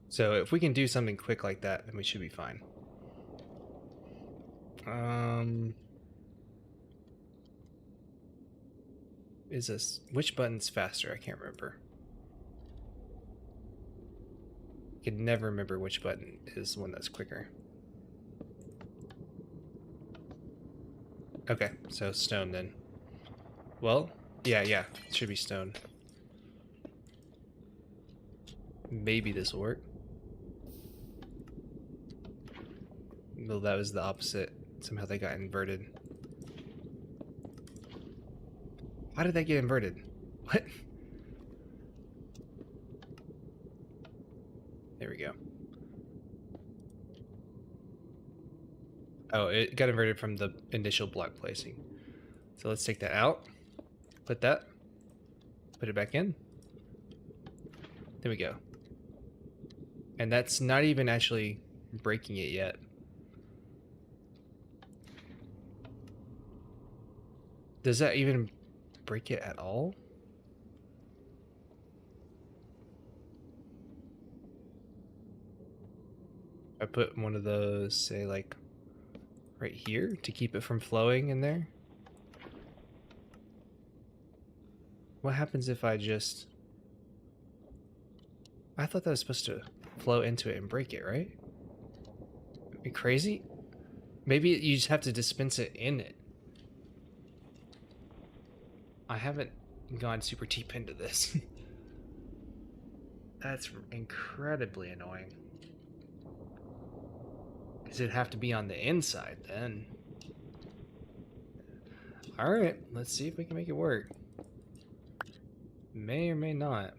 A: So if we can do something quick like that, then we should be fine. Is this which button's faster? I can't remember. I can never remember which button is the one that's quicker. Okay, so stone then. Well, yeah, it should be stone. Maybe this will work. Well, that was the opposite. Somehow they got inverted. How did that get inverted? What? There we go. Oh, it got inverted from the initial block placing. So let's take that out. Put it back in. There we go. And that's not even actually breaking it yet. Does that even break it at all? I put one of those, say, like, right here to keep it from flowing in there. What happens if I just... I thought that was supposed to flow into it and break it, right? Are you crazy? Maybe you just have to dispense it in it. I haven't gone super deep into this. That's incredibly annoying. Because it'd have to be on the inside then. Alright, let's see if we can make it work. May or may not.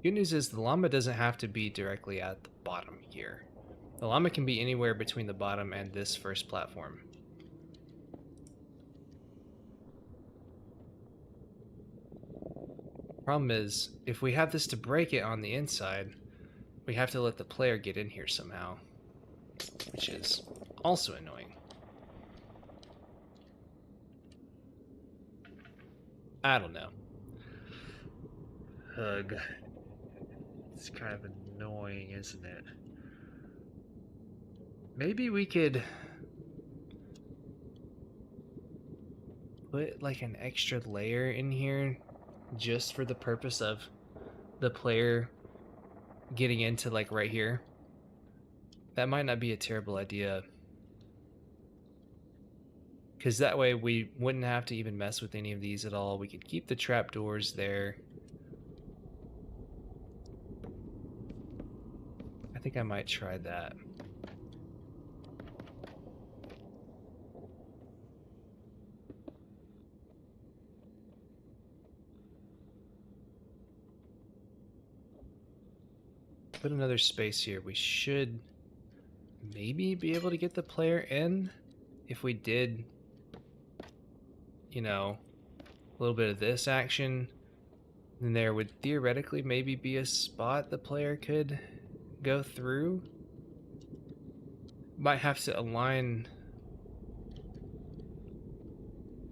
A: Good news is the llama doesn't have to be directly at the bottom here. The llama can be anywhere between the bottom and this first platform. Problem is, if we have this to break it on the inside, we have to let the player get in here somehow, which is also annoying. I don't know. Ugh. It's kind of annoying, isn't it? Maybe we could put like an extra layer in here just for the purpose of the player getting into like right here. That might not be a terrible idea. Because that way we wouldn't have to even mess with any of these at all. We could keep the trapdoors there. I think I might try that. Put another space here. We should maybe be able to get the player in if we did, you know, a little bit of this action. Then there would theoretically maybe be a spot the player could go through. Might have to align.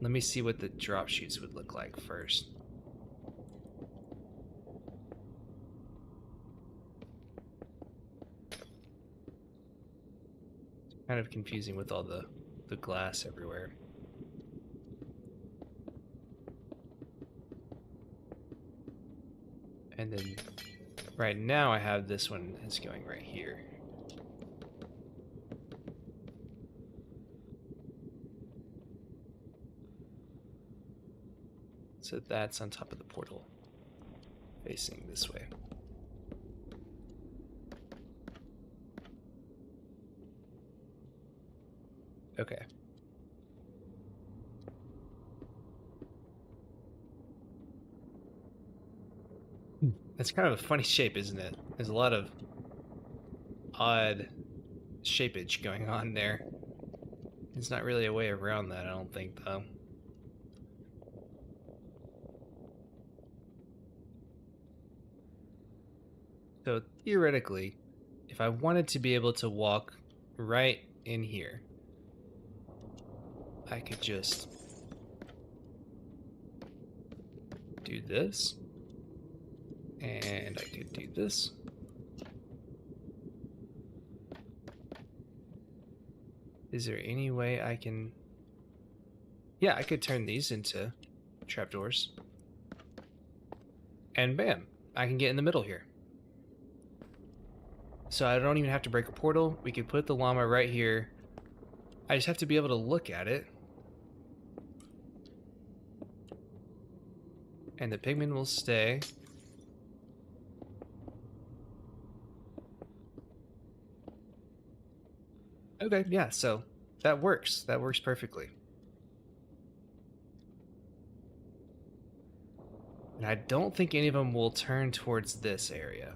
A: Let me see what the drop chutes would look like first. Kind of confusing with all the glass everywhere. And then right now I have this one is going right here. So that's on top of the portal, facing this way. Okay. That's kind of a funny shape, isn't it? There's a lot of odd shapeage going on there. There's not really a way around that, I don't think, though. So theoretically, if I wanted to be able to walk right in here, I could just do this, and I could do this. Is there any way I can... Yeah, I could turn these into trapdoors. And bam, I can get in the middle here. So I don't even have to break a portal. We could put the llama right here. I just have to be able to look at it. And the pigmen will stay. Okay, yeah, so that works. That works perfectly. And I don't think any of them will turn towards this area.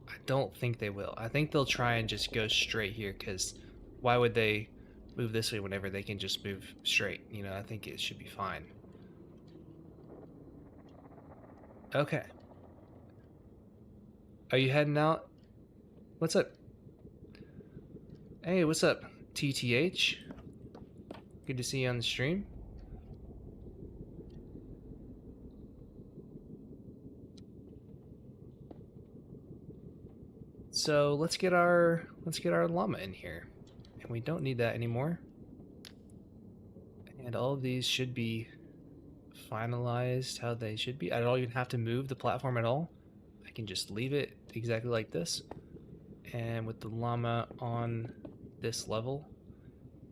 A: I don't think they will. I think they'll try and just go straight here, because why would they move this way whenever they can just move straight? You know, I think it should be fine. Okay. Are you heading out? What's up? Hey, what's up, TTH? Good to see you on the stream. So let's get our llama in here. And we don't need that anymore. And all of these should be finalized how they should be. I don't even have to move the platform at all. I can just leave it exactly like this. And with the llama on this level,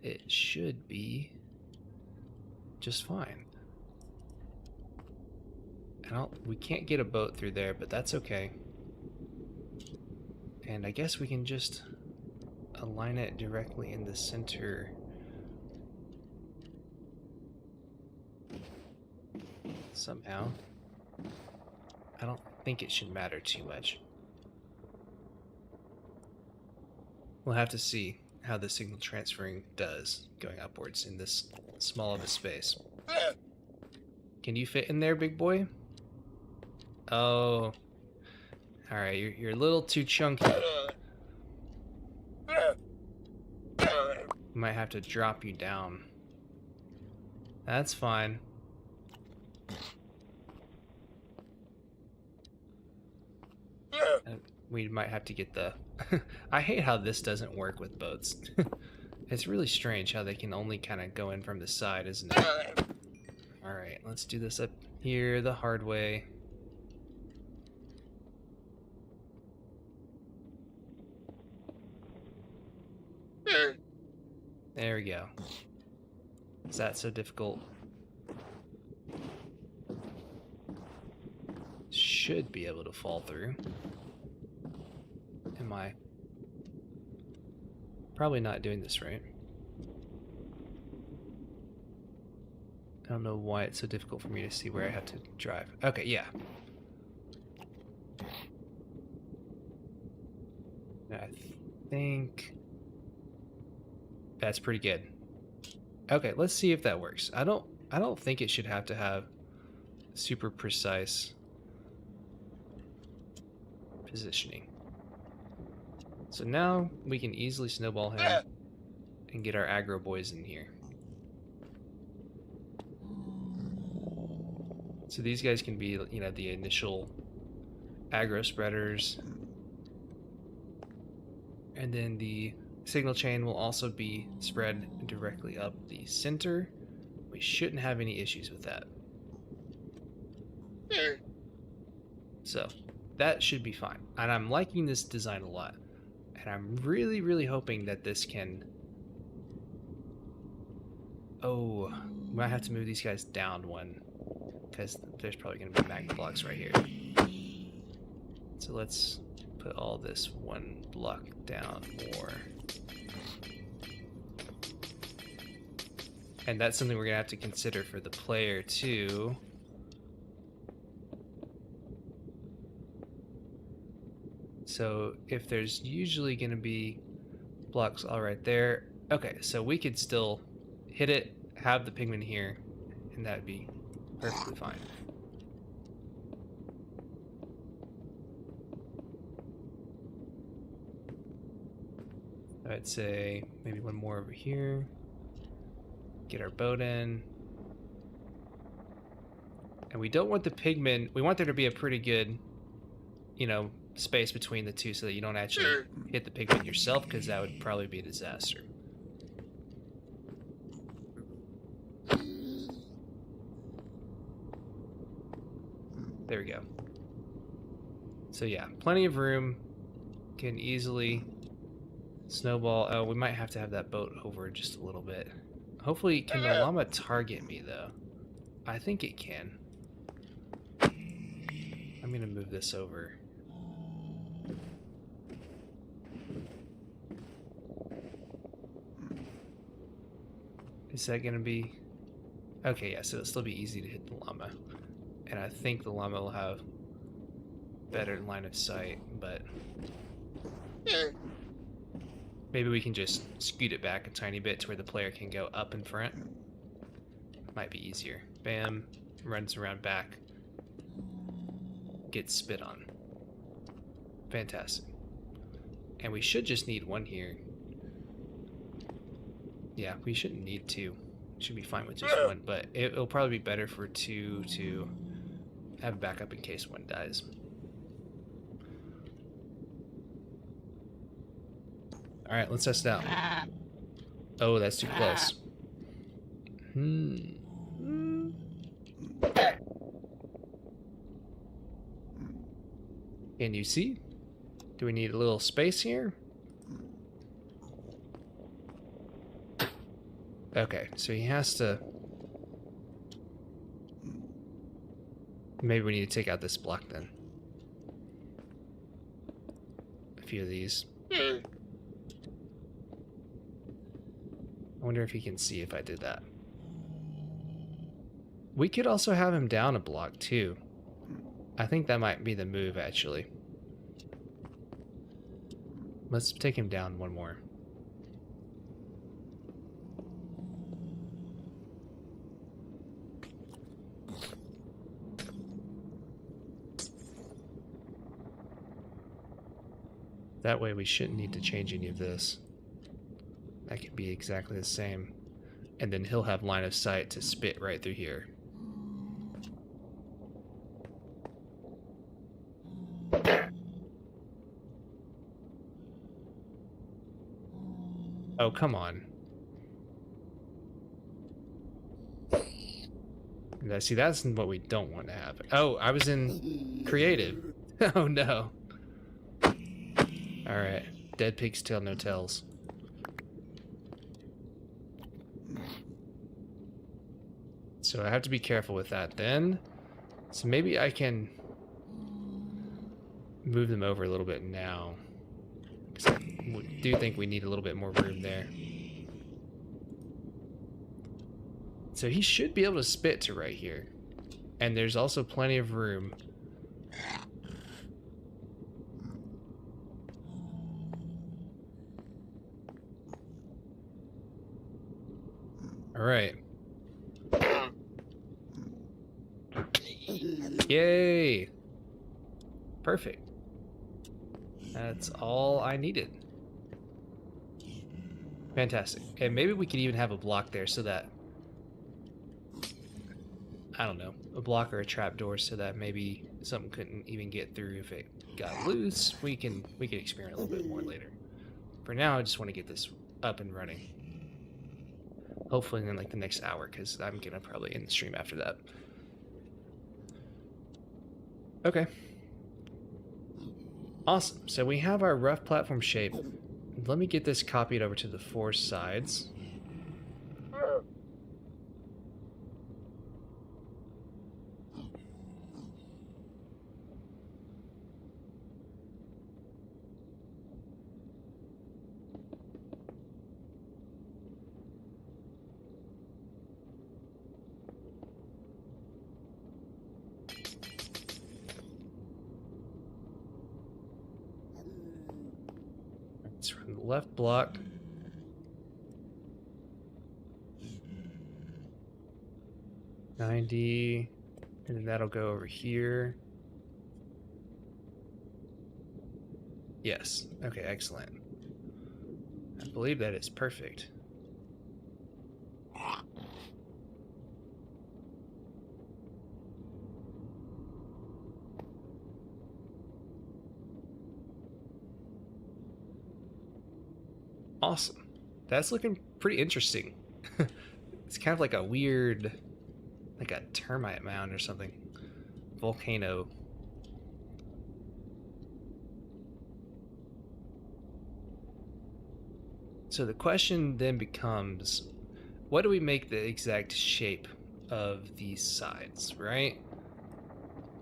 A: it should be just fine. We can't get a boat through there, but that's okay. And I guess we can just align it directly in the center. Somehow. I don't think it should matter too much. We'll have to see how the signal transferring does going upwards in this small of a space. Can you fit in there, big boy? Oh. Alright, you're a little too chunky. Might have to drop you down. That's fine. We might have to get the... I hate how this doesn't work with boats. It's really strange how they can only kind of go in from the side, isn't it? Alright, let's do this up here the hard way. There we go. Is that so difficult? Should be able to fall through. Am I? Probably not doing this right. I don't know why it's so difficult for me to see where I have to drive. Okay, yeah. I think that's pretty good. Okay, let's see if that works. I don't think it should have to have super precise positioning. So now we can easily snowball him. and get our aggro boys in here. So these guys can be, you know, the initial aggro spreaders. And then the signal chain will also be spread directly up the center. We shouldn't have any issues with that. So that should be fine. And I'm liking this design a lot. And I'm really, really hoping that this can... Oh, we might have to move these guys down one, because there's probably going to be magnet blocks right here. So let's put all this one block down more. And that's something we're going to have to consider for the player too. So if there's usually going to be blocks all right there. Okay, so we could still hit it, have the pigman here, and that'd be perfectly fine. I'd say maybe one more over here. Get our boat in. And we don't want the pigmen, we want there to be a pretty good, you know, space between the two so that you don't actually hit the pigmen yourself, because that would probably be a disaster. There we go. So yeah, plenty of room. Can easily snowball. Oh, we might have to have that boat over just a little bit. Hopefully, can the llama target me though? I think it can. I'm gonna move this over. Is that gonna be... Okay, yeah, so it'll still be easy to hit the llama. And I think the llama will have better line of sight, but maybe we can just scoot it back a tiny bit to where the player can go up in front. Might be easier. Bam, runs around back, gets spit on. Fantastic. And we should just need one here. Yeah, we shouldn't need two. Should be fine with just one, but it'll probably be better for two to have backup in case one dies. All right, let's test it out. Oh, that's too close. Can you see? Do we need a little space here? Okay, so he has to... Maybe we need to take out this block then. A few of these. I wonder if he can see if I did that. We could also have him down a block too. I think that might be the move actually. Let's take him down one more. That way we shouldn't need to change any of this. That can be exactly the same. And then he'll have line of sight to spit right through here. Oh, come on. See, that's what we don't want to happen. Oh, I was in creative. Oh no. Alright. Dead pigs tell no tales. So I have to be careful with that then. So maybe I can move them over a little bit now. Because I do think we need a little bit more room there. So he should be able to spit to right here. And there's also plenty of room. Alright. Yay! Perfect. That's all I needed. Fantastic. And maybe we could even have a block there so that, I don't know, a block or a trap door so that maybe something couldn't even get through if it got loose. We can experiment a little bit more later. For now, I just want to get this up and running. Hopefully in like the next hour, because I'm gonna probably end the stream after that. Okay. Awesome. So we have our rough platform shape. Let me get this copied over to the 4 sides. It's from the left block. $90, and then that'll go over here. Yes. Okay, excellent. I believe that is perfect. Awesome. That's looking pretty interesting. It's kind of like a weird, like a termite mound or something. Volcano. So the question then becomes, what do we make the exact shape of these sides, right?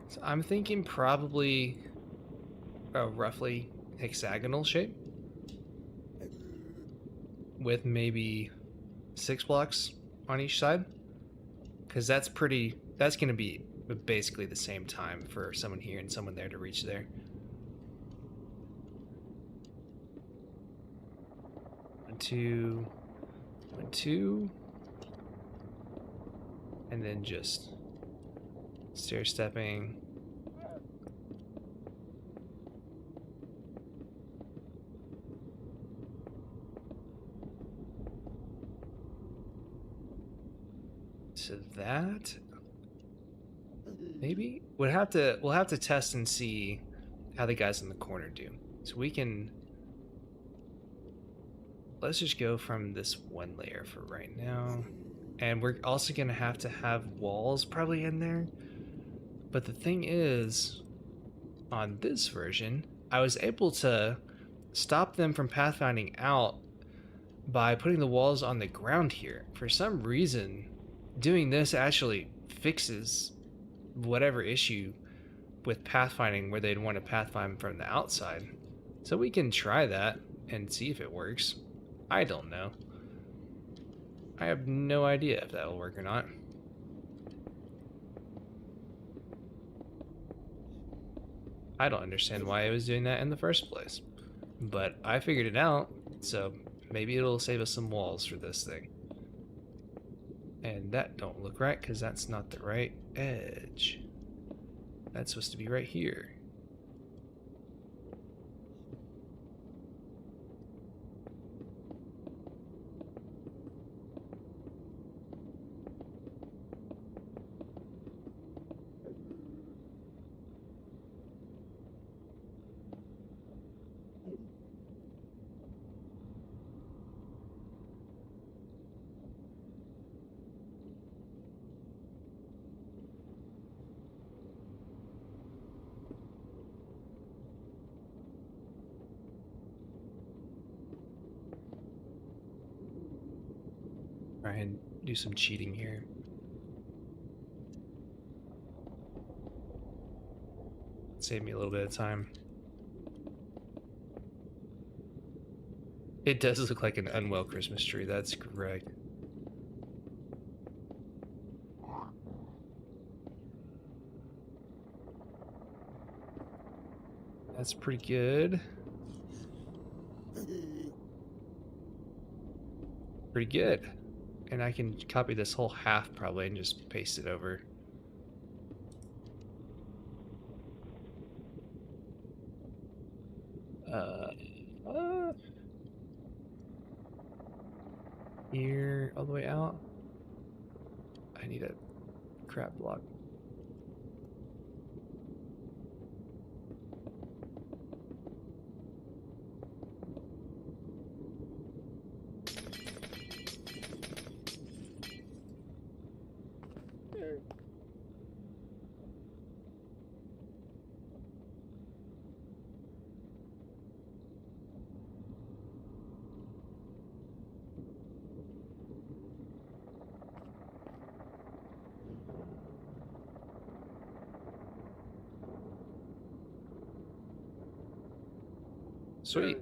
A: So I'm thinking probably a roughly hexagonal shape with maybe 6 blocks on each side, because that's going to be basically the same time for someone here and someone there to reach there. 1 2 1 2, and then just stair stepping. So that maybe we'll have to test and see how the guys in the corner do. So let's just go from this one layer for right now. And we're also gonna have to have walls probably in there. But the thing is, on this version, I was able to stop them from pathfinding out by putting the walls on the ground here. For some reason, doing this actually fixes whatever issue with pathfinding where they'd want to pathfind from the outside. So we can try that and see if it works. I don't know. I have no idea if that'll work or not. I don't understand why I was doing that in the first place. But I figured it out, so maybe it'll save us some walls for this thing. And that don't look right, because that's not the right edge. That's supposed to be right here. Try and do some cheating here. Save me a little bit of time. It does look like an unwell Christmas tree, that's correct. That's pretty good. Pretty good. And I can copy this whole half probably and just paste it over. Uh, uh, here all the way out. I need a crap block. Sweet.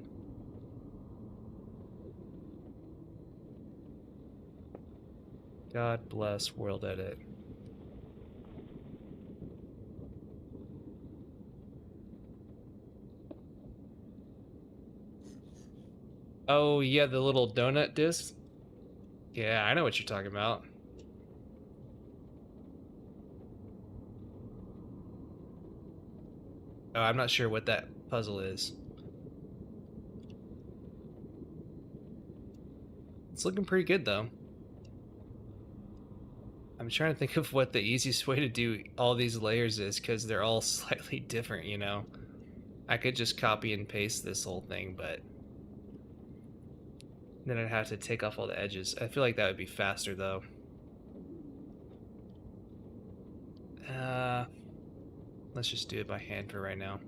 A: God bless World Edit. Oh, yeah, the little donut disc? Yeah, I know what you're talking about. Oh, I'm not sure what that puzzle is. It's looking pretty good, though. I'm trying to think of what the easiest way to do all these layers is, because they're all slightly different, you know? I could just copy and paste this whole thing, but then I'd have to take off all the edges. I feel like that would be faster, though. Let's just do it by hand for right now.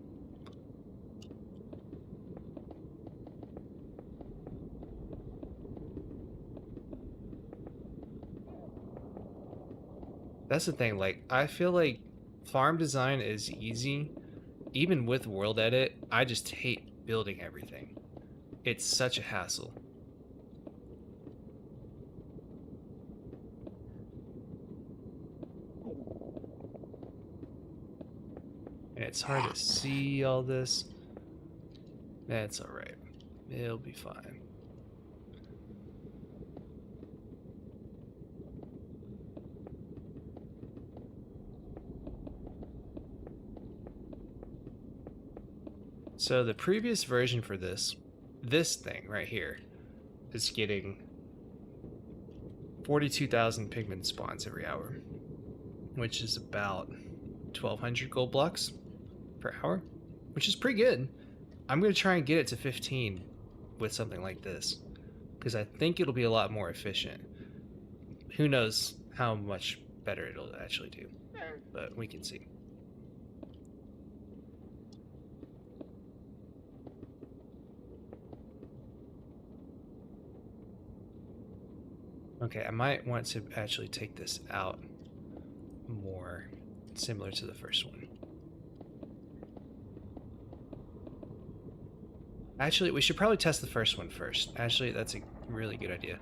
A: That's the thing, like, I feel like farm design is easy. Even with World Edit, I just hate building everything. It's such a hassle. And it's hard to see all this. That's alright. It'll be fine. So the previous version for this thing right here, is getting 42,000 pigment spawns every hour, which is about 1,200 gold blocks per hour, which is pretty good. I'm going to try and get it to 15 with something like this, because I think it'll be a lot more efficient. Who knows how much better it'll actually do, but we can see. Okay, I might want to actually take this out more, similar to the first one. Actually, we should probably test the first one first. Actually, that's a really good idea.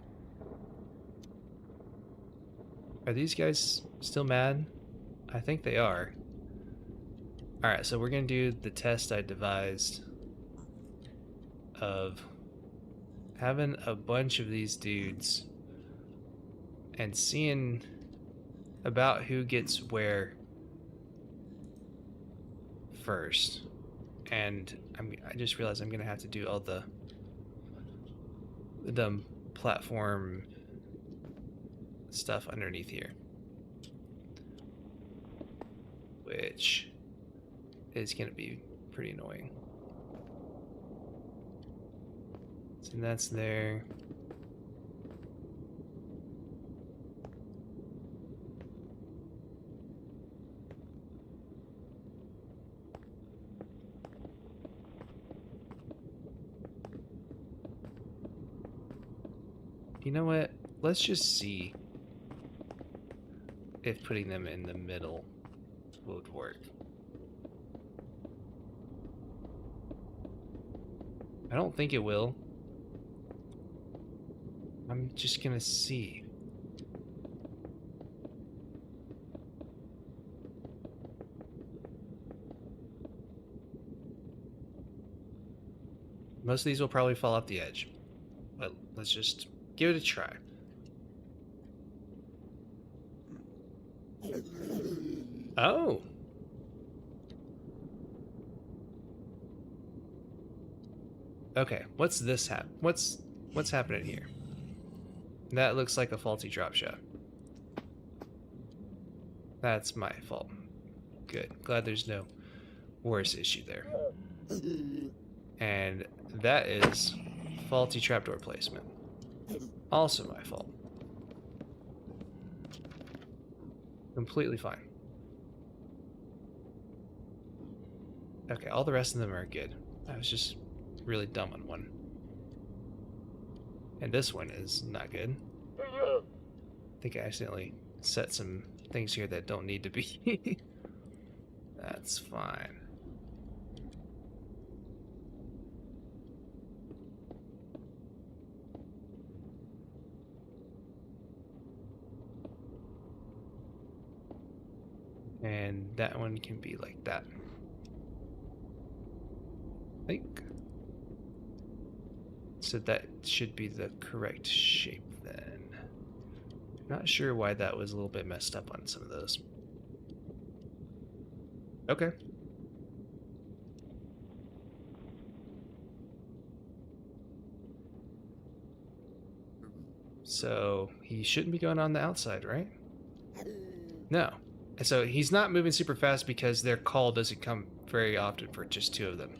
A: Are these guys still mad? I think they are. Alright, so we're gonna do the test I devised of having a bunch of these dudes and seeing about who gets where first. And I just realized I'm gonna have to do all the platform stuff underneath here, which is gonna be pretty annoying. So that's there. You know what? Let's just see if putting them in the middle would work. I don't think it will. I'm just gonna see. Most of these will probably fall off the edge, but let's just give it a try. Oh. Okay, what's this what's happening here? That looks like a faulty drop shaft. That's my fault. Good. Glad there's no worse issue there. And that is faulty trapdoor placement. Also my fault. Completely fine. Okay, all the rest of them are good. I was just really dumb on one. And this one is not good. I think I accidentally set some things here that don't need to be. That's fine. And that one can be like that. I think. So that should be the correct shape then. Not sure why that was a little bit messed up on some of those. Okay. So he shouldn't be going on the outside, right? No. And so he's not moving super fast because their call doesn't come very often for just two of them.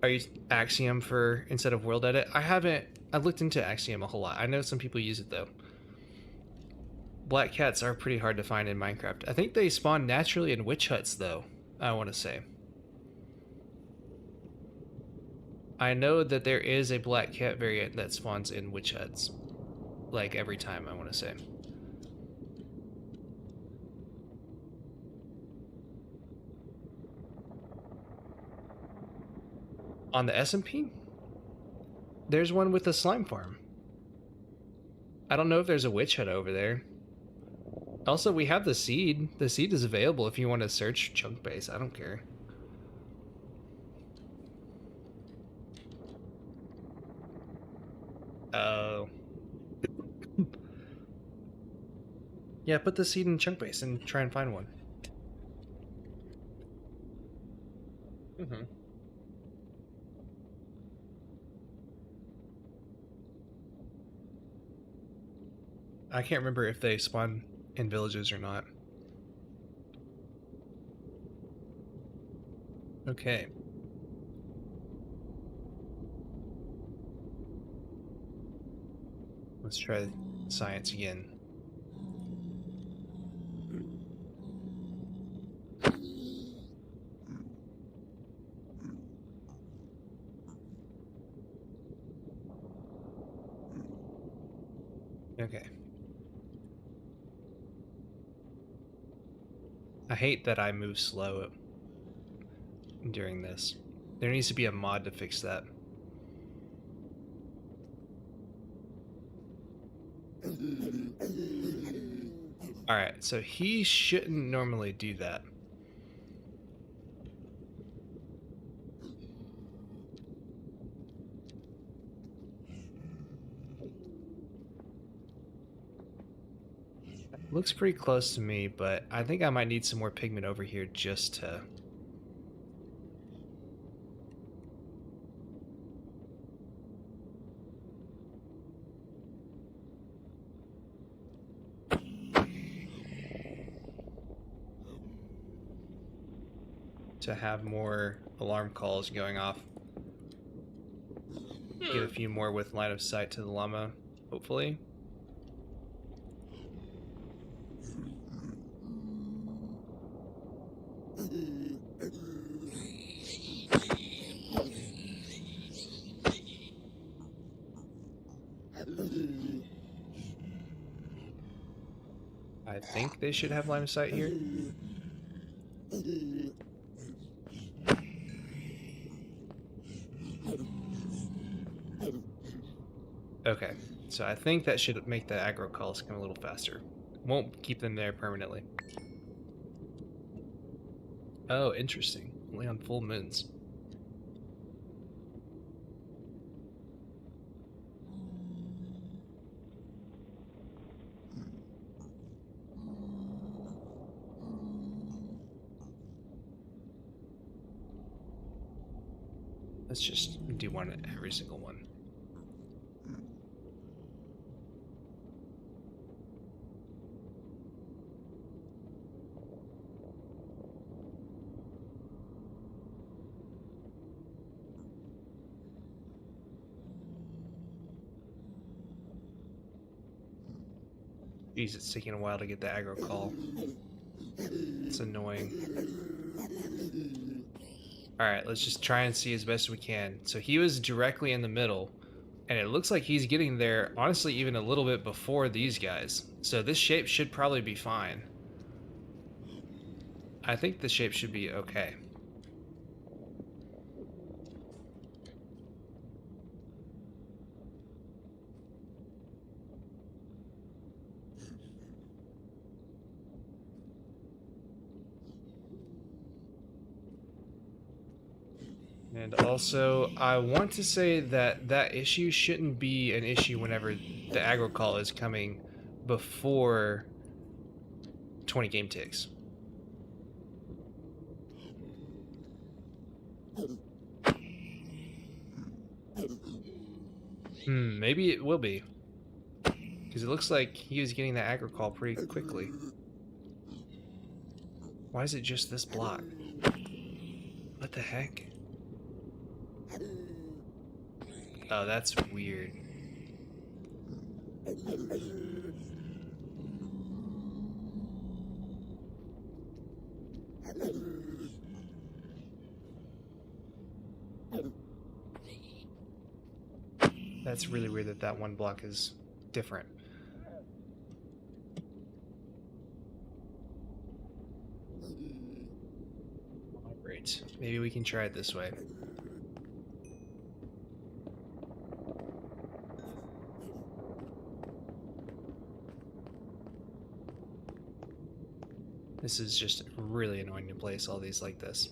A: Are you Axiom for instead of World Edit? I've looked into Axiom a whole lot. I know some people use it though. Black cats are pretty hard to find in Minecraft. I think they spawn naturally in witch huts though, I want to say. I know that there is a black cat variant that spawns in witch huts. Like every time, I want to say. On the SMP, there's one with a slime farm. I don't know if there's a witch hut over there. Also, we have the seed. The seed is available if you want to search chunk base. I don't care. Oh. Yeah, put the seed in chunk base and try and find one. I can't remember if they spawn in villages or not. Okay. Let's try science again. Okay. I hate that I move slow during this. There needs to be a mod to fix that. Alright, so he shouldn't normally do that. Looks pretty close to me, but I think I might need some more pigment over here just to... to have more alarm calls going off. Get a few more with line of sight to the llama, hopefully. I think they should have line of sight here. Okay, so I think that should make the aggro calls come a little faster. Won't keep them there permanently. Oh, interesting. Only on full moons. Let's just do one at every single one. Jeez, it's taking a while to get the aggro call. It's annoying. Alright, let's just try and see as best we can. So he was directly in the middle, and it looks like he's getting there, honestly, even a little bit before these guys. So this shape should probably be fine. I think the shape should be okay. And also, I want to say that that issue shouldn't be an issue whenever the aggro call is coming before 20 game ticks. Maybe it will be. Because it looks like he was getting that aggro call pretty quickly. Why is it just this block? What the heck? Oh, that's weird. That's really weird that that one block is different. Great. Maybe we can try it this way. This is just really annoying to place all these like this.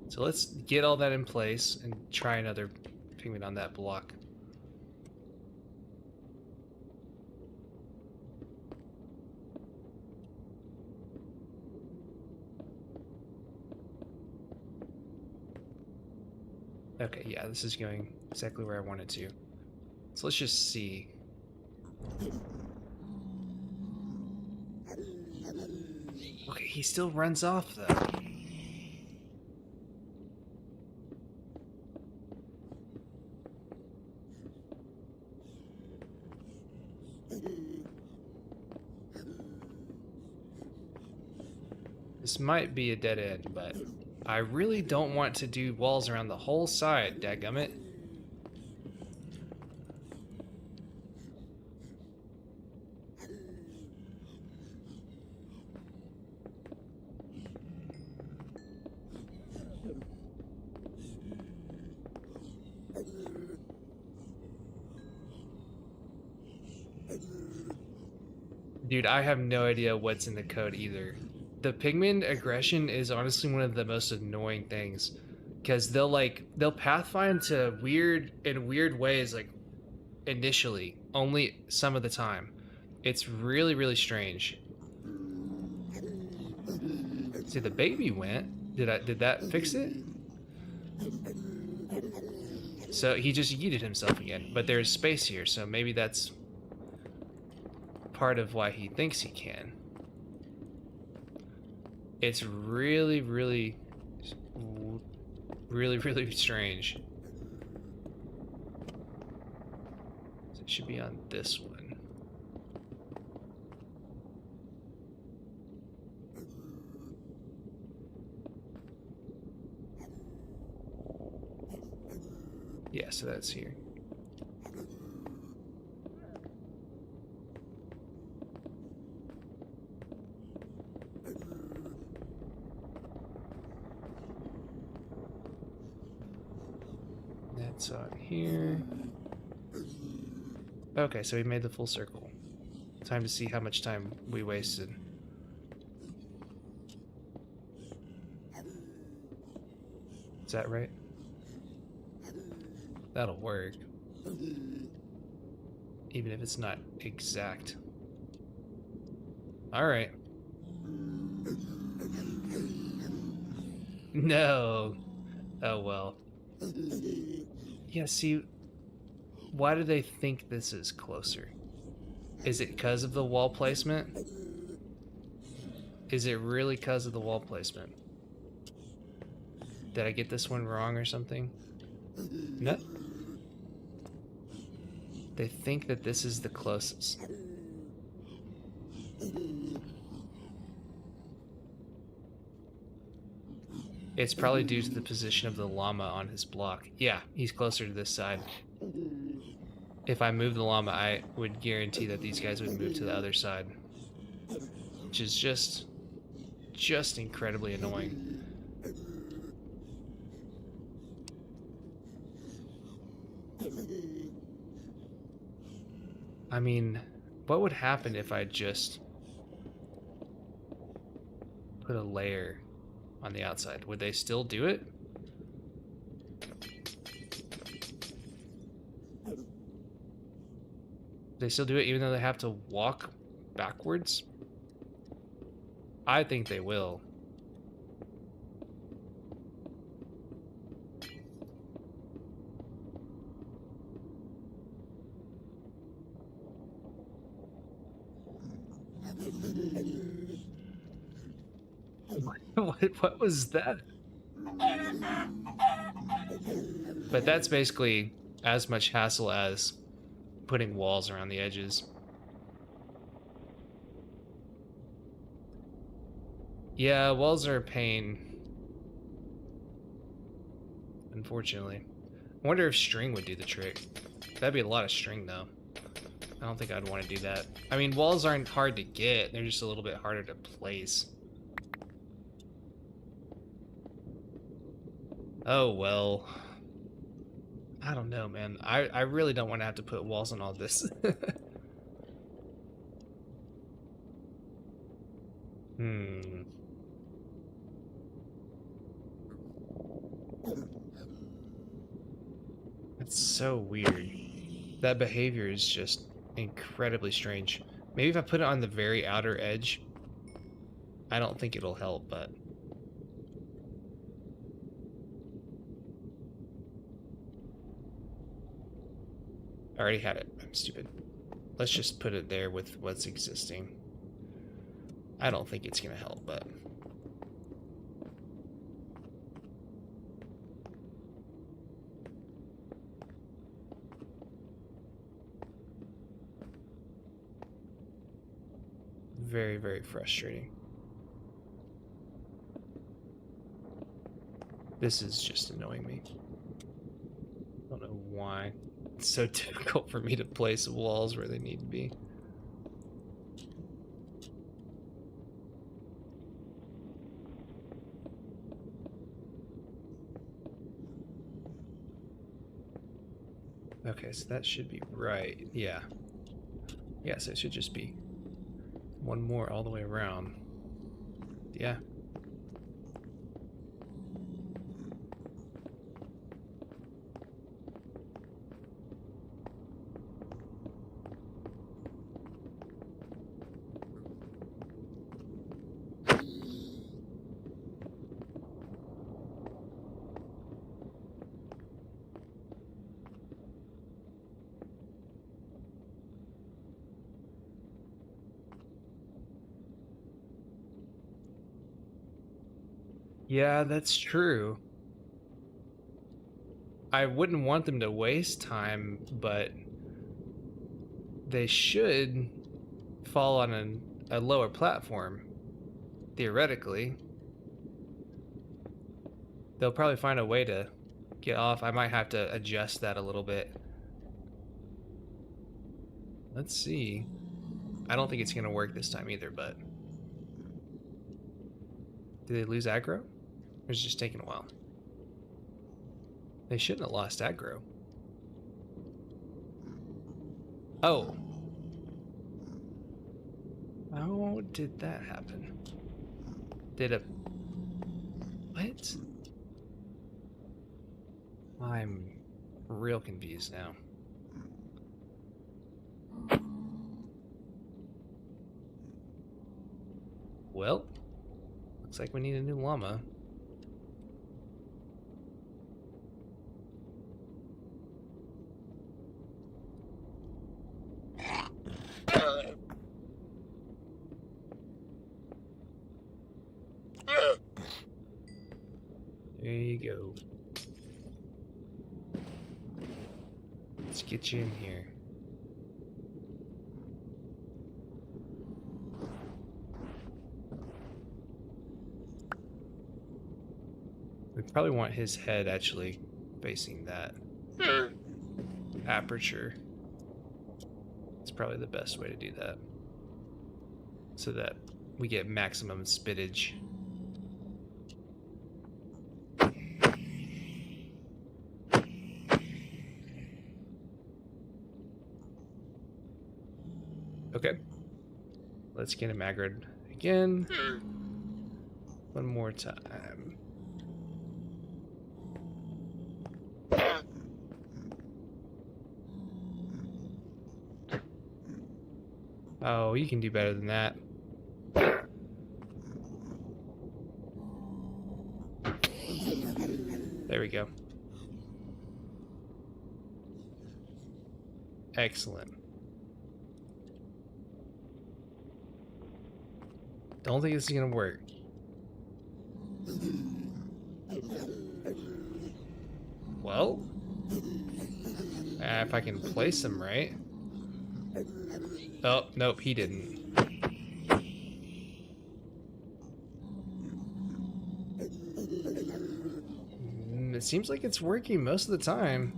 A: So let's get all that in place and try another pigment on that block. Okay, yeah, this is going exactly where I wanted to. So let's just see. Okay, he still runs off though. This might be a dead end, but I really don't want to do walls around the whole side, dadgummit. Dude, I have no idea what's in the code either. The pigment aggression is honestly one of the most annoying things, because they'll pathfind to weird ways, like initially, only some of the time. It's really strange. See, the baby went. Did that fix it? So he just yeeted himself again, but there's space here, so maybe that's part of why he thinks he can. It's really strange. So it should be on this one. Yeah, so that's here. That's on here. Okay, so we made the full circle. Time to see how much time we wasted. Is that right? That'll work. Even if it's not exact. Alright. No. Oh well. Yeah, see, why do they think this is closer? Is it because of the wall placement? Is it really because of the wall placement? Did I get this one wrong or something? No. They think that this is the closest. It's probably due to the position of the llama on his block. Yeah, he's closer to this side. If I move the llama, I would guarantee that these guys would move to the other side. Which is just incredibly annoying. I mean, what would happen if I just put a layer on the outside? Would they still do it? They still do it even though they have to walk backwards? I think they will. What was that? But that's basically as much hassle as putting walls around the edges. Yeah, walls are a pain, unfortunately. I wonder if string would do the trick. That'd be a lot of string, though. I don't think I'd want to do that. I mean, walls aren't hard to get. They're just a little bit harder to place. Oh, well. I don't know, man. I really don't want to have to put walls on all this. Hmm. That's so weird. That behavior is just incredibly strange. Maybe if I put it on the very outer edge, I don't think it'll help, but... I already had it. I'm stupid. Let's just put it there with what's existing. I don't think it's gonna help, but... Very, very frustrating. This is just annoying me. I don't know why. It's so difficult for me to place walls where they need to be. Okay, so that should be right. Yeah. Yeah, so it should just be one more all the way around. Yeah. Yeah, that's true. I wouldn't want them to waste time, but they should fall on a lower platform, theoretically. They'll probably find a way to get off. I might have to adjust that a little bit. Let's see. I don't think it's going to work this time either, but... Did they lose aggro? Or is it just taking a while? They shouldn't have lost aggro. Oh. How did that happen? Did a... What? I'm real confused now. Well, looks like we need a new llama. you go. Let's get you in here. We probably want his head actually facing that aperture. It's probably the best way to do that, so that we get maximum spittage. Okay. Let's get him aggroed again. One more time. Oh, you can do better than that. There we go. Excellent. Don't think this is gonna work. Well, if I can place him right. Oh, nope, he didn't. It seems like it's working most of the time.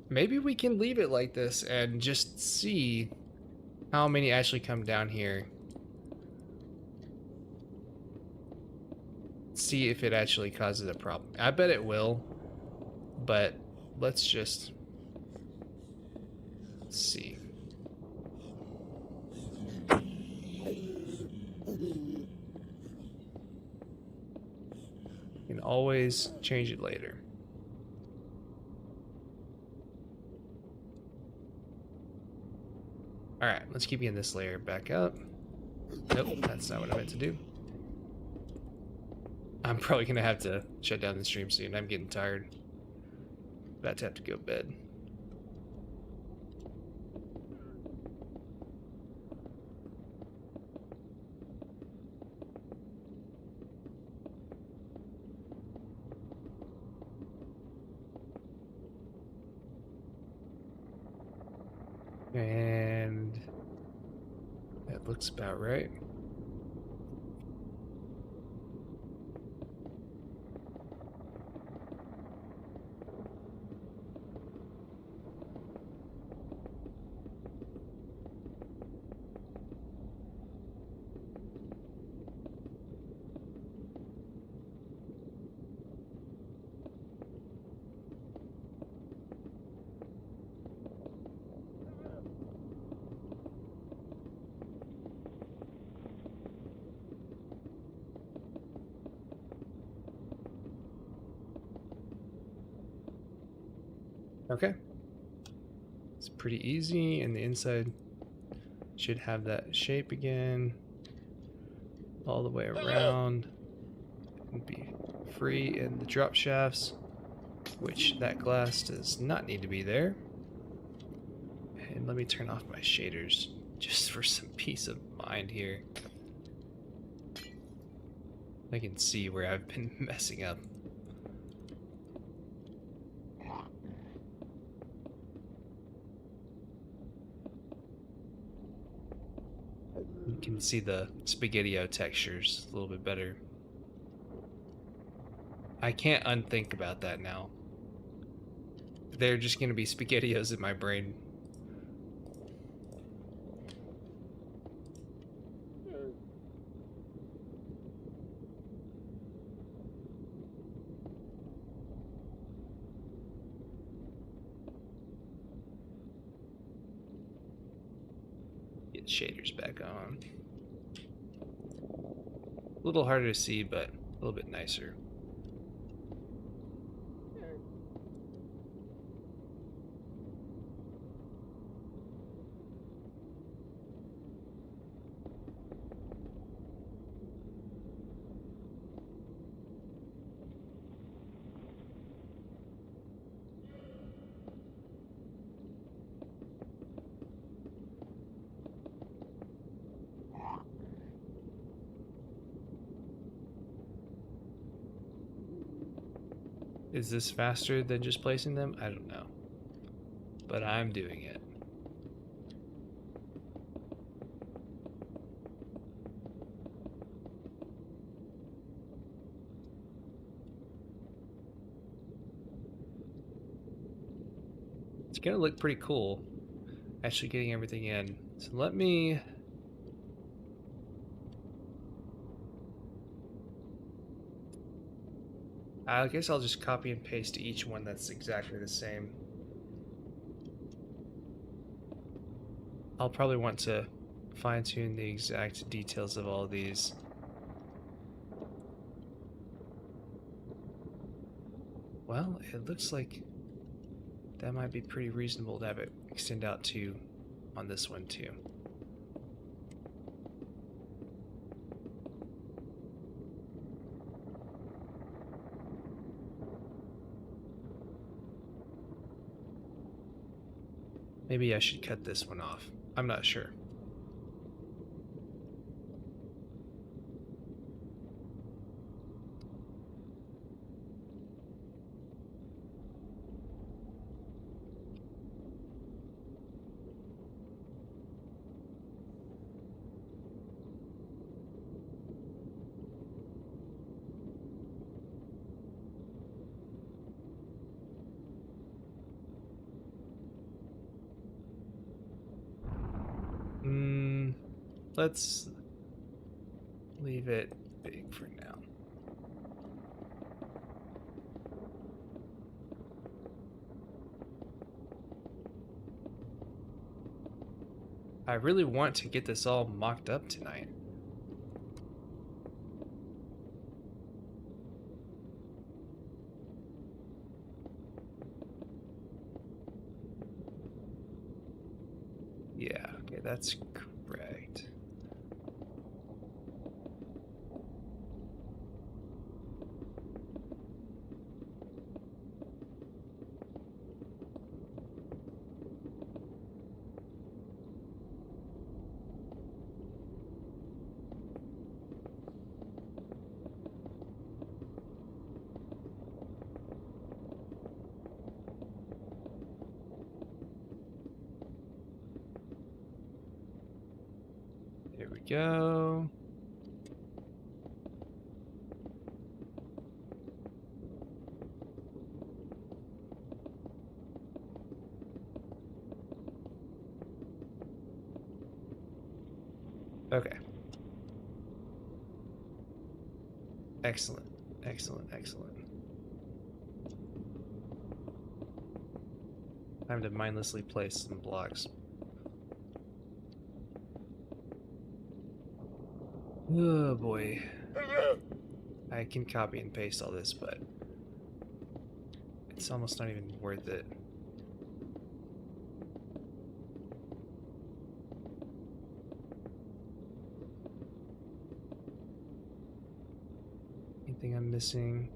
A: Maybe we can leave it like this and just see how many actually come down here. See if it actually causes a problem. I bet it will, but let's just see. You can always change it later. Alright, let's keep getting this layer back up. Nope, that's not what I meant to do. I'm probably gonna have to shut down the stream soon. I'm getting tired. About to have to go to bed. And that looks about right. Okay. It's pretty easy, and the inside should have that shape again. All the way around. And be free in the drop shafts, which that glass does not need to be there. And let me turn off my shaders just for some peace of mind here. I can see where I've been messing up. You can see the spaghetti-o textures a little bit better. I can't unthink about that now. They're just going to be spaghetti-os in my brain. Get shaders back on. A little harder to see, but a little bit nicer. Is this faster than just placing them? I don't know. But I'm doing it. It's gonna look pretty cool, actually getting everything in. So let me... I guess I'll just copy and paste each one that's exactly the same. I'll probably want to fine-tune the exact details of all these. Well, it looks like that might be pretty reasonable to have it extend out to on this one too. Maybe I should cut this one off. I'm not sure. Let's leave it big for now. I really want to get this all mocked up tonight. Yeah, okay, that's correct. There we go. Okay. Excellent, excellent, excellent. Time to mindlessly place some blocks. Oh boy. I can copy and paste all this, but it's almost not even worth it. Anything I'm missing?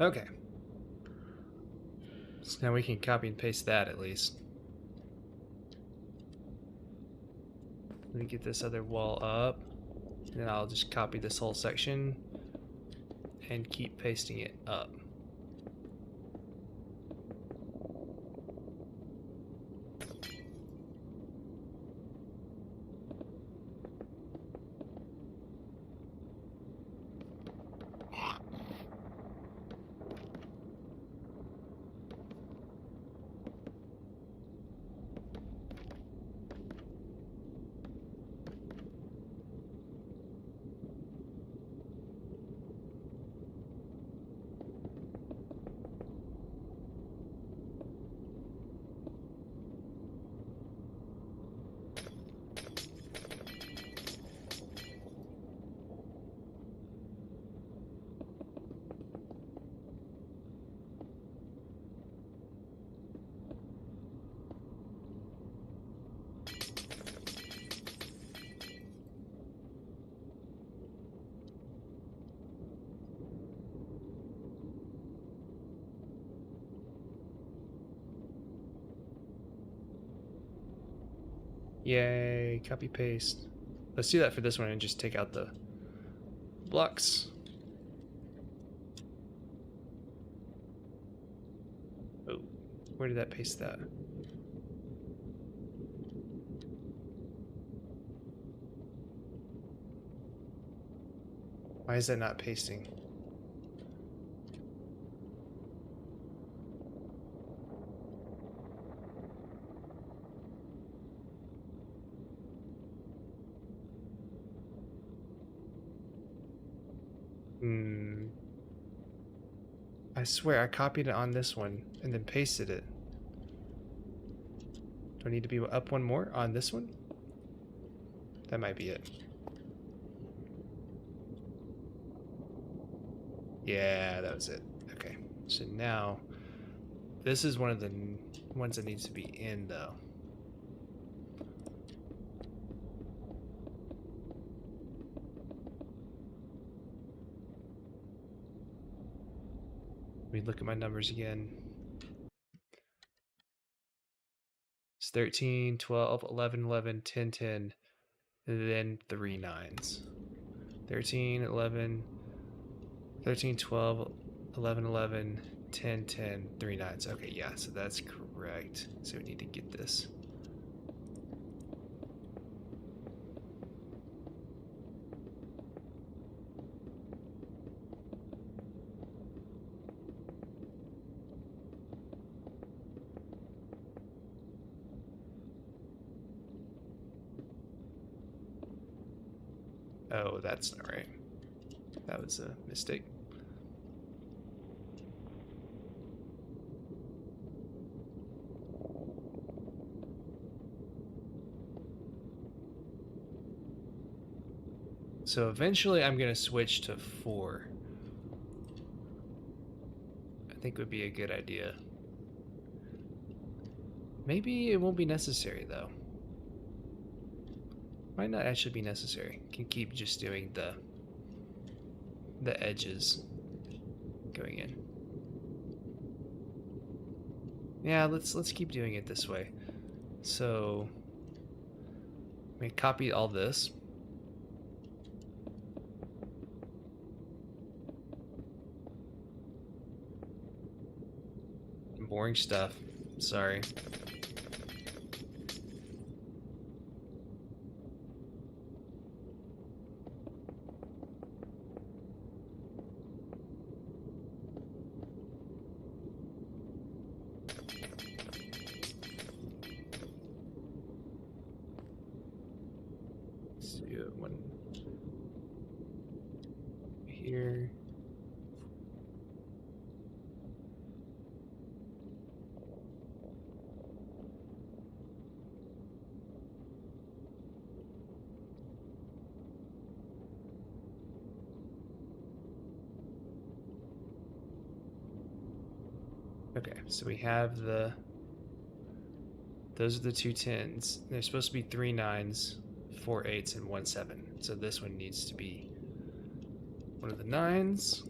A: Okay. So now we can copy and paste that at least. Let me get this other wall up. And then I'll just copy this whole section and keep pasting it up. Yay, copy paste. Let's do that for this one and just take out the blocks. Oh, where did that paste that? Why is that not pasting? I swear I copied it on this one and then pasted it. Do I need to be up one more on this one? That might be it. Yeah, that was it. Okay, so now this is one of the ones that needs to be in though. Let me look at my numbers again. It's 13, 12, 11, 11, 10, 10, and then 3 9s. 13, 11, 13, 12, 11, 11, 10, 10, 3 9s. Okay, yeah, so that's correct. So we need to get this. Oh, that's not right. That was a mistake. So eventually I'm going to switch to 4. I think would be a good idea. Maybe it won't be necessary though. Might not actually be necessary. Can keep just doing the edges going in. Yeah, let's keep doing it this way. So let me copy all this. Boring stuff. Sorry. Let's do one here. Okay, so we have those are the 2 10s. There's supposed to be 3 9s, 4 8s, and 1 7. So this one needs to be one of the 9s.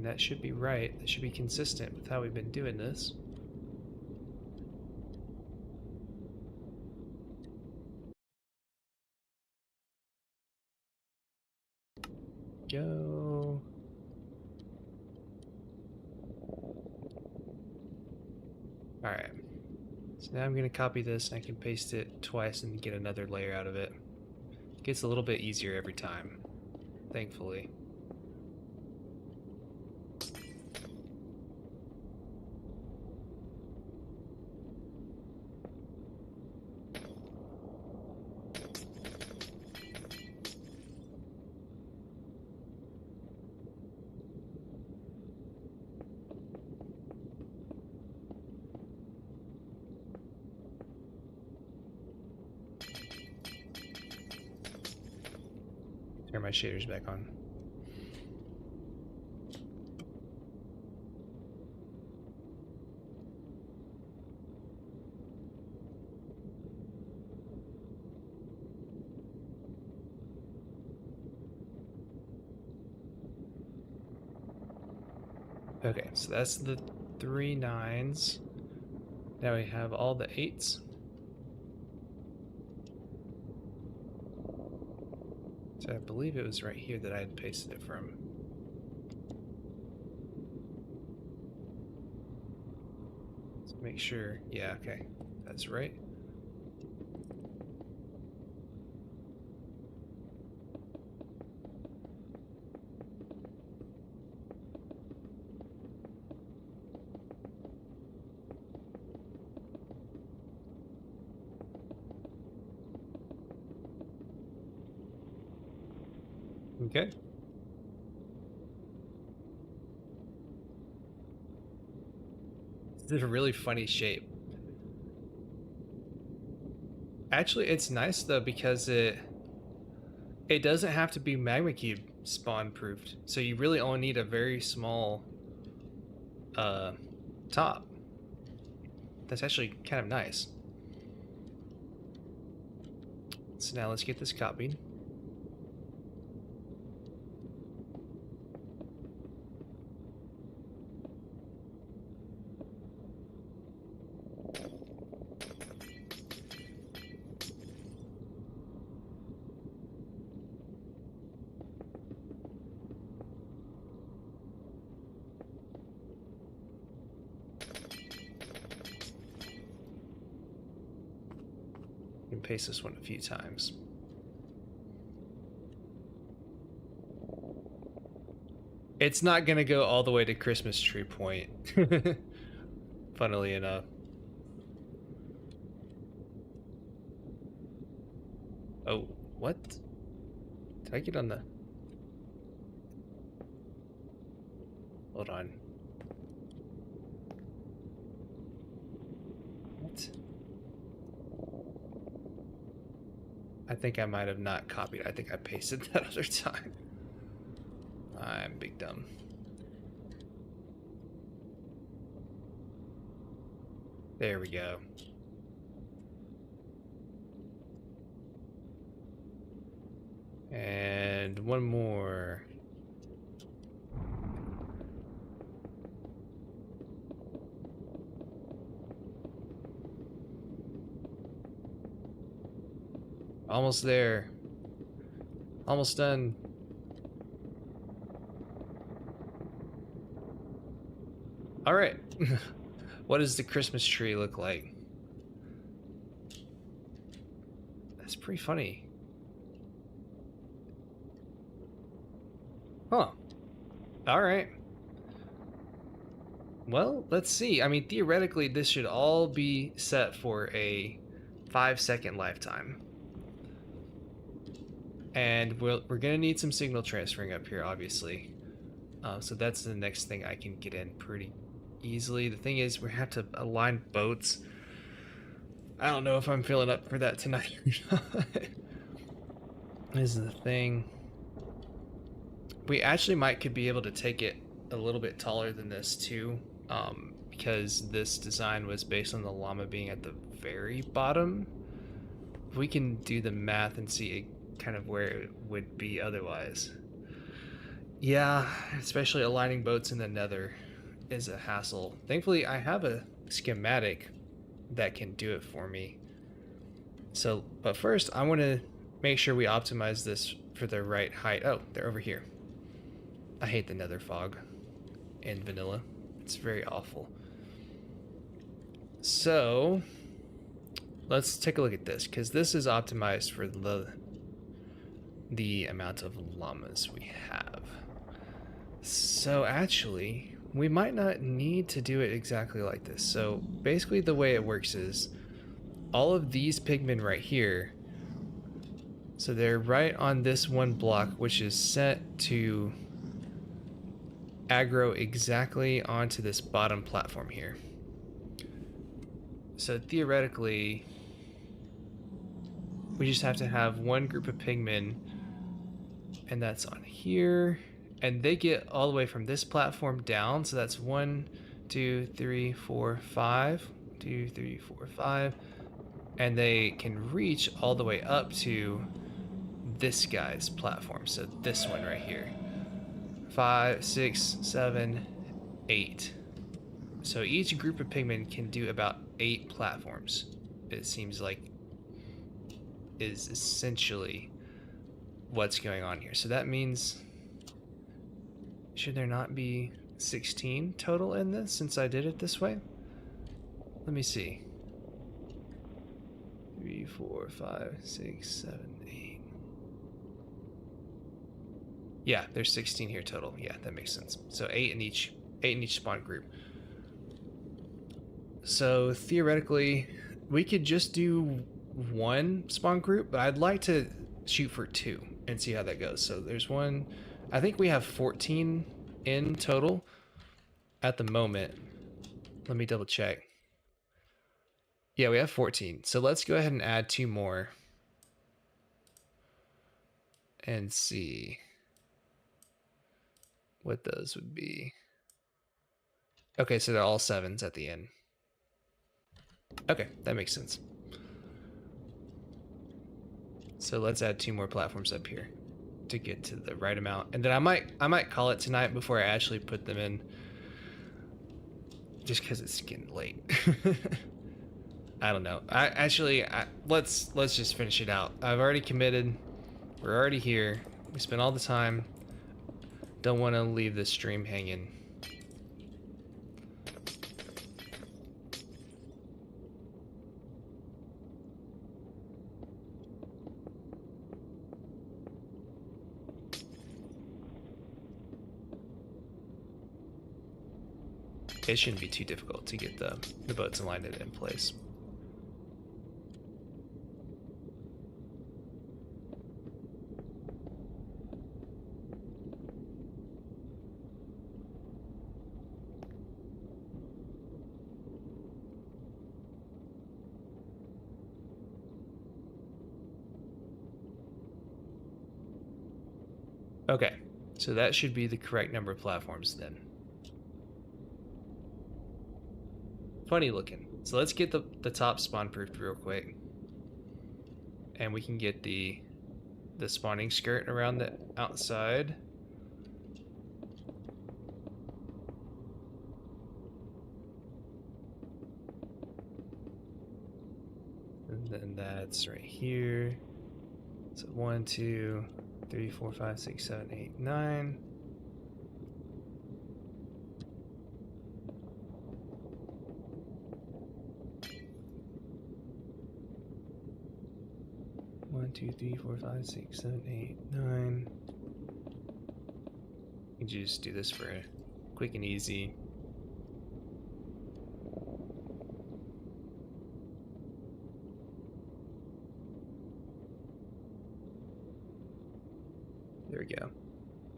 A: And that should be right. That should be consistent with how we've been doing this. Go. Alright. So now I'm going to copy this and I can paste it twice and get another layer out of it. It gets a little bit easier every time, thankfully. Turn my shaders back on. Okay, so that's the 3 9s. Now we have all the 8s. So I believe it was right here that I had pasted it from. Let's make sure. Yeah, okay. That's right. Okay. This is a really funny shape. Actually, it's nice though because it doesn't have to be magma cube spawn proofed. So you really only need a very small top. That's actually kind of nice. So now let's get this copied. And paste this one a few times. It's not gonna go all the way to Christmas tree point. Funnily enough. Oh, what? Did I get on the... Hold on. What? I think I might have not copied. I think I pasted that other time. I'm big dumb. There we go. And one more. Almost there. Almost done. All right. What does the Christmas tree look like? That's pretty funny. Huh. All right. Well, let's see. I mean, theoretically, this should all be set for a 5-second lifetime. And we're gonna need some signal transferring up here, obviously. So that's the next thing I can get in pretty easily. The thing is, we have to align boats. I don't know if I'm feeling up for that tonight. This is the thing. We actually could be able to take it a little bit taller than this too, because this design was based on the llama being at the very bottom. We can do the math and see kind of where it would be otherwise. Yeah, especially aligning boats in the nether is a hassle. Thankfully, I have a schematic that can do it for me. So, but first, I want to make sure we optimize this for the right height. Oh, they're over here. I hate the nether fog in vanilla. It's very awful. So, let's take a look at this, because this is optimized for the amount of llamas we have. So actually, we might not need to do it exactly like this. So basically the way it works is all of these pigmen right here, so they're right on this one block, which is set to aggro exactly onto this bottom platform here. So theoretically, we just have to have one group of pigmen, and that's on here, and they get all the way from this platform down. So that's 1, 2, 3, 4, 5, 2, 3, 4, 5, and they can reach all the way up to this guy's platform. So this one right here, 5, 6, 7, 8. So each group of pigmen can do about 8 platforms. It seems like is essentially what's going on here. So that means, should there not be 16 total in this since I did it this way? Let me see. 3, 4, 5, 6, 7, 8. Yeah, there's 16 here total. Yeah, that makes sense. So 8 in each spawn group. So theoretically, we could just do one spawn group, but I'd like to shoot for 2 and see how that goes. So there's one, I think we have 14 in total at the moment. Let me double check. Yeah, we have 14. So let's go ahead and add 2 more and see what those would be. Okay, so they're all 7s at the end. Okay, that makes sense. So let's add 2 more platforms up here to get to the right amount, and then I might call it tonight before I actually put them in, just because it's getting late. I don't know. Let's just finish it out. I've already committed. We're already here. We spent all the time. Don't want to leave this stream hanging. It shouldn't be too difficult to get the boats aligned in place. Okay, so that should be the correct number of platforms then. Funny looking. So let's get the top spawn proofed real quick, and we can get the spawning skirt around the outside. And then that's right here. So 1, 2, 3, 4, 5, 6, 7, 8, 9. One, 2, 3, 4, 5, 6, 7, 8, 9. You can just do this for a quick and easy. There we go.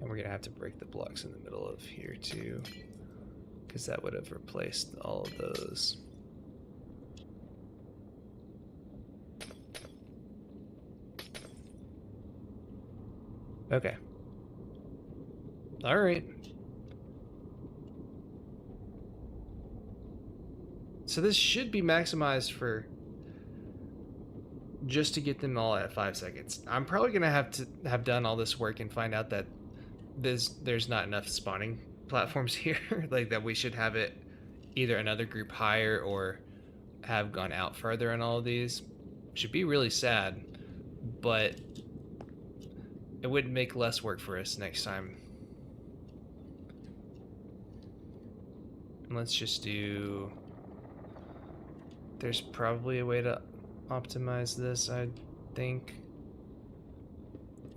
A: And we're gonna have to break the blocks in the middle of here too, because that would have replaced all of those. Okay. All right. So this should be maximized for just to get them all at 5 seconds. I'm probably gonna have to have done all this work and find out that there's not enough spawning platforms here, like that we should have it either another group higher or have gone out further in all of these. Should be really sad, but it would make less work for us next time. Let's just do... There's probably a way to optimize this, I think,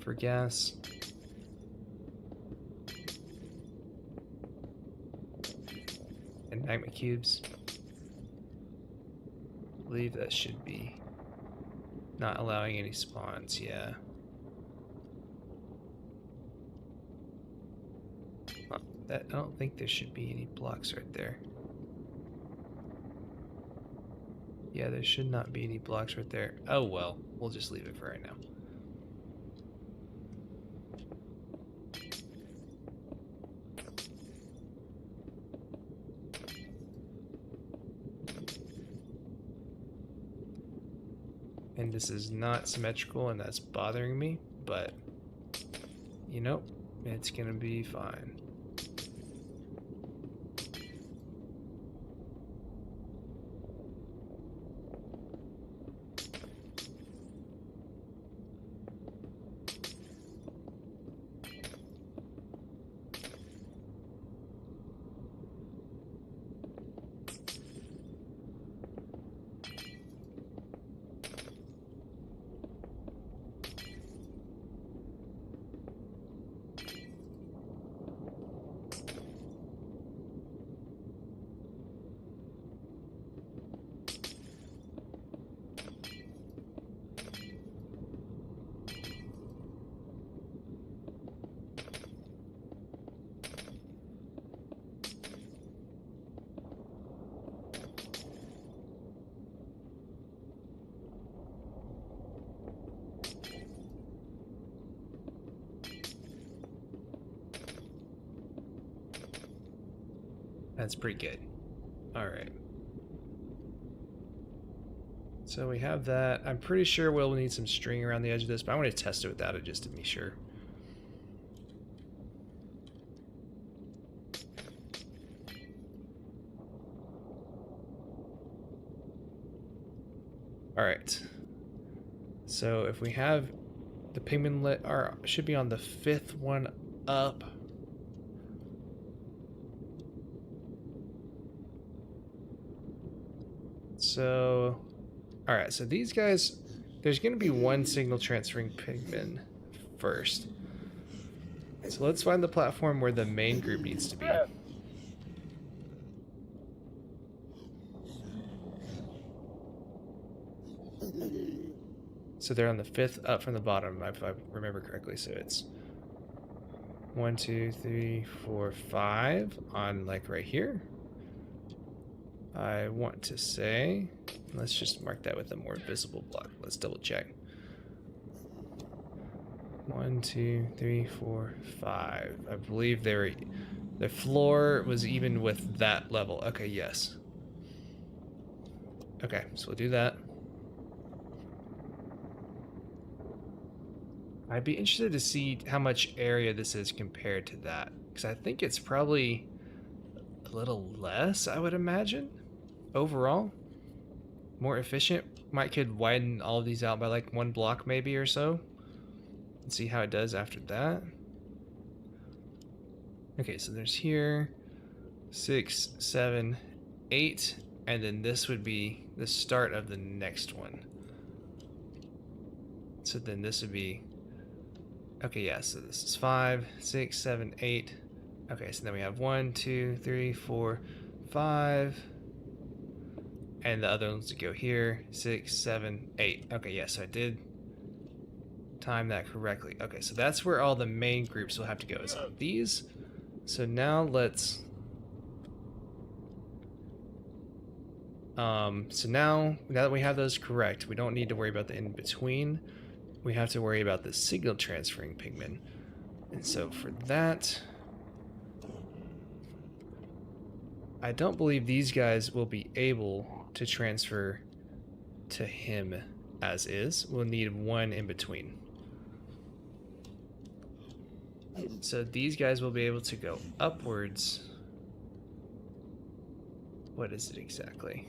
A: for gas. And magma cubes. I believe that should be not allowing any spawns, yeah. Well, I don't think there should be any blocks right there. Yeah, there should not be any blocks right there. Oh well, we'll just leave it for right now. And this is not symmetrical and that's bothering me, but you know, it's gonna be fine. That's pretty good. All right. So we have that. I'm pretty sure we'll need some string around the edge of this, but I want to test it without it just to be sure. All right. So if we have the pigment should be on the 5th one up. So, all right, so these guys, there's going to be one signal transferring pigment first. So let's find the platform where the main group needs to be. So they're on the 5th up from the bottom, if I remember correctly. So it's 1, 2, 3, 4, 5 on like right here. I want to say, let's just mark that with a more visible block. Let's double check. 1, 2, 3, 4, 5. I believe the floor was even with that level. Okay, yes. Okay, so we'll do that. I'd be interested to see how much area this is compared to that, because I think it's probably a little less, I would imagine, overall. More efficient. Might could widen all of these out by like 1 block maybe or so. And see how it does after that. Okay, so there's here 6, 7, 8, and then this would be the start of the next one. So then this would be, okay, yeah, so this is 5, 6, 7, 8. Okay, so then we have 1, 2, 3, 4, 5. And the other ones to go here, 6, 7, 8. Okay, yes, so I did time that correctly. Okay, so that's where all the main groups will have to go, is on these. So now let's... so now that we have those correct, we don't need to worry about the in-between. We have to worry about the signal transferring pigment. And so for that, I don't believe these guys will be able to transfer to him as is. We'll need one in between. So these guys will be able to go upwards. What is it exactly?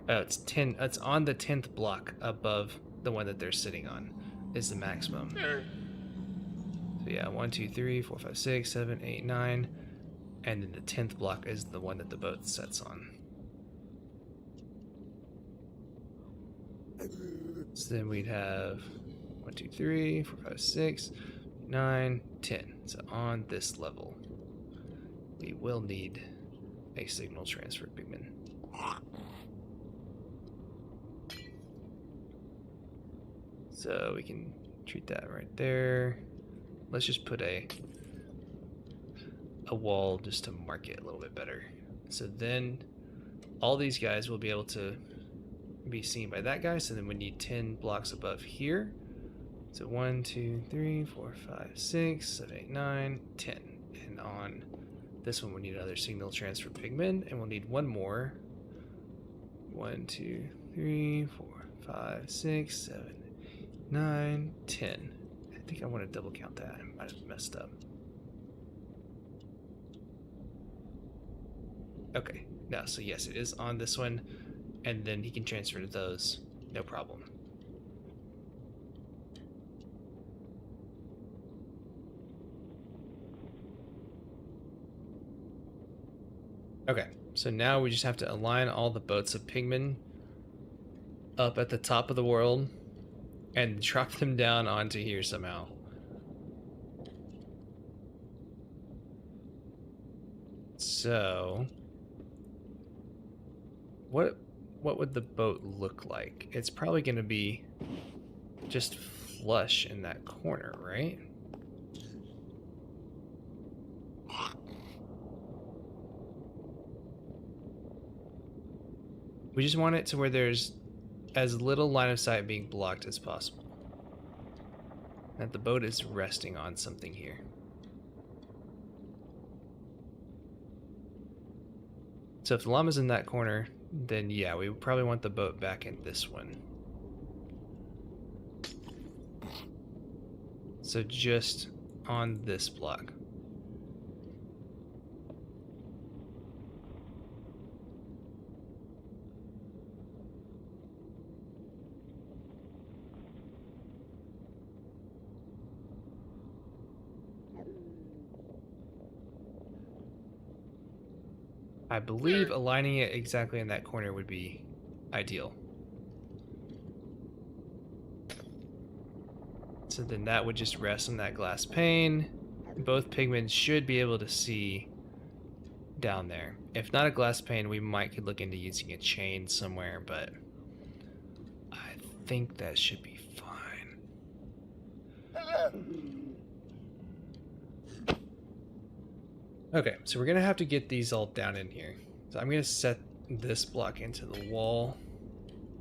A: Oh, it's 10. It's on the 10th block above the one that they're sitting on is the maximum. So yeah, 1, 2, 3, 4, 5, 6, 7, 8, 9. And then the 10th block is the one that the boat sets on. So then we'd have 1, 2, 3, 4, 5, 6, 9, 10. So on this level, we will need a signal transfer pigment. So we can treat that right there. Let's just put a wall just to mark it a little bit better. So then all these guys will be able to be seen by that guy. So then we need 10 blocks above here. So 1, 2, 3, 4, 5, 6, 7, 8, 9, 10. And on this one, we need another signal transfer pigment, and we'll need one more. 1, 2, 3, 4, 5, 6, 7, 9, 10. I think I want to double count that. I might have messed up. Okay, no, so yes, it is on this one, and then he can transfer to those, no problem. Okay, so now we just have to align all the boats of pigmen up at the top of the world and drop them down onto here somehow. So, what would the boat look like? It's probably going to be just flush in that corner, right? We just want it to where there's as little line of sight being blocked as possible. That the boat is resting on something here. So if the llama's in that corner, then yeah, we would probably want the boat back in this one. So just on this block. I believe aligning it exactly in that corner would be ideal. So then that would just rest on that glass pane. Both pigmen should be able to see down there. If not a glass pane, we might could look into using a chain somewhere, but I think that should be fine. Okay, so we're gonna have to get these all down in here. So I'm gonna set this block into the wall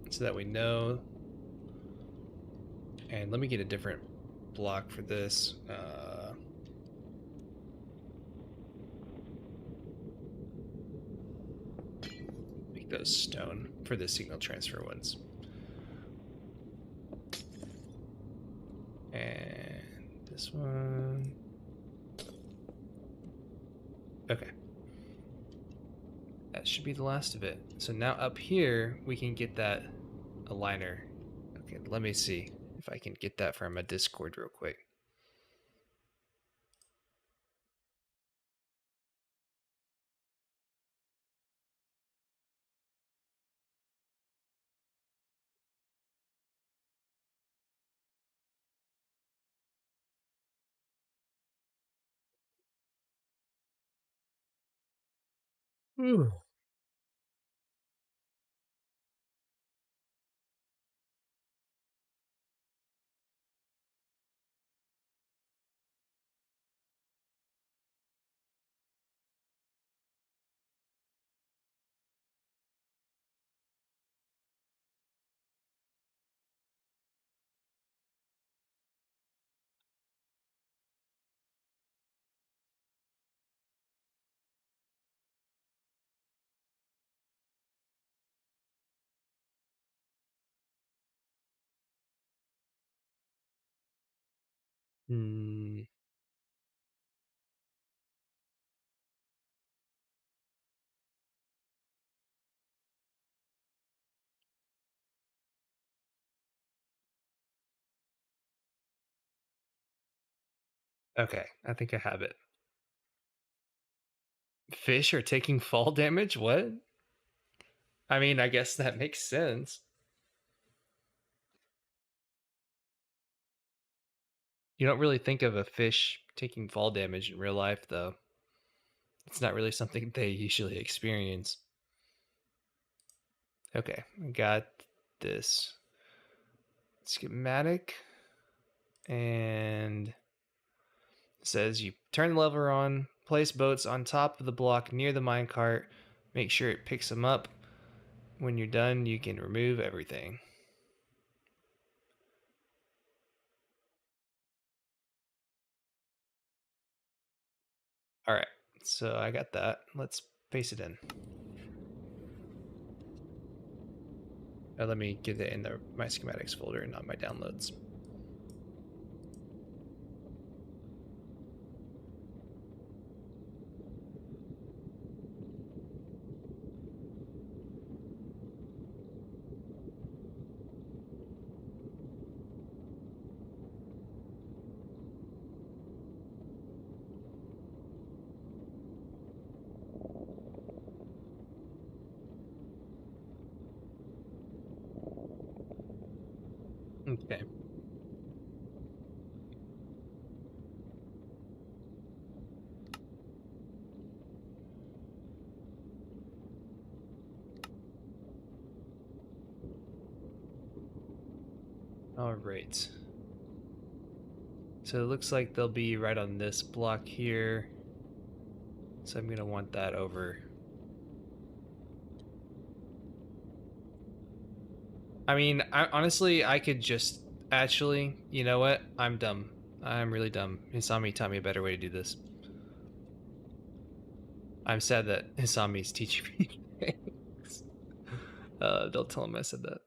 A: so that we know. And let me get a different block for this. Make those stone for the signal transfer ones. And this one. Okay. That should be the last of it. So now up here, we can get that aligner. Okay, let me see if I can get that from a Discord real quick. Ooh. Hmm. Okay, I think I have it. Fish are taking fall damage? What? I mean, I guess that makes sense. You don't really think of a fish taking fall damage in real life, though. It's not really something they usually experience. Okay, I got this schematic, and it says you turn the lever on, place boats on top of the block near the minecart, make sure it picks them up. When you're done, you can remove everything. All right, so I got that. Let's paste it in. Let me get it in my schematics folder, not my downloads. Okay. All right. So it looks like they'll be right on this block here. So I'm going to want that over. I mean, honestly, I could just actually, you know what? I'm dumb. I'm really dumb. Hisami taught me a better way to do this. I'm sad that Hisami's teaching me things. Don't tell him I said that.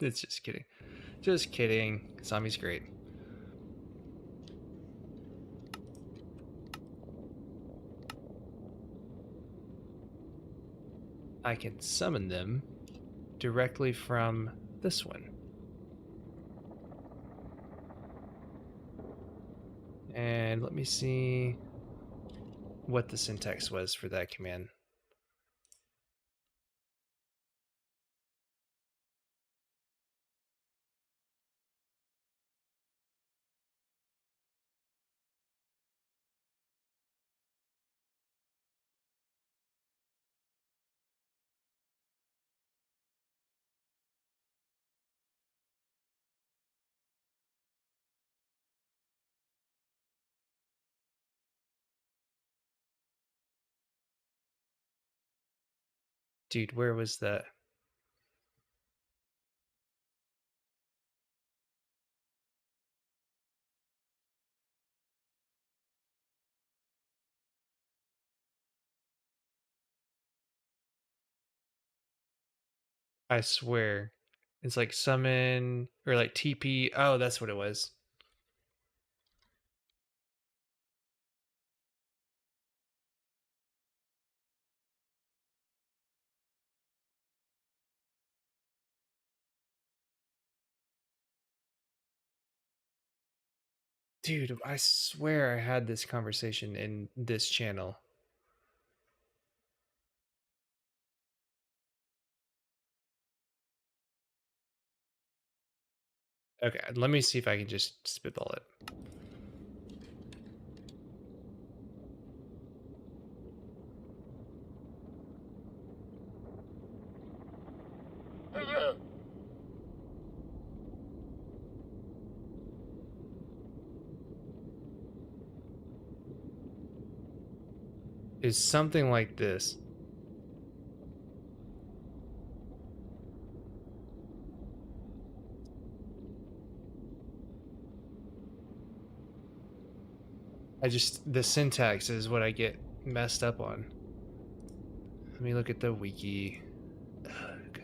A: It's just kidding. Just kidding. Hisami's great. I can summon them directly from this one. And let me see what the syntax was for that command. Dude, where was that? I swear. It's like summon or like TP. Oh, that's what it was. Dude, I swear I had this conversation in this channel. Okay, let me see if I can just spitball it. Is something like this. The syntax is what I get messed up on. Let me look at the wiki. Ugh.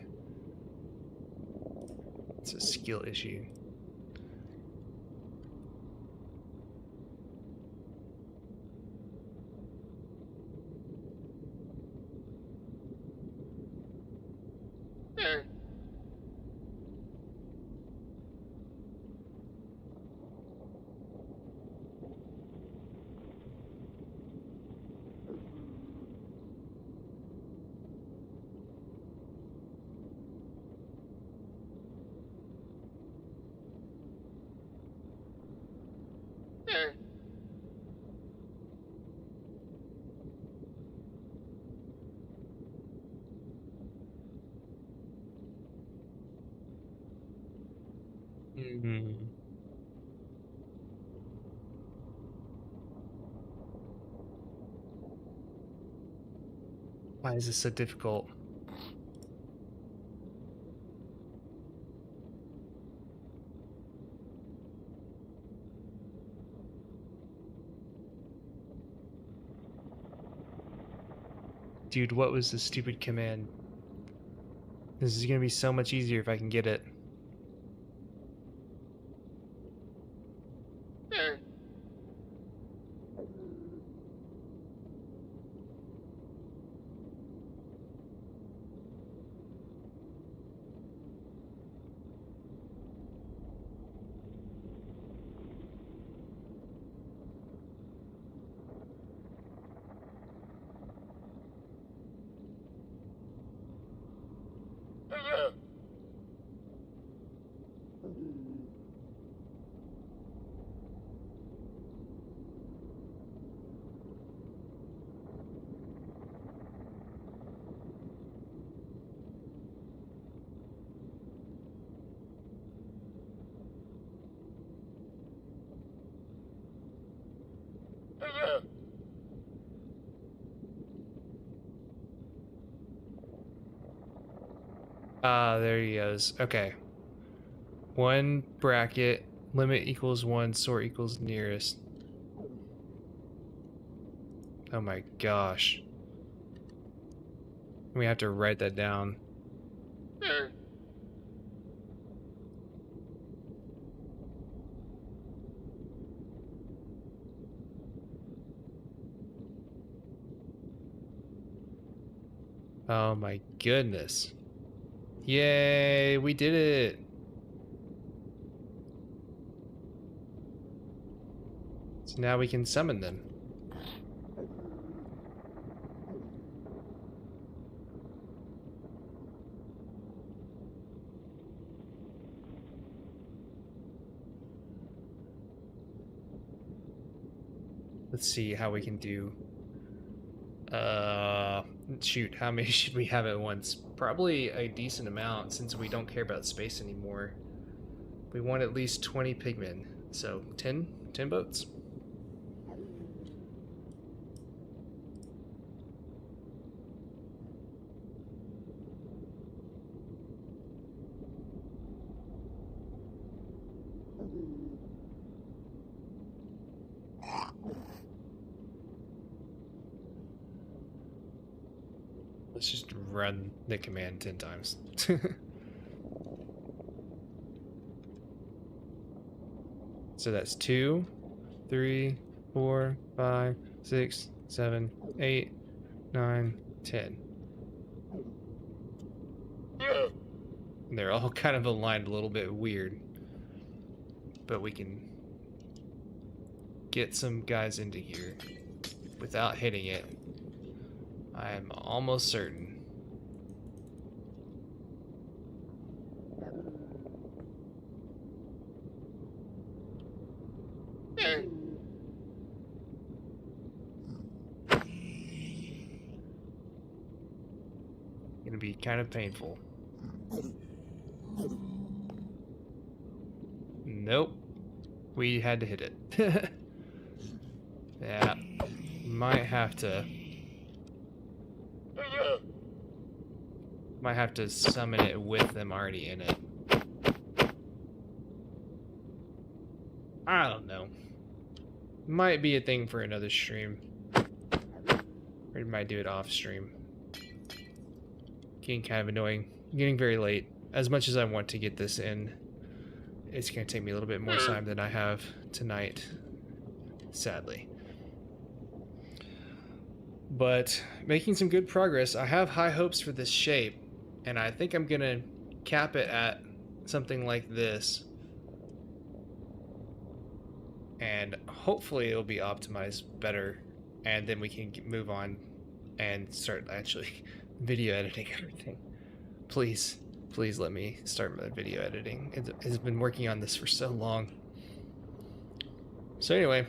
A: It's a skill issue. Hmm. Why is this so difficult? Dude, what was the stupid command? This is gonna be so much easier if I can get it. Ah, there he goes. Okay. One bracket, limit equals one, sort equals nearest. Oh my gosh. We have to write that down. Oh my goodness. Yay, we did it. So now we can summon them. Let's see how we can do. Shoot, how many should we have at once? Probably a decent amount since we don't care about space anymore. We want at least 20 pigmen. So 10 boats. Let's just run the command 10 times. So that's 2, 3, 4, 5, 6, 7, 8, 9, 10. And they're all kind of aligned a little bit weird. But we can get some guys into here without hitting it. I am almost certain. Gonna be kind of painful. Nope. We had to hit it. Yeah. Might have to summon it with them already in it. I don't know. Might be a thing for another stream. Or we might do it off stream. Getting kind of annoying. Getting very late. As much as I want to get this in, it's going to take me a little bit more time than I have tonight. Sadly. But making some good progress. I have high hopes for this shape. And I think I'm going to cap it at something like this. And hopefully it'll be optimized better. And then we can move on and start actually video editing everything. Please let me start my video editing. It's been working on this for so long. So anyway,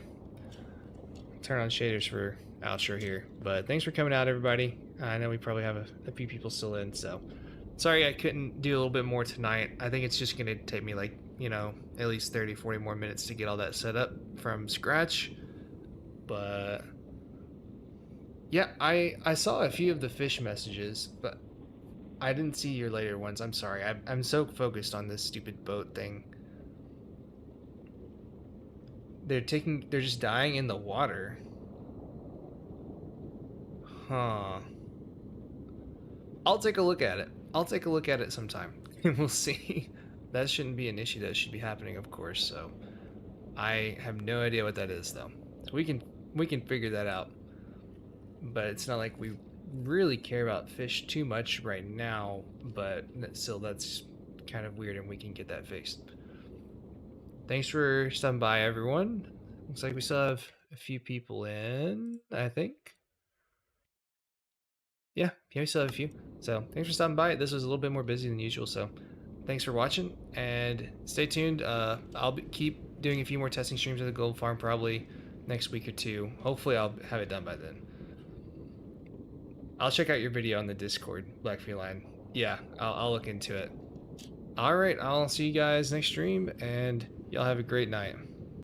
A: turn on shaders for outro here. But thanks for coming out, everybody. I know we probably have a few people still in, so sorry I couldn't do a little bit more tonight. I think it's just going to take me like you know, at least 30, 40 more minutes to get all that set up from scratch. But yeah, I saw a few of the fish messages, but I didn't see your later ones. I'm sorry. I'm so focused on this stupid boat thing. They're just dying in the water. Huh. I'll take a look at it. I'll take a look at it sometime. And we'll see. That shouldn't be an issue that should be happening, of course, so I have no idea what that is though. So we can figure that out. But it's not like we really care about fish too much right now, but still that's kind of weird and we can get that fixed. Thanks for stopping by, everyone. Looks like we still have a few people in, I think. Yeah, we still have a few. So thanks for stopping by. This was a little bit more busy than usual, so thanks for watching and stay tuned. Keep doing a few more testing streams of the gold farm probably next week or two. Hopefully I'll have it done by then. I'll check out your video on the Discord, Black Feline. Yeah, I'll look into it. All right, I'll see you guys next stream, and y'all have a great night.